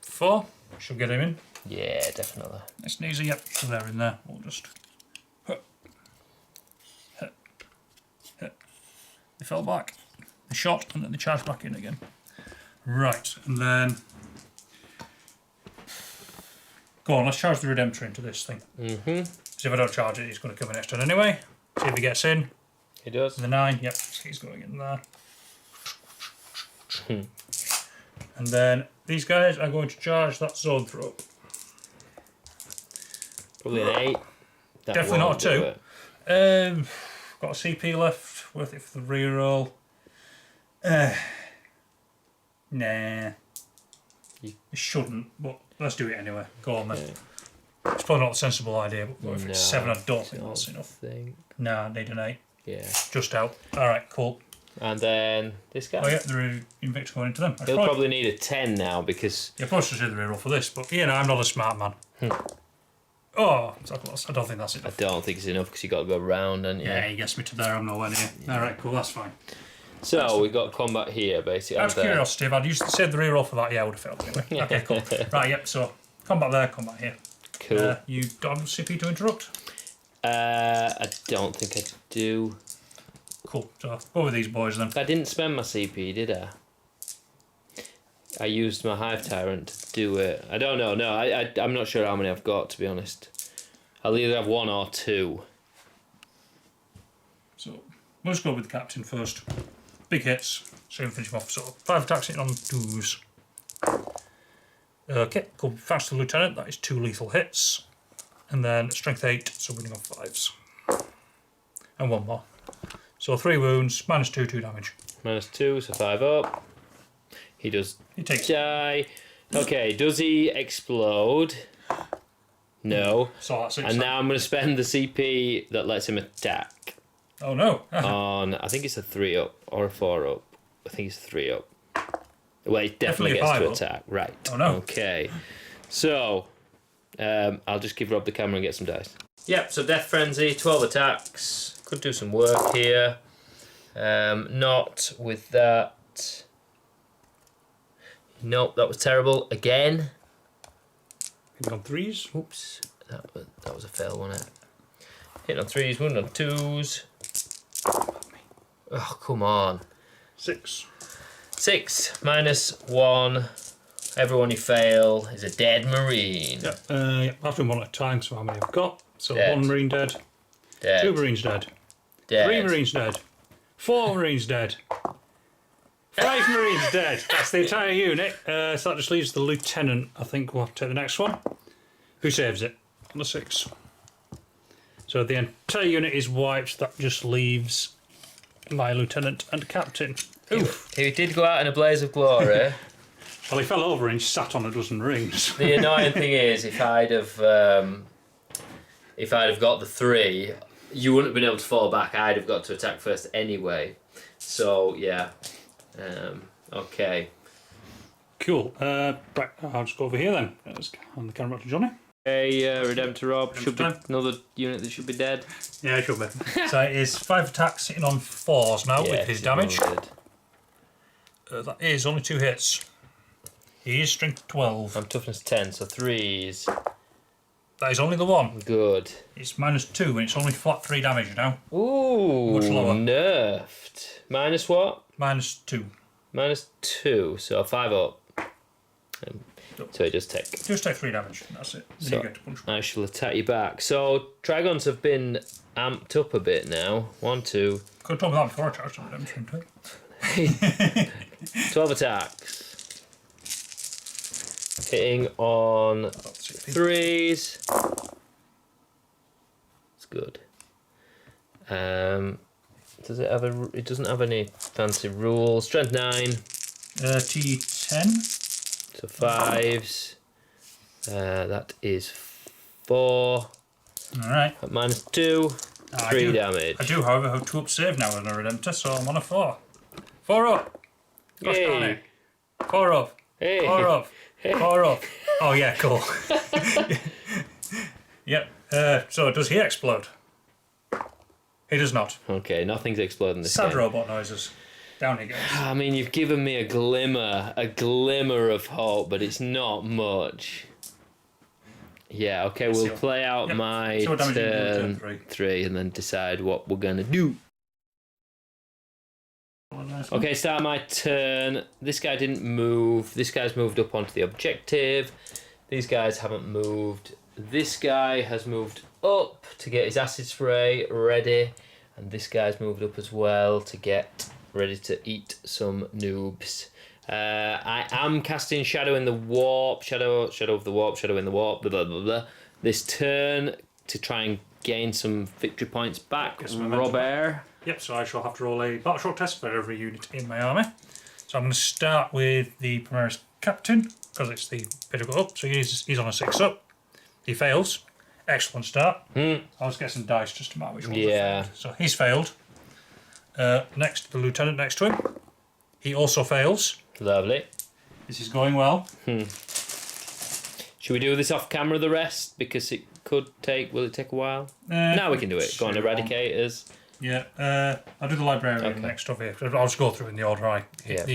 4. Should get him in. Yeah, definitely. Nice and easy. Yep, so they're in there. We'll just... they fell back. They shot and then they charged back in again. Right, and then... Go on, let's charge the Redemptor into this thing. Because if I don't charge it, he's going to come in next turn anyway. See if he gets in. He does. The 9, yep, so he's going in there. And then these guys are going to charge that zone throw. Probably an 8. That Definitely not a won't 2. do it. Got a CP left, worth it for the reroll. Nah. You shouldn't, but let's do it anyway. Go on then. Yeah. It's probably not a sensible idea, but if it's 7, I don't think that's enough. Nah, I need an 8. Yeah. Just out. Alright, cool. And then this guy. Oh yeah, the Invictus going into them. He'll probably need a 10 now because... Yeah, probably should do the reroll for this, but you know, I'm not a smart man. Oh, so close. I don't think that's enough. I don't think it's enough because you got to go round, and yeah, he gets me to there. I'm nowhere near. Yeah. Alright, cool. That's fine. So we got combat here, basically. Out of curiosity, if I'd used to save the reroll for that, yeah, I would have failed anyway. Okay, cool. Right, yep. So combat there, combat here. Cool. You don't have CP to interrupt? I don't think I do. Cool. So go with these boys then. I didn't spend my CP, did I? I used my Hive Tyrant to do it. I don't know. No, I'm not sure how many I've got, to be honest. I'll either have 1 or 2. So we'll just go with the captain first. Big hits, so we can finish them off. So 5 attacks in on 2s. Okay, go fast to the lieutenant. That is 2 lethal hits. And then strength 8, so winning on 5s. And 1 more. So 3 wounds, -2, 2 damage. -2, so 5 up. He does die. Okay, does he explode? No. So that's it. And now I'm going to spend the CP that lets him attack. Oh no. On, I think it's a 3 up or a 4 up. I think it's 3 up. Well, he definitely gets to attack. Right. Oh no. Okay. So, I'll just give Rob the camera and get some dice. Yep, so Death Frenzy, 12 attacks. Could do some work here. Not with that. Nope, that was terrible. Again. Hitting on 3s. Oops. That was a fail, wasn't it? Hitting on 3s, wound on 2s. Oh, come on. 6. 6 -1. Everyone you fail is a dead Marine. Yep. I've done 1 at a time, so how many I've got? So dead. 1 Marine dead. 2 Marines dead. 3 Marines dead. 4 Marines dead. 5 Marines dead. That's the entire unit. So that just leaves the lieutenant. I think we'll have to take the next one. Who saves it? On the 6. So the entire unit is wiped. That just leaves my lieutenant and captain. Oof. He did go out in a blaze of glory. Well, he fell over and he sat on a dozen rings. The annoying thing is, if I'd have got the 3, you wouldn't have been able to fall back. I'd have got to attack first anyway. So yeah. Okay. Cool. Right, I'll just go over here then. Let's hand the camera back to Johnny. Hey, Redemptor Rob. Should be another unit that should be dead. Yeah, it should be. So it is 5 attacks sitting on 4s now with his damage. That is only 2 hits. He is strength 12. I'm toughness 10, so 3s. That is only the 1. Good. It's -2 and it's only flat 3 damage now. Ooh, much lower. Nerfed. Minus what? -2. -2, so 5 up. So just take 3 damage. That's it. Then you get to punch. I shall attack you back. So Dragons have been amped up a bit now. 1, 2. Could have told me that before I charged the redemption too. 12 attacks. Hitting on 3s. It's good. Does it have a? It doesn't have any fancy rules. Strength 9. T10. So 5s. That is 4. Alright. At -2. 3 damage. I do, however, have 2 up save now with a Redemptor, so I'm on a 4. 4 up! Gosh darn it. 4 up. Hey. 4 up. 4 up. Oh yeah, cool. Yep. So does he explode? He does not. Okay, nothing's exploding this Sad game. robot noises. Down he goes. I mean, you've given me a glimmer of hope, but it's not much. Yeah, okay, we'll play out my turn 3 and then decide what we're going to do. nice one. Okay, start my turn. This guy didn't move. This guy's moved up onto the objective. These guys haven't moved. This guy has moved up to get his acid spray ready. And this guy's moved up as well to get ready to eat some noobs. I am casting Shadow in the Warp. Shadow of the Warp, Shadow in the Warp, blah, blah, blah, blah. This turn to try and gain some victory points back. Robert. Yep, so I shall have to roll a battle shock test for every unit in my army. So I'm going to start with the Primaris Captain, because it's the pinnacle up. So he's on a 6 up. He fails. Excellent start. I'll just get some dice just to mark which ones have failed. So he's failed. Next, the Lieutenant next to him. He also fails. Lovely. This is going well. Should we do this off camera, the rest? Because it could take... Will it take a while? Now we can do it. Go on, Eradicators. Yeah, I'll do the Librarian next over here. I'll just go through in the order I hit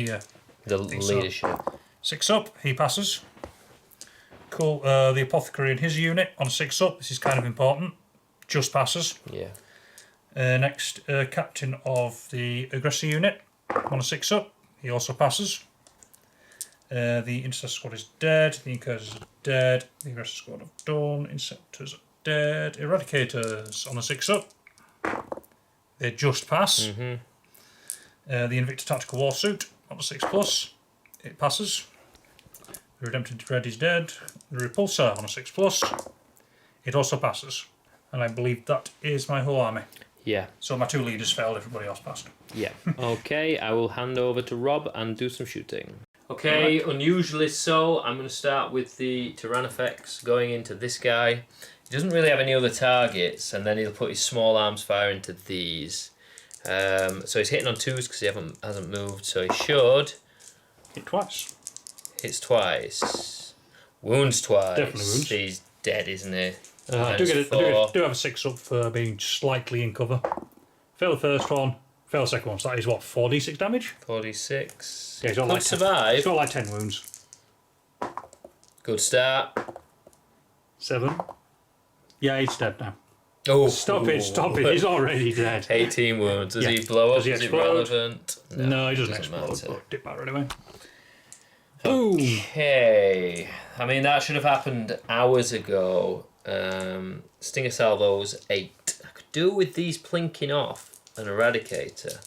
the leadership. 6 up, he passes. Cool. The Apothecary in his unit on 6 up. This is kind of important. Just passes. Yeah. Next, Captain of the Aggressor unit on a 6 up. He also passes. The Intercessor squad is dead. The Incursors are dead. The Aggressor squad have done. Inceptors are dead. Eradicators on a 6 up. They just pass. The Invicta Tactical Warsuit on a 6+. It passes. The Redempted Dread is dead. The Repulsor on a 6+. It also passes. And I believe that is my whole army. Yeah. So my 2 leaders failed, everybody else passed. Yeah. Okay, I will hand over to Rob and do some shooting. Okay, unusually so, I'm going to start with the Tyrannifex going into this guy. He doesn't really have any other targets, and then he'll put his small arms fire into these. So he's hitting on 2s because he hasn't moved, so he should... Hit twice. Hits twice. Wounds twice. Definitely wounds. He's dead, isn't he? I do have a 6 up for being slightly in cover. Fail the first one, fail the second one, so that is what, 4d6 damage? 4d6. Yeah, he's got like survive. He's got like 10 wounds. Good start. 7. Yeah, he's dead now. Oh, Stop it, he's already dead. 18 wounds. Does he blow up? Does he Is it relevant? No, he doesn't explode, matter. but dip matter anyway. Boom. Okay. I mean, that should have happened hours ago. Stinger Salvo's 8. I could do with these plinking off an Eradicator.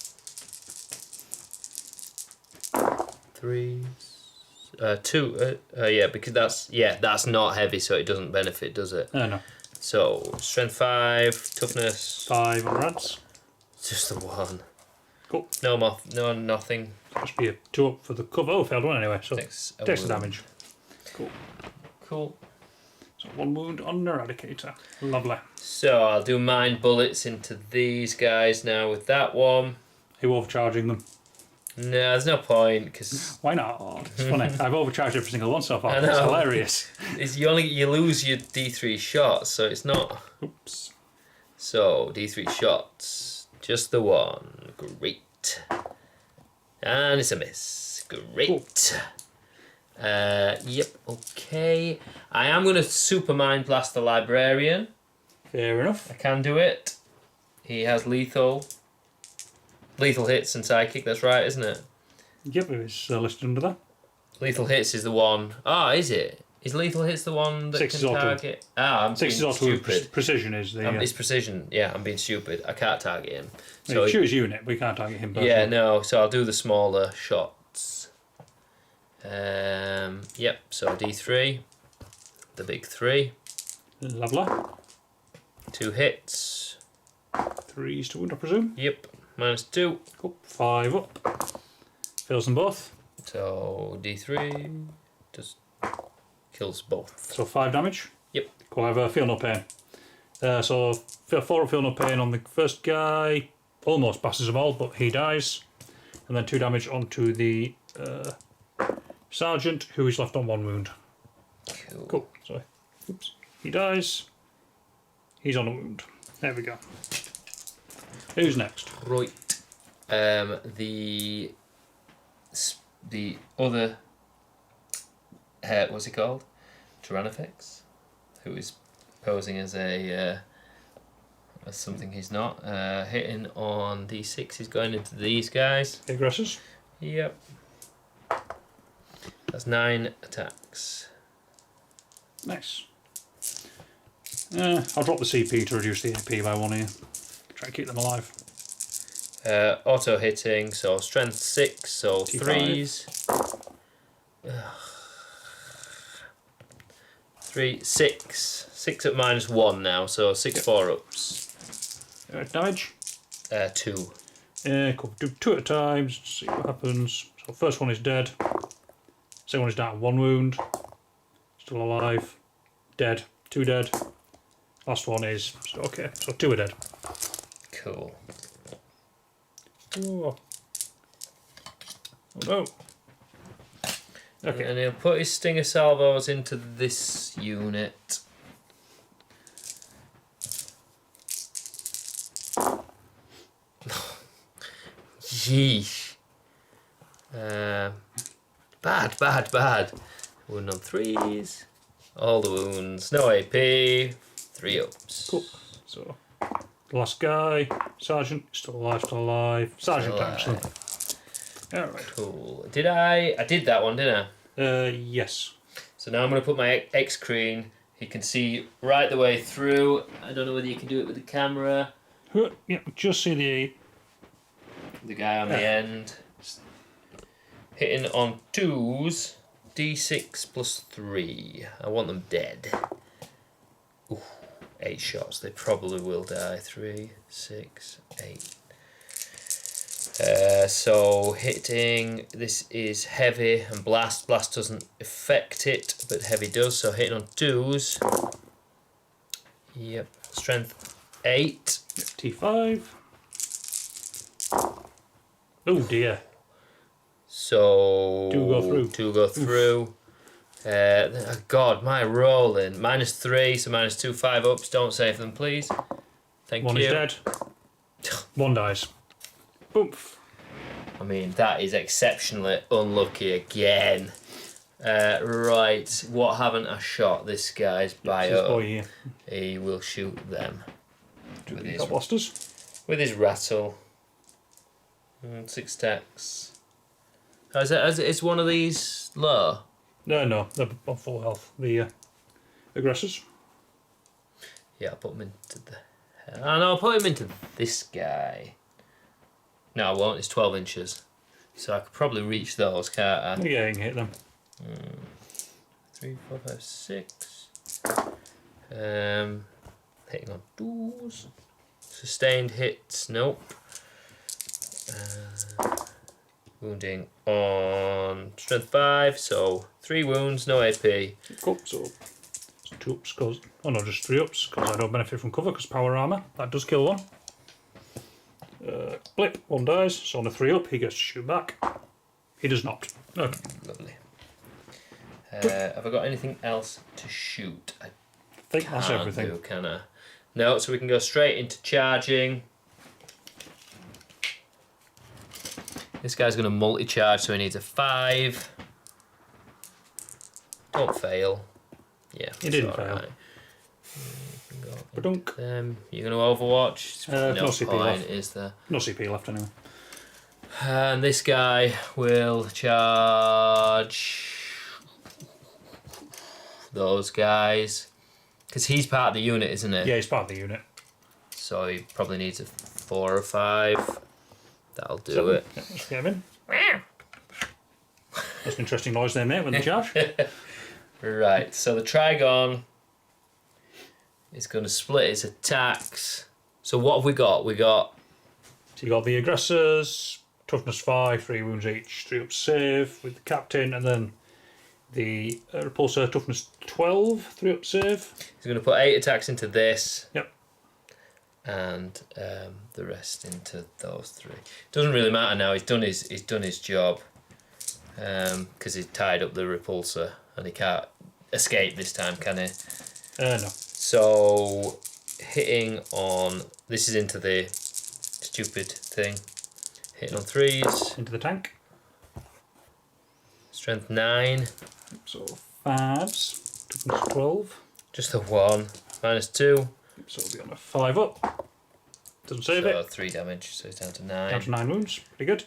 3. 2. Yeah, because that's not heavy, so it doesn't benefit, does it? No. So strength 5, toughness 5 on rats. Just the 1. Cool. No nothing. Must be a 2 up for the cover. Oh, failed one anyway. So Takes the damage. Cool. So 1 wound on Eradicator. Lovely. So I'll do mind bullets into these guys now with that one. Are you overcharging them? No, there's no point because why not? It's funny. I've overcharged every single one so far. I know. It's hilarious. You lose your D3 shots, so it's not. Oops. So D3 shots, just the 1. Great. And it's a miss. Great. Cool. Yep. Okay. I am going to super mind blast the Librarian. Fair enough. I can do it. He has lethal hits and psychic. That's right, isn't it? Yep, it's listed under that. Lethal hits is the one. Ah, is it? Is lethal hits the one that 6 can target? I'm 6 being is stupid. Precision is the. It's precision. Yeah, I'm being stupid. I can't target him. So choose unit. We can't target him. Yeah, no. So I'll do the smaller shots. Yep. So D3, the big 3. Lovely. 2 hits. 3s to wound, I presume. Yep. -2. Cool. 5 up. Fails them both. So D3 just kills both. So 5 damage. Yep. Cool. I have a feel no pain. So 4 up, feel no pain on the first guy. Almost passes them all, but he dies. And then 2 damage onto the sergeant, who is left on 1 wound. Cool. So, oops. He dies. He's on a wound. There we go. Who's next? Right. The other what's he called? Tyrannifex, who is posing as a That's something he's not. Hitting on D6, he's going into these guys. The aggressors. Yep. That's 9 attacks. Nice. I'll drop the CP to reduce the AP by 1 here. Try to keep them alive. Auto hitting, so strength 6, so T5. 3s. 3, 6. 6 at -1 now, so 6 4-ups. Damage. 2. Cool. Do 2 at a time, just to see what happens. So first one is dead. Second one is down 1 wound. Still alive. Dead. 2 dead. Last one is okay. So 2 are dead. Cool. Oh, oh no. Okay. And he'll put his stinger salvos into this unit. Yeesh. Bad. Wound on 3s. All the wounds. No AP. 3 ups. Cool. So the last guy, Sergeant, still alive. Sergeant, actually. Alright. Cool. I did that one, didn't I? Yes. So now I'm going to put my X screen. You can see right the way through. I don't know whether you can do it with the camera. Yeah, just see The guy on the end. Hitting on 2s. D6 plus 3. I want them dead. Ooh, 8 shots. They probably will die. 3, 6, 8. So hitting, this is heavy and blast. Blast doesn't affect it, but heavy does. So hitting on 2s. Yep. Strength 8. T5. Oh dear. So 2 go through. 2 go through. God, my rolling. -3, so -2, 5 ups. Don't save them, please. Thank you. 1 is dead. 1 dies. Oomph. I mean, that is exceptionally unlucky again. Right, what haven't I shot this guy's bio? Boy here. He will shoot them with blasters. his rattle. 6 attacks. Is one of these low? No, they're on full health. The aggressors. Yeah, I'll put him into the... Oh, no, I'll put him into this guy. No, I won't. It's 12 inches. So I could probably reach those, can't I? Yeah, you can hit them. 3, 4, 5, 6. Hitting on 2s. Sustained hits, nope. Wounding on strength 5, so 3 wounds, no AP. Cool, so 2 ups, cause, oh no, just 3 ups, because I don't benefit from cover, because power armour, that does kill 1. Blip, 1 dies, so on a 3 up, he gets to shoot back. He does not. Okay. Lovely. Have I got anything else to shoot? I think that's everything. Do, can I? No, so we can go straight into charging. This guy's going to multi-charge, so he needs a 5. Don't fail. Yeah, he didn't fail. Right. You're going to Overwatch? No CP point, left. is there? No CP left anyway. And this guy will charge those guys. Because he's part of the unit, isn't he? Yeah, he's part of the unit. So he probably needs a 4 or 5. That'll do 7. it. Yeah, let's get him in. That's an interesting noise they make when they charge. Right, so the Trigon is going to split its attacks. So what have we got? So you got the aggressors, toughness 5, 3 wounds each, 3 up save with the captain, and then the repulsor, toughness 12, 3 up save. He's going to put 8 attacks into this. Yep. And the rest into those 3. Doesn't really matter now. He's done his job. Because he's tied up the repulsor and he can't escape this time, can he? No. So hitting on, this is into the stupid thing. Hitting on 3s. Into the tank. Strength 9. So 5s. Toughness 12. Just a 1. -2. So we'll be on a 5 up. Doesn't save so it. 3 damage, so it's down to 9. Down to 9 wounds. Pretty good.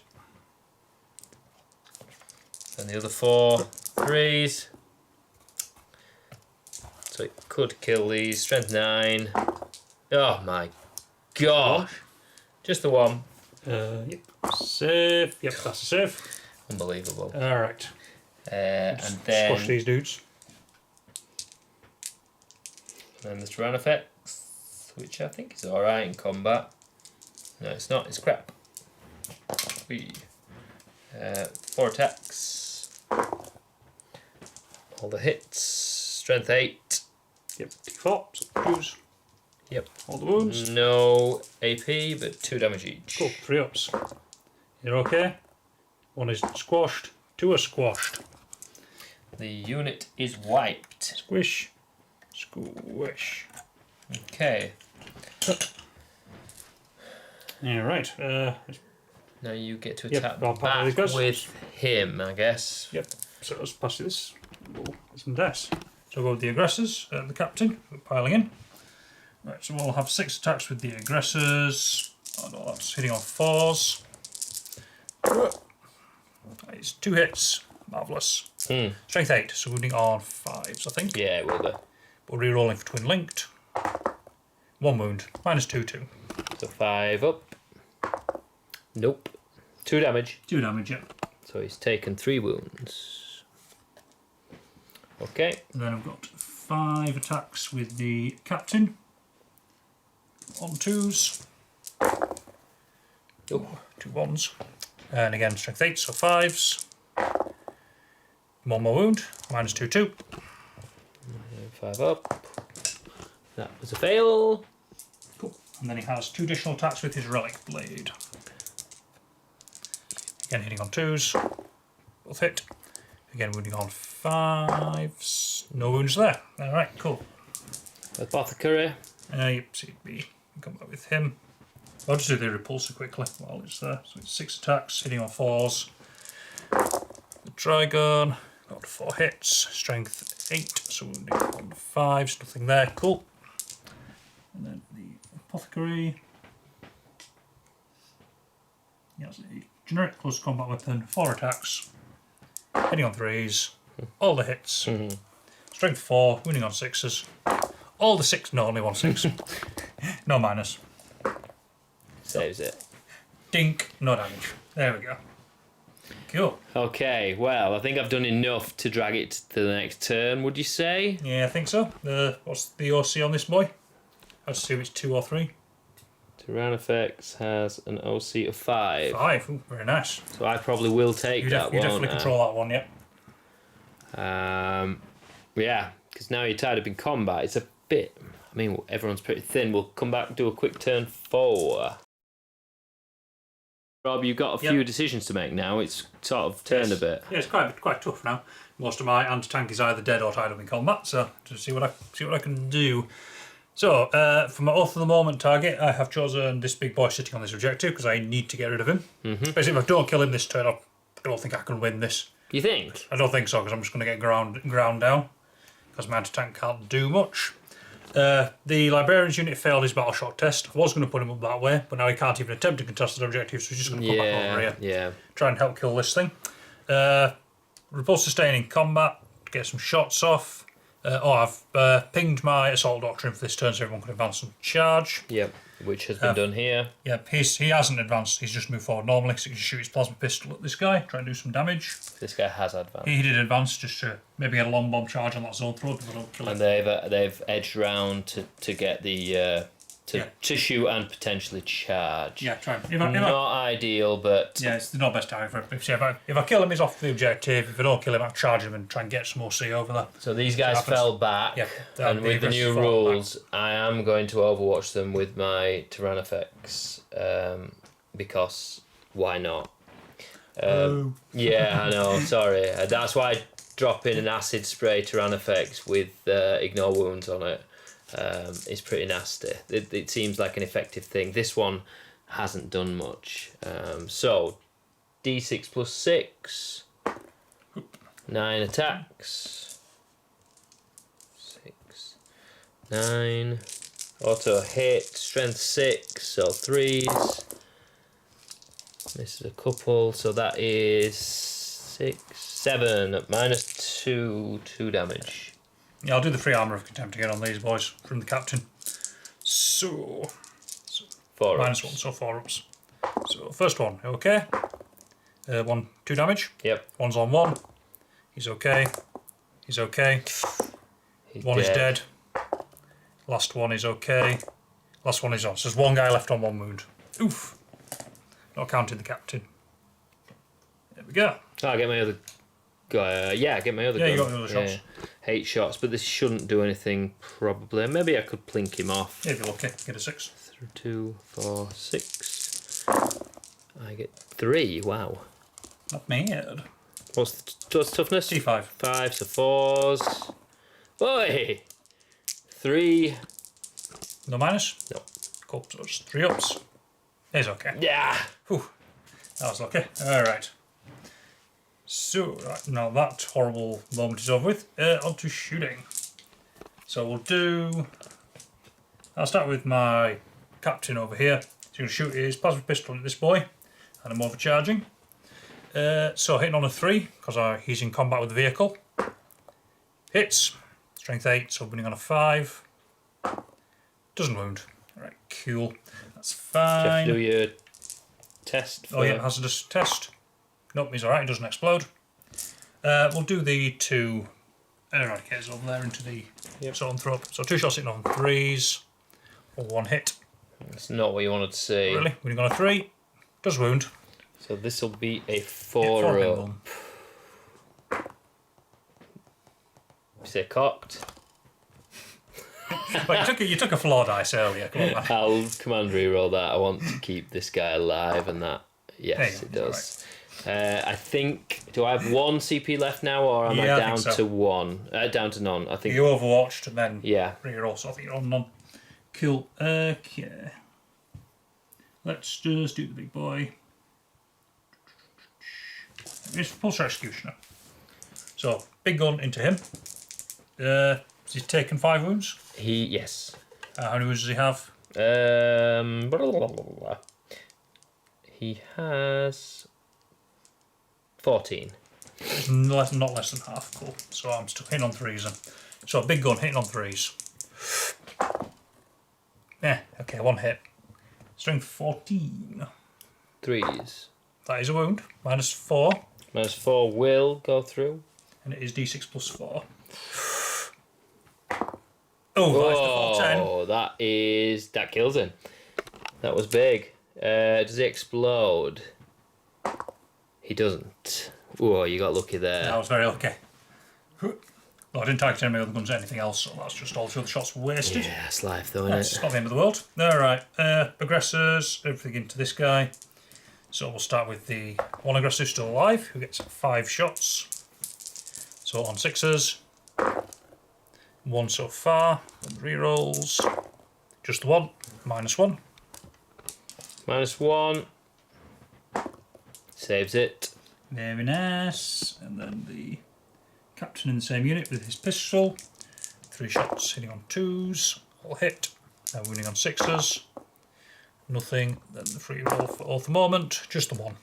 And the other 4 3s. So it could kill these. Strength 9. Oh my gosh. Just the 1. Yep. Save. Yep, that's a save. Unbelievable. Alright. And then... Squash these dudes. And the Tyranids, which I think is alright in combat. No, it's not. It's crap. 4 attacks. All the hits. Strength 8. Yep, D4. So choose. Yep. All the wounds. No AP, but 2 damage each. Cool. 3 ups. You're okay. 1 is squashed. 2 are squashed. The unit is wiped. Squish. Squish. Okay. Alright. Now you get to Yep, attack I'll back pass it with him, I guess. Yep. So let's pass you this. It's in this. So we'll go with the aggressors, the captain, piling in. Right, so we'll have 6 attacks with the aggressors. Oh no, that's hitting on 4s. It's 2 hits. Marvellous. Strength 8, so wounding on 5s, I think. Yeah, it will be. We're re-rolling for twin linked. 1 wound. Minus 2, 2. So 5 up. Nope. 2 damage. 2 damage, yeah. So he's taken 3 wounds. Okay. And then I've got 5 attacks with the captain. On 2s. Oh. 2 1s. And again, strength 8, so 5s. 1 more wound. Minus 2, 2. 5 up. That was a fail. Cool. And then he has 2 additional attacks with his relic blade. Again, hitting on 2s. Both hit. Again, wounding on 5s. No wounds there. Alright, cool. Apothecary. Yep, CB. Come back with him. I'll just do the repulsor quickly while it's there. So it's 6 attacks, hitting on 4s. The Trigon. Got 4 hits. Strength 8, so wounding on 5s. Nothing there. Cool. And then the Apothecary. He has a generic close combat weapon, 4 attacks, hitting on 3s, all the hits, strength 4, wounding on 6s, all the 6, no, only 1 6, no minus. Saves it. Dink, no damage. There we go. Cool. Okay, well, I think I've done enough to drag it to the next turn, would you say? Yeah, I think so. What's the OC on this boy? I assume it's 2 or 3. Tyranids has an OC of 5. 5, ooh, very nice. So I probably will take that one. You definitely control that one, yeah. Yeah, because now you're tied up in combat. It's a bit... I mean, everyone's pretty thin. We'll come back and do a quick turn 4. Rob, you've got a few decisions to make now. It's sort of turned a bit. Yeah, it's quite tough now. Most of my anti-tank is either dead or tied up in combat, so just see what I can do. So, for my Oath of the Moment target, I have chosen this big boy sitting on this objective because I need to get rid of him. Basically, if I don't kill him this turn, I don't think I can win this. You think? I don't think so, because I'm just going to get ground down, because my anti-tank can't do much. The Librarian's unit failed his battle shock test. I was going to put him up that way, but now he can't even attempt to contest the objective, so he's just going to come back over here. Yeah. Try and help kill this thing. Repulse sustaining combat to get some shots off. I've pinged my Assault Doctrine for this turn so everyone can advance and charge. Yep, which has been done here. Yep, he hasn't advanced, he's just moved forward normally, so he can shoot his plasma pistol at this guy, try and do some damage. This guy has advanced. He did advance just to maybe get a long bomb charge on that zone throw if I don't kill him. And they've edged round to get the to shoot and potentially charge. Yeah, try. Not ideal, but yeah, it's not best time for it. If I kill him, he's off the objective. If I don't kill him, I'll charge him and try and get some OC over there. So these guys fell back, and with the new rules, I am going to overwatch them with my Tyranids, because why not? Yeah, I know. Sorry, that's why I drop in an acid spray Tyranids with ignore wounds on it. It's pretty nasty. It seems like an effective thing. This one hasn't done much. So, D6 plus 6. 9 attacks. 6. 9. Auto hit, strength 6, so 3s. This is a couple, so that is 6, 7, -2, 2 damage. Yeah, I'll do the free armour of contempt again on these boys from the captain. So 4 -1, ups. so 4 ups. So first one, okay. 1, 2 damage. Yep. One's on 1. He's okay. He's okay. He's One is dead. Last one is okay. Last one is on. So there's one guy left on 1 wound. Oof. Not counting the captain. There we go. Oh, I get my other guy. Yeah, I get my other gun. Yeah, you got the other shots. 8 shots, but this shouldn't do anything, probably. Maybe I could plink him off. Yeah, if you're lucky, get a 6. 2, 4, 6. I get 3, wow. Not bad. What's toughness? T5. 5, so 4s. Oi! 3. No minus? No. Cool, so it's 3 ups. He's okay. Yeah! Whew. That was lucky. Alright. So, right, now that horrible moment is over with. On to shooting. So we'll do... I'll start with my captain over here. He's going to shoot his plasma pistol at this boy. And I'm overcharging. So hitting on a 3, because he's in combat with the vehicle. Hits. Strength 8, so winning on a 5. Doesn't wound. Alright, cool. That's fine. Do you have to do your test for... Oh yeah, hazardous test. Nope, he's alright, he doesn't explode. We'll do the 2 eradicators over there into the zoanthrope. So 2 shots hitting on 3s, or 1 hit. That's not what you wanted to see. Really? Winning on a 3. Does wound. So this will be a 4 up. You say cocked? But you took a floor dice earlier. Come on, man. I'll command reroll that. I want to keep this guy alive, and that. Yes, it does. I think. Do I have 1 CP left now, or am I down to 1? Down to none. I think you overwatched and then reroll. So I think you're on none. Cool. Okay. Let's just do the big boy. It's Pulsar Executioner. So big gun into him. He's taken 5 wounds. Yes. How many wounds does he have? He has 14. Not less than half. Cool. So I'm still hitting on 3s then. So big gun hitting on 3s. Yeah. Okay. 1 hit. Strength 14. 3s. That is a wound. -4. -4 will go through. And it is D6 plus 4. Oh, that's the full 10. That kills him. That was big. Does he explode? He doesn't. Whoa, you got lucky there. I was very lucky. Well, I didn't target any other guns or anything else, so that's just all 2 of the shots were wasted. Yeah, it's life though, It's isn't it? not the end of the world. Alright, aggressors, everything into this guy. So we'll start with the 1 aggressor still alive, who gets 5 shots. So on 6s. 1 so far. Rerolls. Just the 1. -1. -1. Saves it. Very nice. And then the captain in the same unit with his pistol. 3 shots hitting on 2s. All hit. And winning on 6s. Nothing. Then the free roll for all the moment. Just the 1.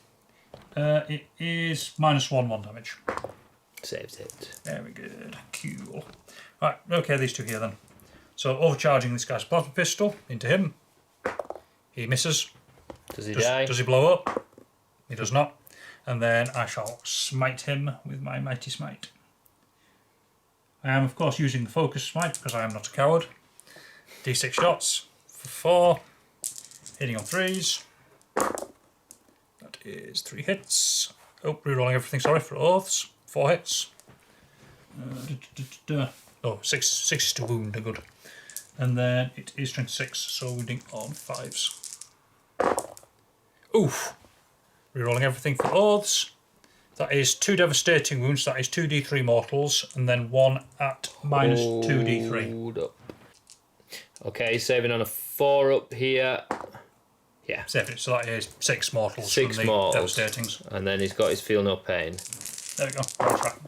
It is -1 damage. Saves it. Very good. Cool. Right, okay, these 2 here then. So overcharging this guy's plasma pistol into him. He misses. Does he die? Does he blow up? He does not. And then I shall smite him with my mighty smite. I am of course using the focus smite because I am not a coward. D6 shots for 4. Hitting on 3s. That is 3 hits. Oh, rerolling everything, sorry, for oaths. 4 hits. Oh, 6 is to wound, good. And then it is strength 6, so wounding on 5s. Oof! Rerolling everything for oaths. That is 2 devastating wounds, that is 2d3 mortals, and then 1 at -2d3. Hold up. Okay, saving on a 4 up here. Yeah. Saving it, so that is 6 mortals 6 from the mortals. devastatings. And then he's got his feel no pain. There we go, that's right.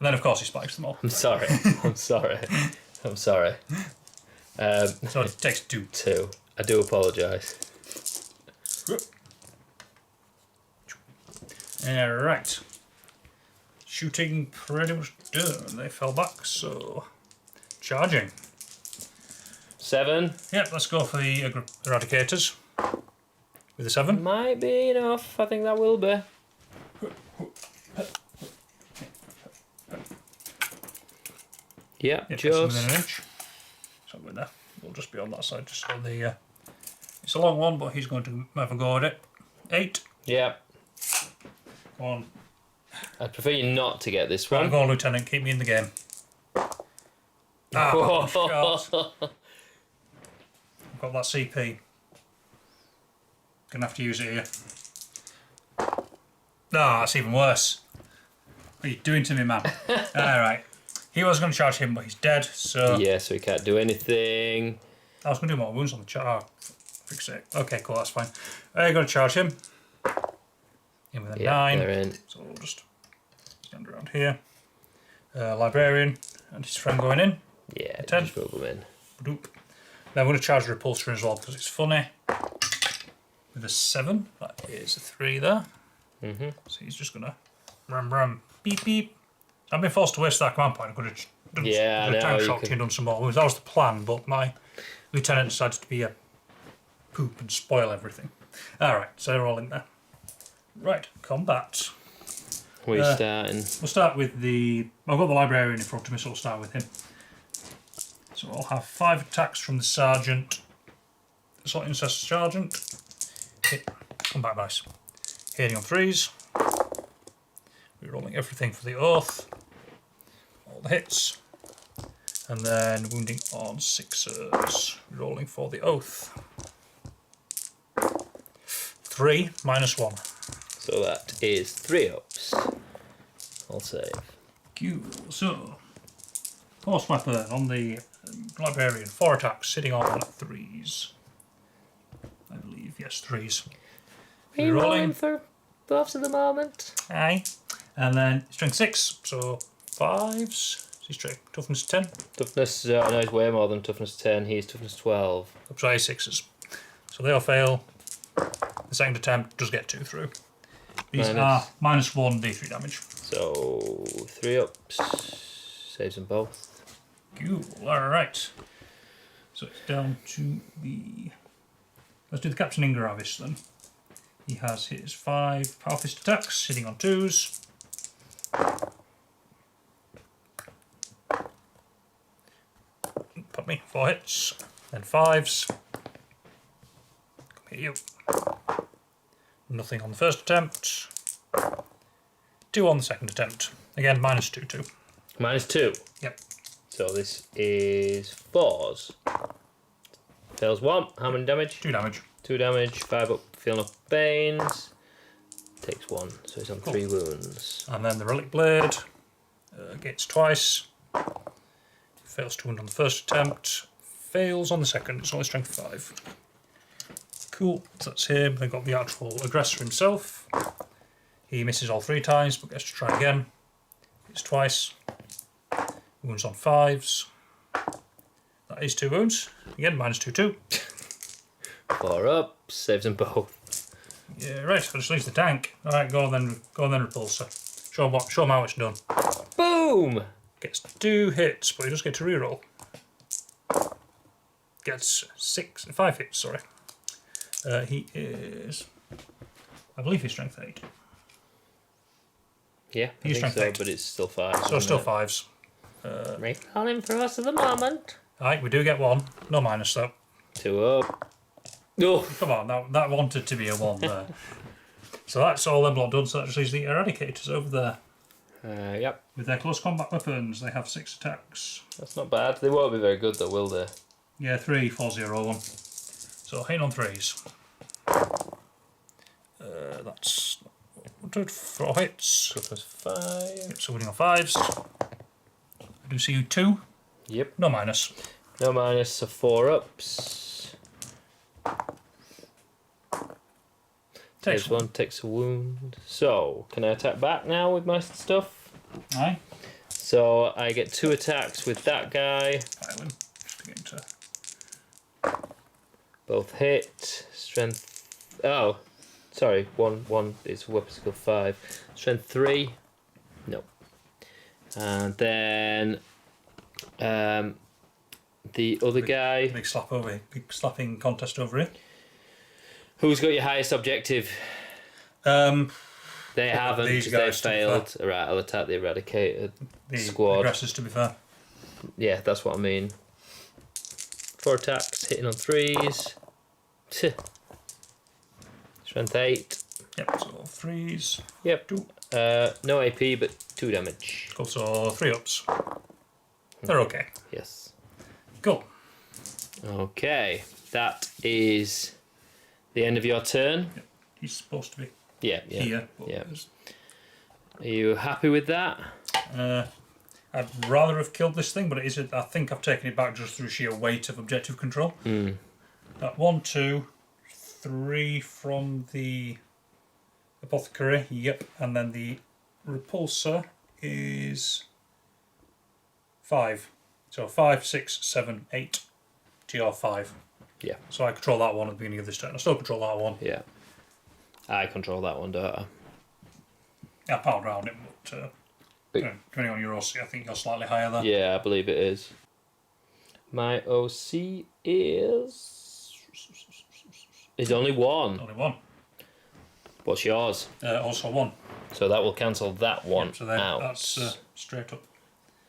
And then of course he spikes them all. I'm sorry. I'm sorry. I'm sorry. So it takes 2. 2. I do apologise. Alright. Shooting pretty much done. They fell back, so charging. 7. Yep, let's go for the eradicators. With a 7. Might be enough. I think that will be. Yeah, Yep, just within an inch. So we're there. We'll just be on that side, just so the. It's a long one, but he's going to have a go at it. 8. yeah. Go on. I'd prefer you not to get this Right, one. go on, Lieutenant. Keep me in the game. Ah, shot. I've got that CP. Gonna have to use it here. Ah, that's even worse. What are you doing to me, man? Alright. He was going to charge him, but he's dead, so... Yeah, so he can't do anything. I was going to do more wounds on the charge. Oh, fix it. Okay, cool, that's fine. You're going to charge him. In with a 9. They're in. So we'll just stand around here. Librarian and his friend going in. Yeah, 10. just rub them in. Doop. Then I'm going to charge the repulsor as well because it's funny. With a 7. That is a 3 there. Mm-hmm. So he's just going to ram, beep, beep. I've been forced to waste that command point. I could have done tank shocked and done some more moves. That was the plan, but my lieutenant decided to be a poop and spoil everything. Alright, so they're all in there. Right, combat. We're starting. We'll start with the... I've got the librarian in front of me, so we'll start with him. So I'll have 5 attacks from the sergeant. Assault Incest Sergeant. Hit. Combat dice. Hitting on 3s. Rerolling everything for the oath. All the hits. And then wounding on 6s. Rolling for the oath. 3 minus 1. So that is 3 ups. I'll save. Cool. So, force weapon on the librarian. 4 attacks, sitting on 3s. I believe, yes, 3s. Are you rolling for buffs at the moment? Aye. And then strength 6, so 5s. Is he straight? Toughness 10. Toughness, no, he's way more than toughness 10. He's toughness 12. I'll try 6s. So they all fail. The second attempt does get 2 through. These are minus 1 d3 damage. So 3 ups. Saves them both. Cool. Alright. So it's down to the... Let's do the Captain Ingravis then. He has his 5 Power Fist attacks, hitting on 2s. Put me, 4 hits, then 5s. Come here, you. Nothing on the first attempt. 2 on the second attempt. Again, minus 2, 2. Minus 2. Yep. So this is 4s. Fails 1. How many damage? 2 damage. 2 damage. 5 up. Feeling up pains. Takes 1. So he's on 3 wounds. And then the Relic Blade. Gets twice. Fails to wound on the first attempt. Fails on the second. It's only strength 5. Cool. So that's him. They've got the actual aggressor himself. He misses all 3 times, but gets to try again. Hits twice. Wounds on 5s. That is 2 wounds. Again, minus 2, 2. 4 up. Saves them both. Yeah, right. So just leaves the tank. All right, go on then, repulsor. Show him how it's done. Boom. Gets 2 hits, but he does get to reroll. Gets 5 hits. Sorry. He is, I believe he's strength 8. Yeah, He's I think strength so, 8. but it's still 5. So still 5s. Recalling for us at the moment. Alright, we do get 1. No minus though. 2 up. Oh. Come on, that wanted to be a 1 there. So that's all them lot done, so that just leaves the Eradicators over there. Yep. With their close combat weapons, they have 6 attacks. That's not bad. They won't be very good though, will they? Yeah, 3, 4, 0, 1. So hitting on 3s. That's 4 hits. Toughness 5. So winning on 5s. I do see you 2. Yep. No minus. No minus, so 4 ups. Takes 1, takes a wound. So, can I attack back now with my stuff? Aye. So, I get 2 attacks with that guy. Pile him. Just to get him to Both hit. Strength. Oh, sorry. One is weapon skill 5. Strength 3. No. And then the other guy. Big slapping contest over here. Who's got your highest objective? They haven't because they failed. Right, I'll attack the eradicated squad. Aggressors, to be fair. Yeah, that's what I mean. 4 attacks, hitting on 3s. Strength 8. Yep, so 3s. Yep. 2. No AP, but 2 damage. Also 3 ups. They're okay. Yes. Cool. Okay, that is the end of your turn. Yep. He's supposed to be here. Yeah. Are you happy with that? I'd rather have killed this thing, but I think I've taken it back just through sheer weight of objective control. 1, 2, 3 from the apothecary. Yep, and then the repulsor is 5. So 5, 6, 7, 8. TR5. Yeah. So I control that one at the beginning of this turn. I still control that one. Yeah. I control that one, don't I? I powered around it, but depending on your OC, I think you're slightly higher there. Yeah, I believe it is. My OC is only 1. Only 1. What's yours? Also 1. So that will cancel that one so out. That's straight up.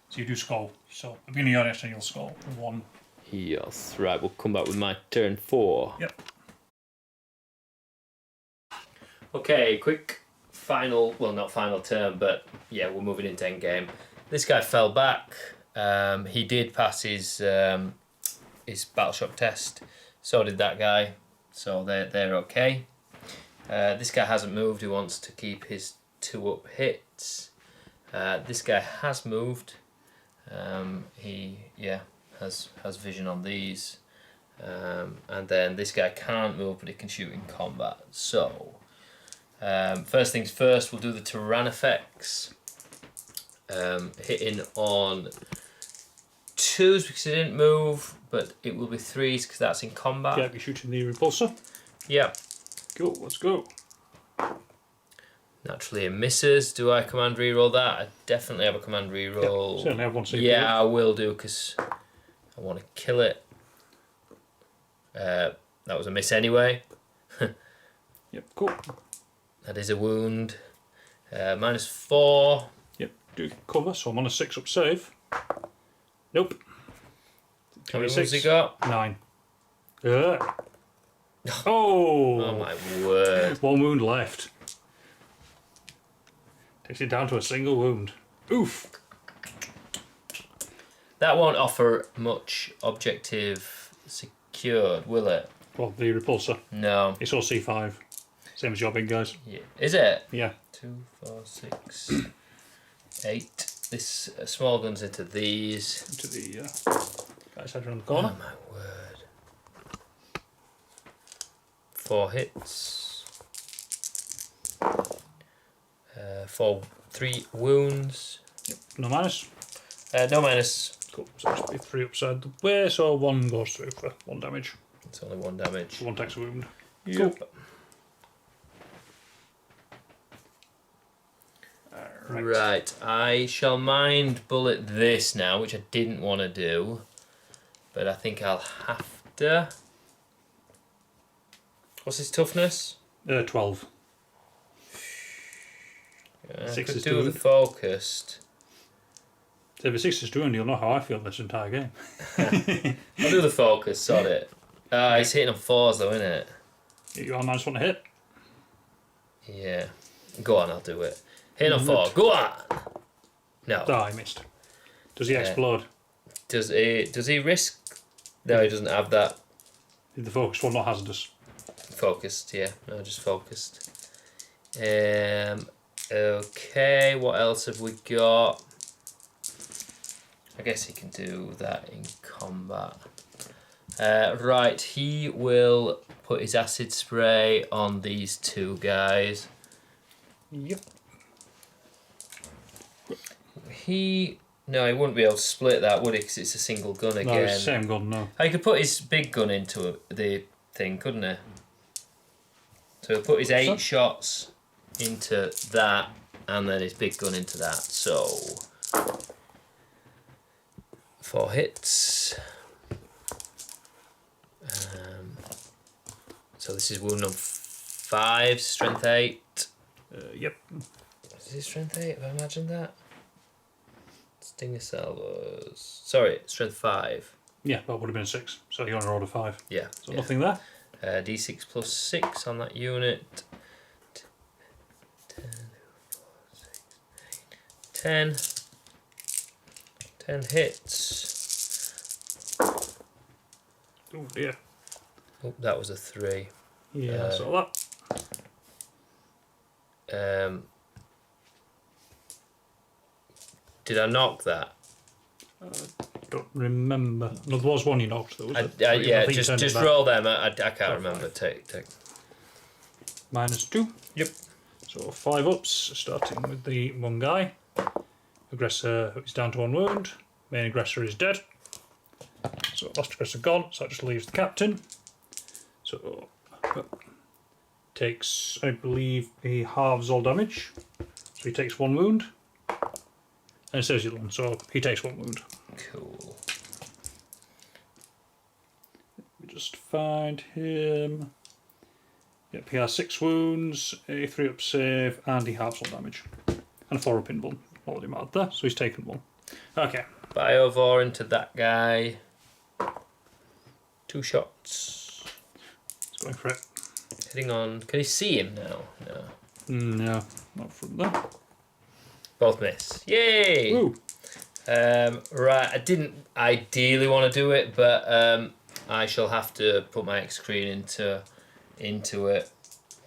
So you do skull. So at the beginning of your next turn, you'll skull 1. Yes. Right, we'll come back with my turn 4. Yep. Okay, quick final, well, not final turn, but yeah, we're moving into endgame. This guy fell back. He did pass his battleshock test. So did that guy. So they're okay. This guy hasn't moved. He wants to keep his 2 up hits. This guy has moved. He has vision on these. And then this guy can't move, but he can shoot in combat. So first things first, we'll do the Tyran effects. Hitting on 2s because he didn't move, but it will be 3s because that's in combat. Yeah, you're shooting the repulsor. Yep. Cool, let's go. Naturally it misses. Do I command reroll that? I definitely have a command reroll. Yeah, certainly have one. Yeah, I will do because I want to kill it. That was a miss anyway. Yep, cool. That is a wound. -4. Yep, do cover, so I'm on a 6 up save. Nope. How many wounds he got? 9. Oh! Oh my word. 1 wound left. Takes it down to a single wound. Oof! That won't offer much objective secured, will it? Well, the repulsor. No. It's all C5. Same as your big guys. Yeah. Is it? Yeah. 2, 4, 6, 8. This small gun's into these. Into the guy's head around the corner. Oh my word. 4 hits. 3 wounds. Yep. No minus. No minus. Cool. So it's 3 upside the way, so 1 goes through for 1 damage. It's only 1 damage. 1 takes a wound. Yep. Cool. Right, I shall mind bullet this now, which I didn't want to do, but I think I'll have to. What's his toughness? 12. I 6 could is do doing. the focused. So if a 6 is doing, you'll know how I feel this entire game. I'll do the focus, sod it. It's hitting on 4s though, isn't it? You are -1 to hit. Yeah. Go on, I'll do it. Hitting on 4, go on! No. Ah, I missed. Does he explode? Does he risk? No, he doesn't have that. The focused one, not hazardous. Focused, yeah. No, just focused. Okay, what else have we got? I guess he can do that in combat. Right, he will put his acid spray on these 2 guys. Yep. He No, he wouldn't be able to split that, would he? Because it's a single gun again. No, it's the same gun, no. He could put his big gun into the thing, couldn't he? So he'll put his 8 shots into that, and then his big gun into that. So 4 hits. So this is wound number 5, strength 8. Yep. Is it strength 8? Have I imagined that? Stinger salvos. Sorry, strength 5. Yeah, that would have been a 6. So you only rolled a 5. Yeah. So nothing there. D6 plus 6 on that unit. 10. 10 hits. Oh dear. Oh, that was a 3. Yeah, I saw that. Did I knock that? Don't remember. No, there was one you knocked, though, was it? Yeah, just roll them. I can't remember. Take. -2. Yep. So 5 ups, starting with the one guy. Aggressor is down to 1 wound. Main aggressor is dead. So lost aggressor gone, so that just leaves the captain. So takes, I believe, he halves all damage. So he takes 1 wound. And it says the other one, so he takes 1 wound. Cool. Let me just find him. Yep, he has 6 wounds, a 3 up save, and he halves all damage. And a 4 up in 1. Already marked there, so he's taken 1. Okay. Biovore into that guy. 2 shots. He's going for it. Hitting on. Can you see him now? No. No, not from there. Both miss. Yay! Woo! Right, I didn't ideally want to do it, but I shall have to put my X-Screen into it,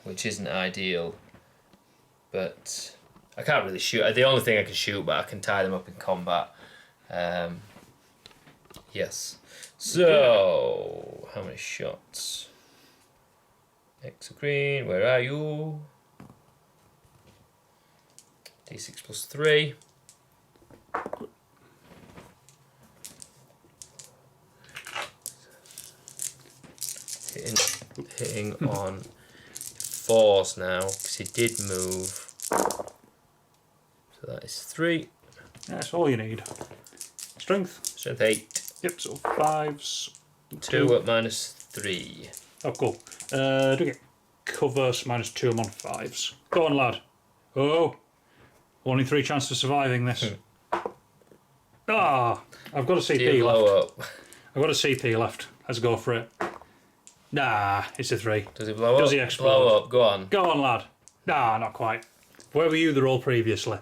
which isn't ideal. But I can't really shoot. The only thing I can shoot, but I can tie them up in combat. Yes. So, how many shots? X-Screen, where are you? D6 plus 3. Hitting on 4s now, because he did move. So that is 3. That's all you need. Strength. Strength 8. Yep, so 5s. 2 at -3. Oh, cool. Do get cover, so -2 I'm on 5s. Go on, lad. Oh! Only 3 chances of surviving this. Ah! I've got a CP left. Up? I've got a CP left. Let's go for it. Nah, it's a 3. Does he blow up? Does he explode? Blow up, go on. Go on, lad. Nah, not quite. Where were you the roll previously?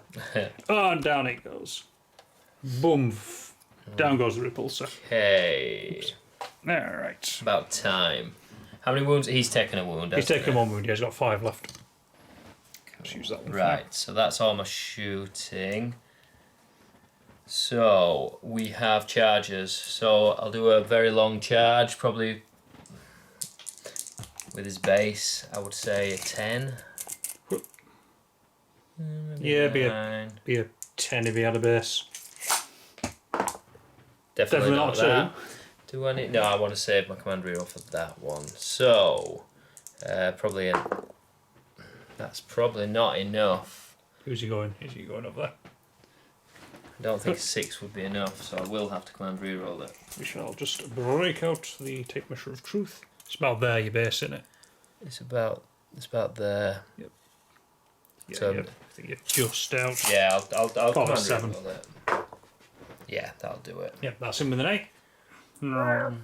Oh, and down it goes. Boom. Down goes the repulsor. Okay. Alright. About time. How many wounds? He's taken a wound. He's taken 1 wound, yeah, he's got 5 left. Let's use that one. Right, so that's all my shooting. So, we have charges. So, I'll do a very long charge, probably with his base, I would say a 10. Yeah, 9. be a 10 if he had a base. Definitely not that. 2. Do I need? No, I want to save my command reroll for that one. So, probably that's probably not enough. Who's he going? Is he going up there? I don't think 6 would be enough, so I will have to command reroll it. We shall just break out the tape measure of truth. It's about there, your base, isn't it? It's about there. Yep. Yeah, So, I think you're just out. yeah, I'll command 7. reroll it. Yeah, that'll do it. Yep, that's him with an 8. No.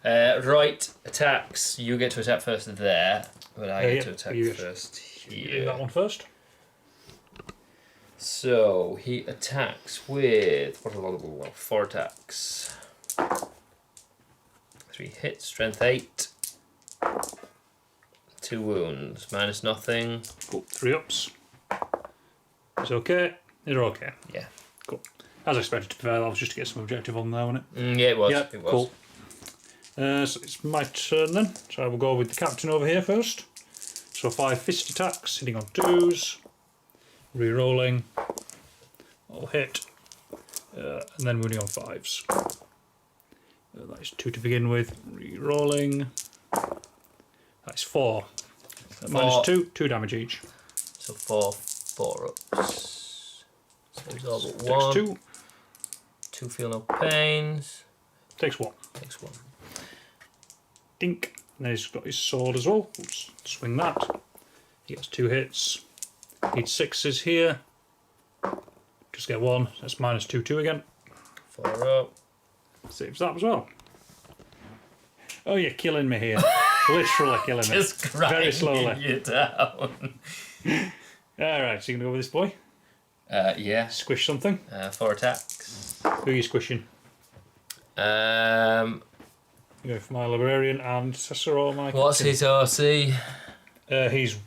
Right, attacks. You get to attack first there, but I get to attack you first You do here. that one first. So he attacks with 4 attacks. 3 hits, strength 8. 2 wounds, minus nothing. Cool. 3 ups. It's okay. They're okay. Yeah. Cool. As expected, to be fair, that was just to get some objective on there, wasn't it? Yeah, it was. Yeah, It was. cool. So it's my turn then. So I will go with the captain over here first. So 5 fist attacks, hitting on 2s. Re-rolling. All hit. And then moving on 5s. That is 2 to begin with. Re-rolling. That's 4. Minus 2, 2 damage each. So 4 ups. So he's all but Takes 1. 2. 2 feel no pains. Takes 1. Takes 1. Dink. And then he's got his sword as well. Oops. Swing that. He gets 2 hits. Needs 6s here. Just get 1. That's minus 2, 2 again. 4 up. Saves that as well. Oh, you're killing me here. Literally killing me. Just Very slowly. grinding you down. Alright, so you're going to go with this boy? Yeah. Squish something. 4 attacks. Who are you squishing? Um, You go for my librarian and Cicero, my what's captain. his OC? He's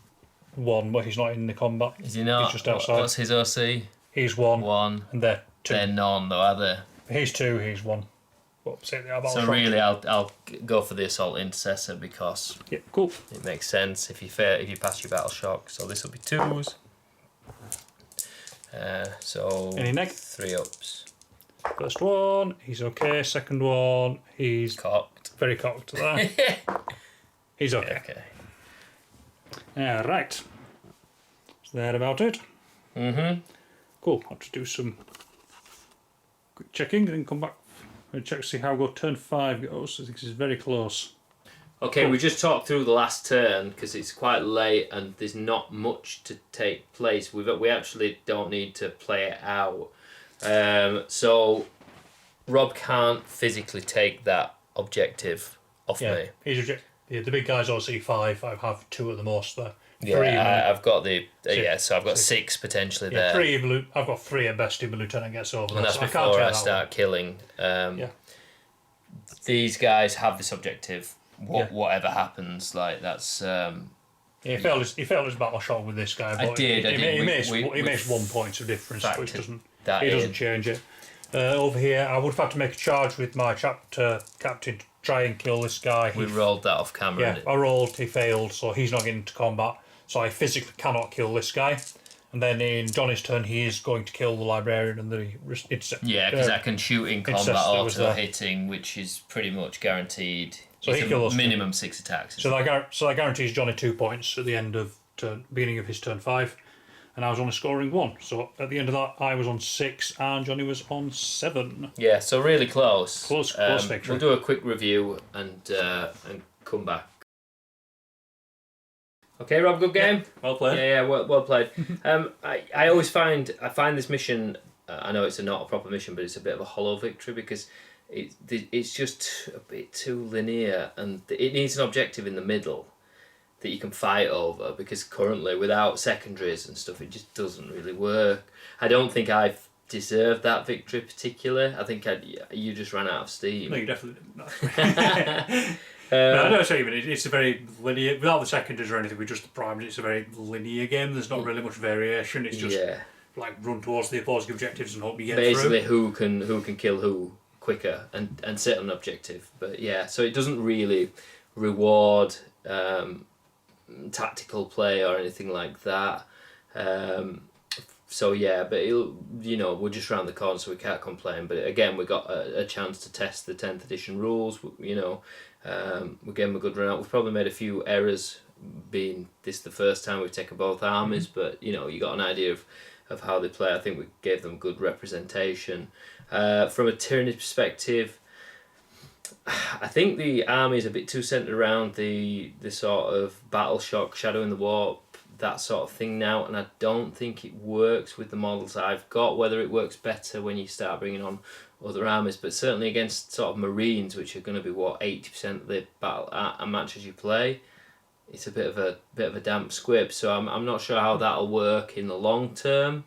1, but he's not in the combat. Is he not? He's just outside. What's his OC? He's 1. 1. And they're 2. They're none though, are they? He's 2, he's 1. But say they are battle So shock. really, I'll go for the assault intercessor because Yeah, cool. it makes sense if you pass your battle shock. So this will be 2s. So Any neg? 3 ups. First one, he's okay. Second one, he's Cocked. very cocked there. He's okay. Okay. Right. So there about it. Mhm. Cool. I'll just do some quick checking and then come back and check to see how good turn 5 goes. I think this is very close. Okay, we just talked through the last turn because it's quite late and there's not much to take place. We actually don't need to play it out. So Rob can't physically take that objective off me. The big guy's obviously 5. I have 2 at the most there. Yeah, I've got the Six. so I've got 6 potentially Yeah, there. 3. I've got 3 at best if the lieutenant gets over. And that's so before I that start one. killing. Yeah. These guys have this objective. Yeah. Whatever happens, like that's. He failed his battle shot with this guy. But I did. He makes 1 point of difference, which factored doesn't change it. Over here, I would have had to make a charge with my chapter captain to try and kill this guy. We rolled that off camera. Yeah, I rolled. He failed, so he's not getting into combat. So I physically cannot kill this guy. And then in Johnny's turn, he is going to kill the librarian and the Yeah, because I can shoot in combat was auto there. hitting, which is pretty much guaranteed. So It's he a kills minimum 6 attacks. So that guarantees Johnny 2 points at the end of beginning of his turn 5, and I was only scoring 1. So at the end of that, I was on 6 and Johnny was on 7. Yeah, so really close. Close victory. We'll do a quick review and come back. Okay, Rob, good game. Yeah, well played. Yeah, well played. I always find this mission. I know it's not a proper mission, but it's a bit of a hollow victory because it's just a bit too linear, and it needs an objective in the middle that you can fight over. Because currently, without secondaries and stuff, it just doesn't really work. I don't think I've deserved that victory particularly. I think you just ran out of steam. No, you definitely didn't. No, I know what you mean. It's a very linear, without the secondaries or anything, with just the primaries, it's a very linear game. There's not really much variation. It's just like run towards the opposing objectives and hope you get basically through. who can kill who quicker and sit on an objective. But yeah, so it doesn't really reward tactical play or anything like that. So yeah, but we're just around the corner, so we can't complain. But again, we got a chance to test the 10th edition rules. We gave them a good run out. We've probably made a few errors, being this the first time we've taken both armies, but you got an idea of how they play. I think we gave them good representation. From a Tyranid perspective, I think the army is a bit too centred around the sort of battle shock, shadow in the warp, that sort of thing now, and I don't think it works with the models I've got. Whether it works better when you start bringing on other armies, but certainly against sort of Marines, which are going to be 80% of the battle matches you play, it's a bit of a damp squib. So I'm not sure how that'll work in the long term.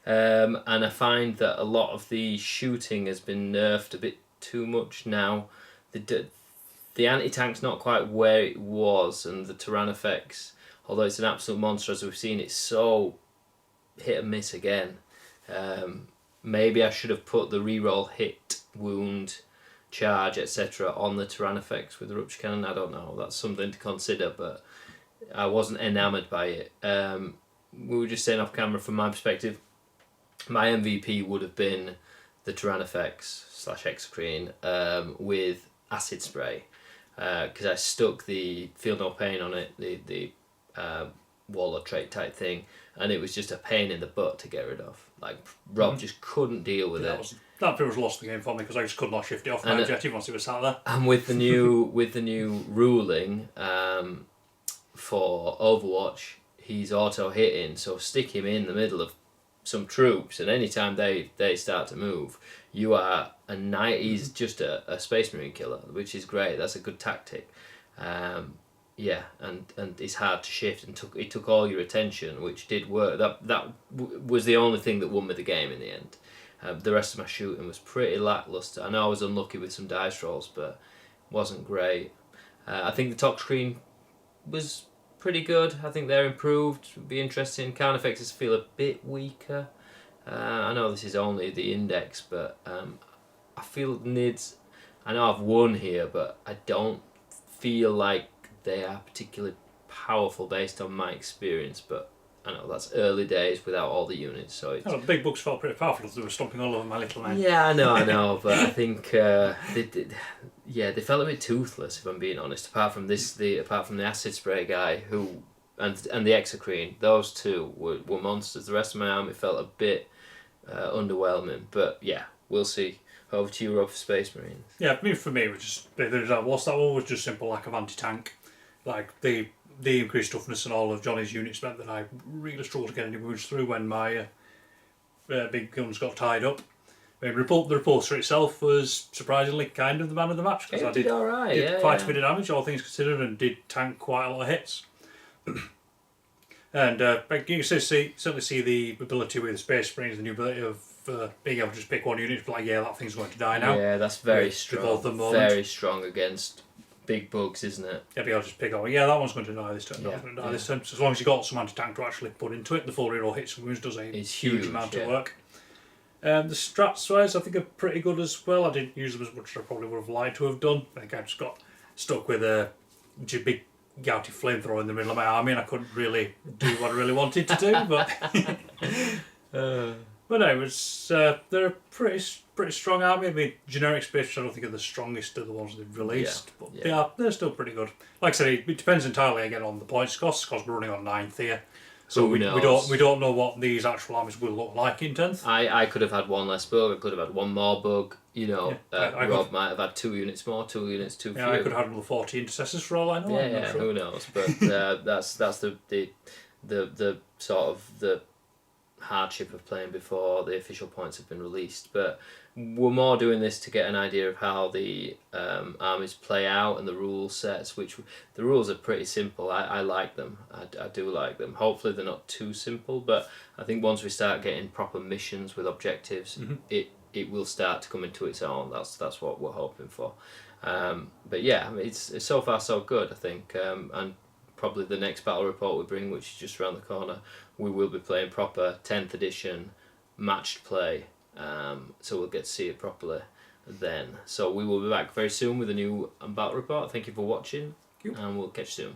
And I find that a lot of the shooting has been nerfed a bit too much now. The anti-tank's not quite where it was, and the Tyrannifex, although it's an absolute monster as we've seen, it's so hit and miss again. Maybe I should have put the reroll hit, wound, charge, etc. on the Tyrannifex with the rupture cannon. I don't know. That's something to consider, but I wasn't enamoured by it. We were just saying off camera, from my perspective, my MVP would have been the Tyrannofex/Hexacrine with acid spray, because I stuck the Feel No Pain on it, the Warlord trait type thing, and it was just a pain in the butt to get rid of. Like, Rob just couldn't deal with it. That pretty much lost the game for me because I just could not shift it off my objective once it was sat there. And with the new ruling for Overwatch, he's auto hitting, so stick him in the middle of some troops, and anytime they start to move, you are he's just a Space Marine killer, which is great. That's a good tactic. Yeah, and it's hard to shift, and it took all your attention, which did work. That was the only thing that won me the game in the end. The rest of my shooting was pretty lackluster. I know I was unlucky with some dice rolls, but wasn't great. I think the top screen was pretty good. I think they're improved. It'd be interesting. Carnifexes feel a bit weaker. I know this is only the index, but I feel NIDs. I know I've won here, but I don't feel like they are particularly powerful based on my experience. But I know that's early days without all the units, so it's... the big books felt pretty powerful. They were stomping all over my little man. Yeah, I know, but I think they felt a bit toothless, if I'm being honest. Apart from the acid spray guy and the Hexacrine, those two were monsters. The rest of my army felt a bit underwhelming, but yeah, we'll see. Over to you, Rob, for Space Marines. Yeah, for me, it was just that one was just simple lack of anti-tank. Like the increased toughness and all of Johnny's units meant that I really struggled to get any wounds through when my big guns got tied up. I mean, the repulsor itself was surprisingly kind of the man of the match, because I did quite a bit of damage, all things considered, and did tank quite a lot of hits. And you can certainly see the ability with Space Marines, the new ability of being able to just pick one unit, but like, yeah, that thing's going to die now. Yeah, that's very strong. Very strong against big bugs, isn't it? Yeah, be able to just pick up, yeah, that one's going to die this turn, that one's going to die this turn. So as long as you've got some anti-tank to actually put into it, the full reroll hits and wounds does a huge amount of work. The strats wise, I think are pretty good as well. I didn't use them as much as I probably would have liked to have done. I think I just got stuck with a big gouty flamethrower in the middle of my army, and I couldn't really do what I really wanted to do. But no, it was they're a pretty strong army. I mean, generic Space, I don't think are the strongest of the ones they've released, but they're still pretty good. Like I said, it depends entirely again on the points cost, because we're running on 9th here. So we don't know what these actual armies will look like in 10th. I could have had one less bug, I could have had one more bug, Rob might have had 2 units more, 2 units too few. Yeah, I could have had another 40 intercessors for all I know. Yeah, sure. Who knows, but that's the sort of the hardship of playing before the official points have been released. But we're more doing this to get an idea of how the armies play out and the rule sets, which the rules are pretty simple. I like them. I do like them. Hopefully they're not too simple, but I think once we start getting proper missions with objectives, it will start to come into its own. That's what we're hoping for. But yeah, I mean, it's so far so good, I think. And probably the next battle report we bring, which is just around the corner, we will be playing proper 10th edition matched play. So we'll get to see it properly then. So we will be back very soon with a new battle report. Thank you for watching, and we'll catch you soon.